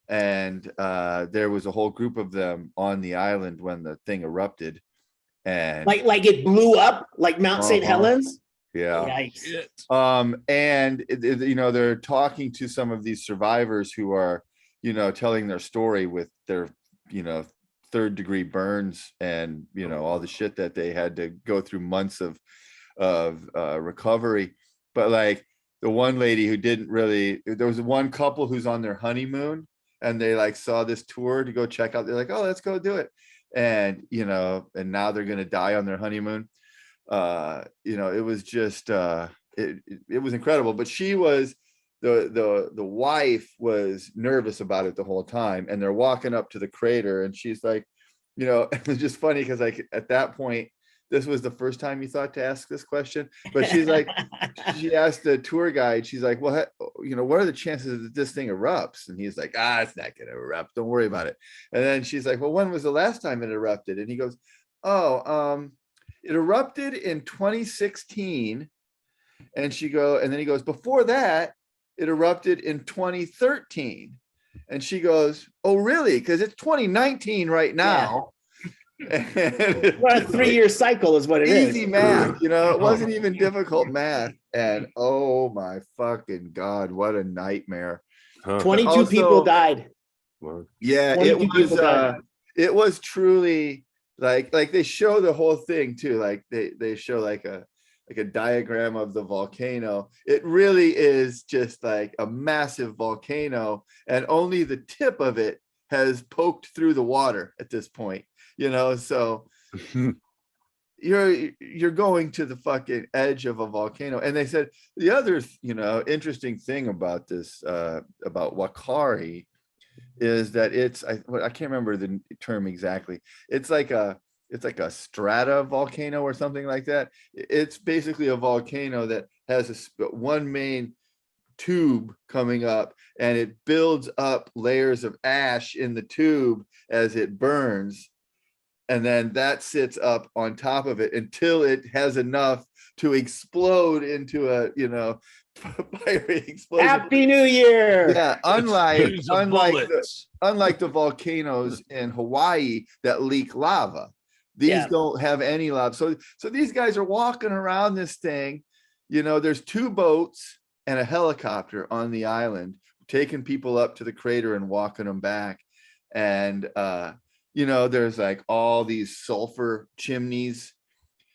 And there was a whole group of them on the island when the thing erupted. And like it blew up like Mount St. Helens. Yeah. Yikes. And they're talking to some of these survivors who are, telling their story with their, third-degree burns and all the shit that they had to go through, months of recovery. But like the one lady who didn't really, there was one couple who's on their honeymoon and they like saw this tour to go check out. They're like, oh, let's go do it. And and now they're gonna die on their honeymoon. It was just it was incredible. But she was the wife was nervous about it the whole time, and they're walking up to the crater and she's like, it was just funny because like at that point, this was the first time you thought to ask this question, but she's like, she asked the tour guide, she's like, well, what are the chances that this thing erupts? And he's like, it's not gonna erupt, don't worry about it. And then she's like, well, when was the last time it erupted? And he goes, it erupted in 2016. And then he goes, before that it erupted in 2013. And she goes, oh, really? Because it's 2019 right now. Yeah. Well, a 3-year cycle is what it is. Easy math, it wasn't even difficult math. And oh my fucking God, what a nightmare. 22 people died. Yeah, it was truly like they show the whole thing too. Like they show like a like a diagram of the volcano. It really is just like a massive volcano, and only the tip of it has poked through the water at this point, so you're going to the fucking edge of a volcano. And they said the other interesting thing about this about Wakari is that I can't remember the term exactly. It's like a strata volcano or something like that. It's basically a volcano that has one main tube coming up, and it builds up layers of ash in the tube as it burns, and then that sits up on top of it until it has enough to explode into a fiery explosion. Happy New Year. Yeah, unlike the volcanoes in Hawaii that leak lava. These don't have any lava. So these guys are walking around this thing. There's 2 boats and a helicopter on the island, taking people up to the crater and walking them back. And there's like all these sulfur chimneys,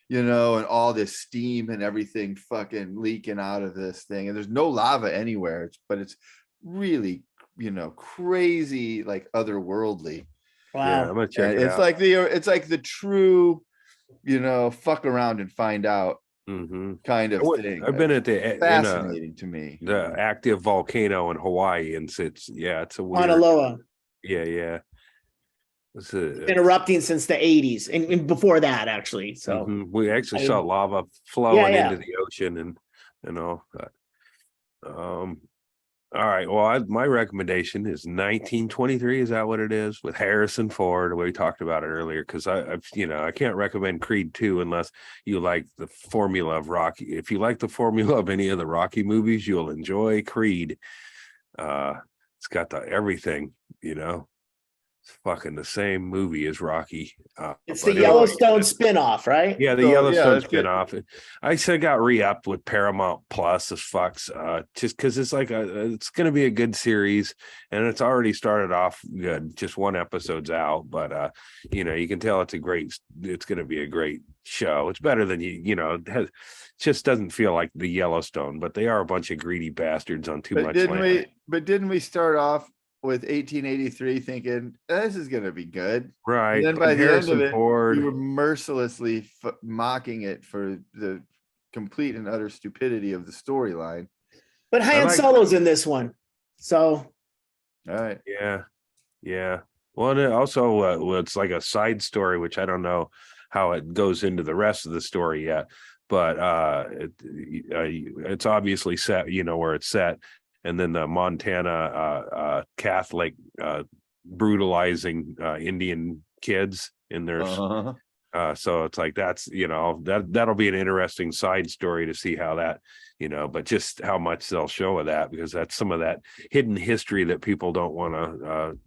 and all this steam and everything fucking leaking out of this thing. And there's no lava anywhere, but it's really, crazy, like otherworldly. Wow. Yeah, I'm gonna check it it's out. It's like the true, fuck around and find out kind of thing. I've been at fascinating to me. The active volcano in Hawaii, and it's a weird. Mauna Loa. Yeah. It's been erupting since the 80s and before that, actually. So we actually saw lava flowing into the ocean and all that. All right. Well, my recommendation is 1923. Is that what it is? With Harrison Ford, we talked about it earlier, because I can't recommend Creed 2 unless you like the formula of Rocky. If you like the formula of any of the Rocky movies, you'll enjoy Creed. It's got everything, It's fucking the same movie as Rocky. It's the Yellowstone spinoff, right? Yeah, the Yellowstone spinoff. I said got re-upped with Paramount Plus as fucks, just because it's it's going to be a good series, and it's already started off good. Just 1 episode's out, but you can tell it's going to be a great show. It's better than it just doesn't feel like the Yellowstone, but they are a bunch of greedy bastards on too much land. Didn't we start off with 1883 thinking this is going to be good, right? And then by the end of it, you were mercilessly mocking it for the complete and utter stupidity of the storyline. But Han Solo's in this one, so all right. Yeah. Well, and also it's like a side story, which I don't know how it goes into the rest of the story yet, but it's obviously set, where it's set. And then the Montana Catholic brutalizing Indian kids in their so it's like that'll be an interesting side story to see how that but just how much they'll show of that, because that's some of that hidden history that people don't want to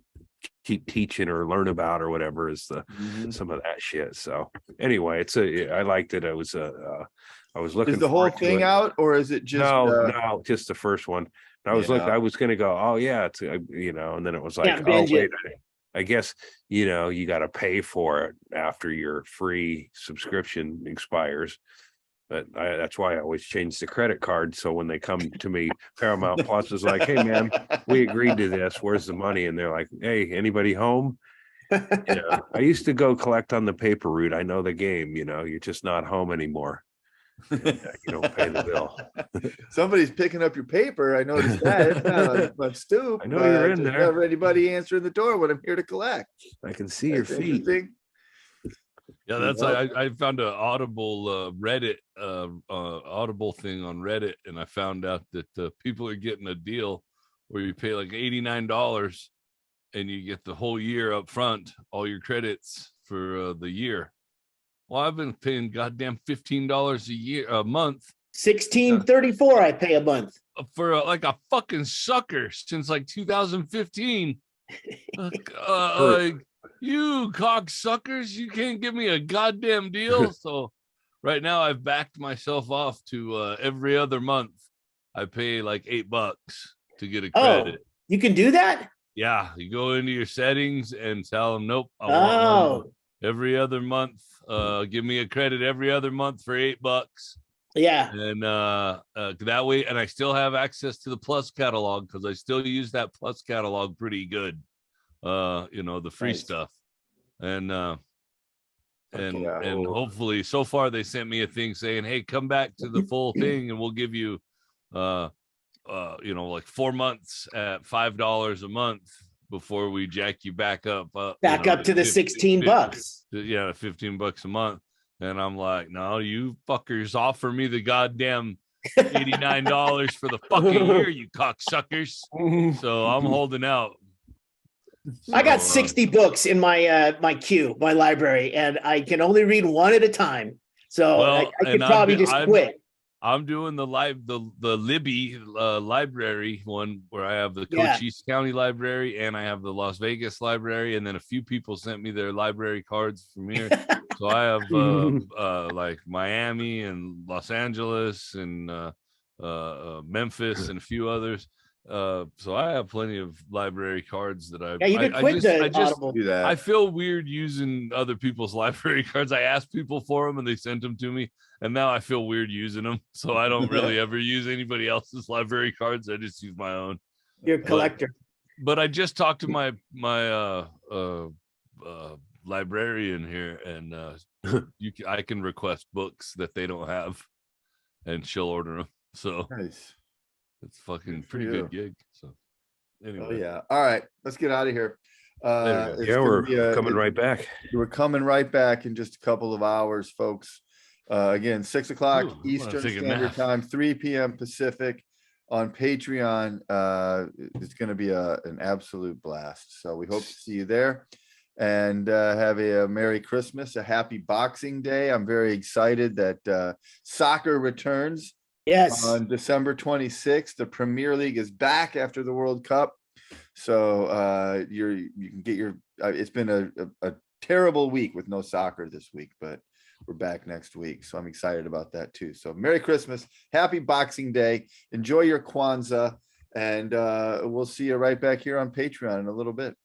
keep teaching or learn about or whatever is some of that shit. So anyway, I liked it. I was looking. Is the whole thing out, or is it just no, just the first one? I was I was going to go, oh yeah, it's and then it was like, oh wait, I guess you got to pay for it after your free subscription expires. But that's why I always change the credit card. So when they come to me, Paramount Plus is like, hey man, we agreed to this. Where's the money? And they're like, hey, anybody home? I used to go collect on the paper route. I know the game. You're just not home anymore. You don't pay the bill. Somebody's picking up your paper. I noticed that. It's not on stoop. I know you're in there. Never anybody answering the door when I'm here to collect. I can see your feet. Yeah, that's I found an Audible Reddit Audible thing on Reddit, and I found out that people are getting a deal where you pay like $89 and you get the whole year up front, all your credits for the year. Well, I've been paying goddamn $15 a month. $16.34 I pay a month for like a fucking sucker since like 2015. You cocksuckers, you can't give me a goddamn deal. So right now I've backed myself off to every other month I pay like $8 to get a credit. Oh, you can do that? Yeah, you go into your settings and tell them, nope, I want one every other month. Give me a credit every other month for $8. Yeah. And that way, and I still have access to the Plus catalog because I still use that Plus catalog pretty good. The free Nice. stuff. And Yeah. and hopefully so far they sent me a thing saying, hey, come back to the full thing and we'll give you like 4 months at $5 a month before we jack you back up up to the $16. Yeah, $15 a month. And I'm like, no, you fuckers offer me the goddamn $89 for the fucking year, you cocksuckers. So I'm holding out. I got 60 books in my my queue, my library, and I can only read one at a time. So I could probably just quit. I'm doing the Libby library one where I have the Cochise County Library and I have the Las Vegas Library, and then a few people sent me their library cards from here. So I have like Miami and Los Angeles and Memphis and a few others. So I have plenty of library cards that I feel weird using other people's library cards. I asked people for them and they sent them to me, and now I feel weird using them. So I don't really ever use anybody else's library cards. I just use my own. You're a collector. But I just talked to my librarian here, and I can request books that they don't have, and she'll order them. So nice. It's fucking pretty good gig. So anyway. Oh yeah. All right. Let's get out of here. We're coming right back. We're coming right back in just a couple of hours, folks. Again, 6 o'clock Eastern Standard Time, 3 p.m. Pacific on Patreon. It's going to be an absolute blast. So we hope to see you there, and have a Merry Christmas, a happy Boxing Day. I'm very excited that soccer returns. Yes. On December 26th, the Premier League is back after the World Cup. So you can get your. It's been a terrible week with no soccer this week, but we're back next week. So I'm excited about that too. So Merry Christmas, Happy Boxing Day, enjoy your Kwanzaa, and we'll see you right back here on Patreon in a little bit.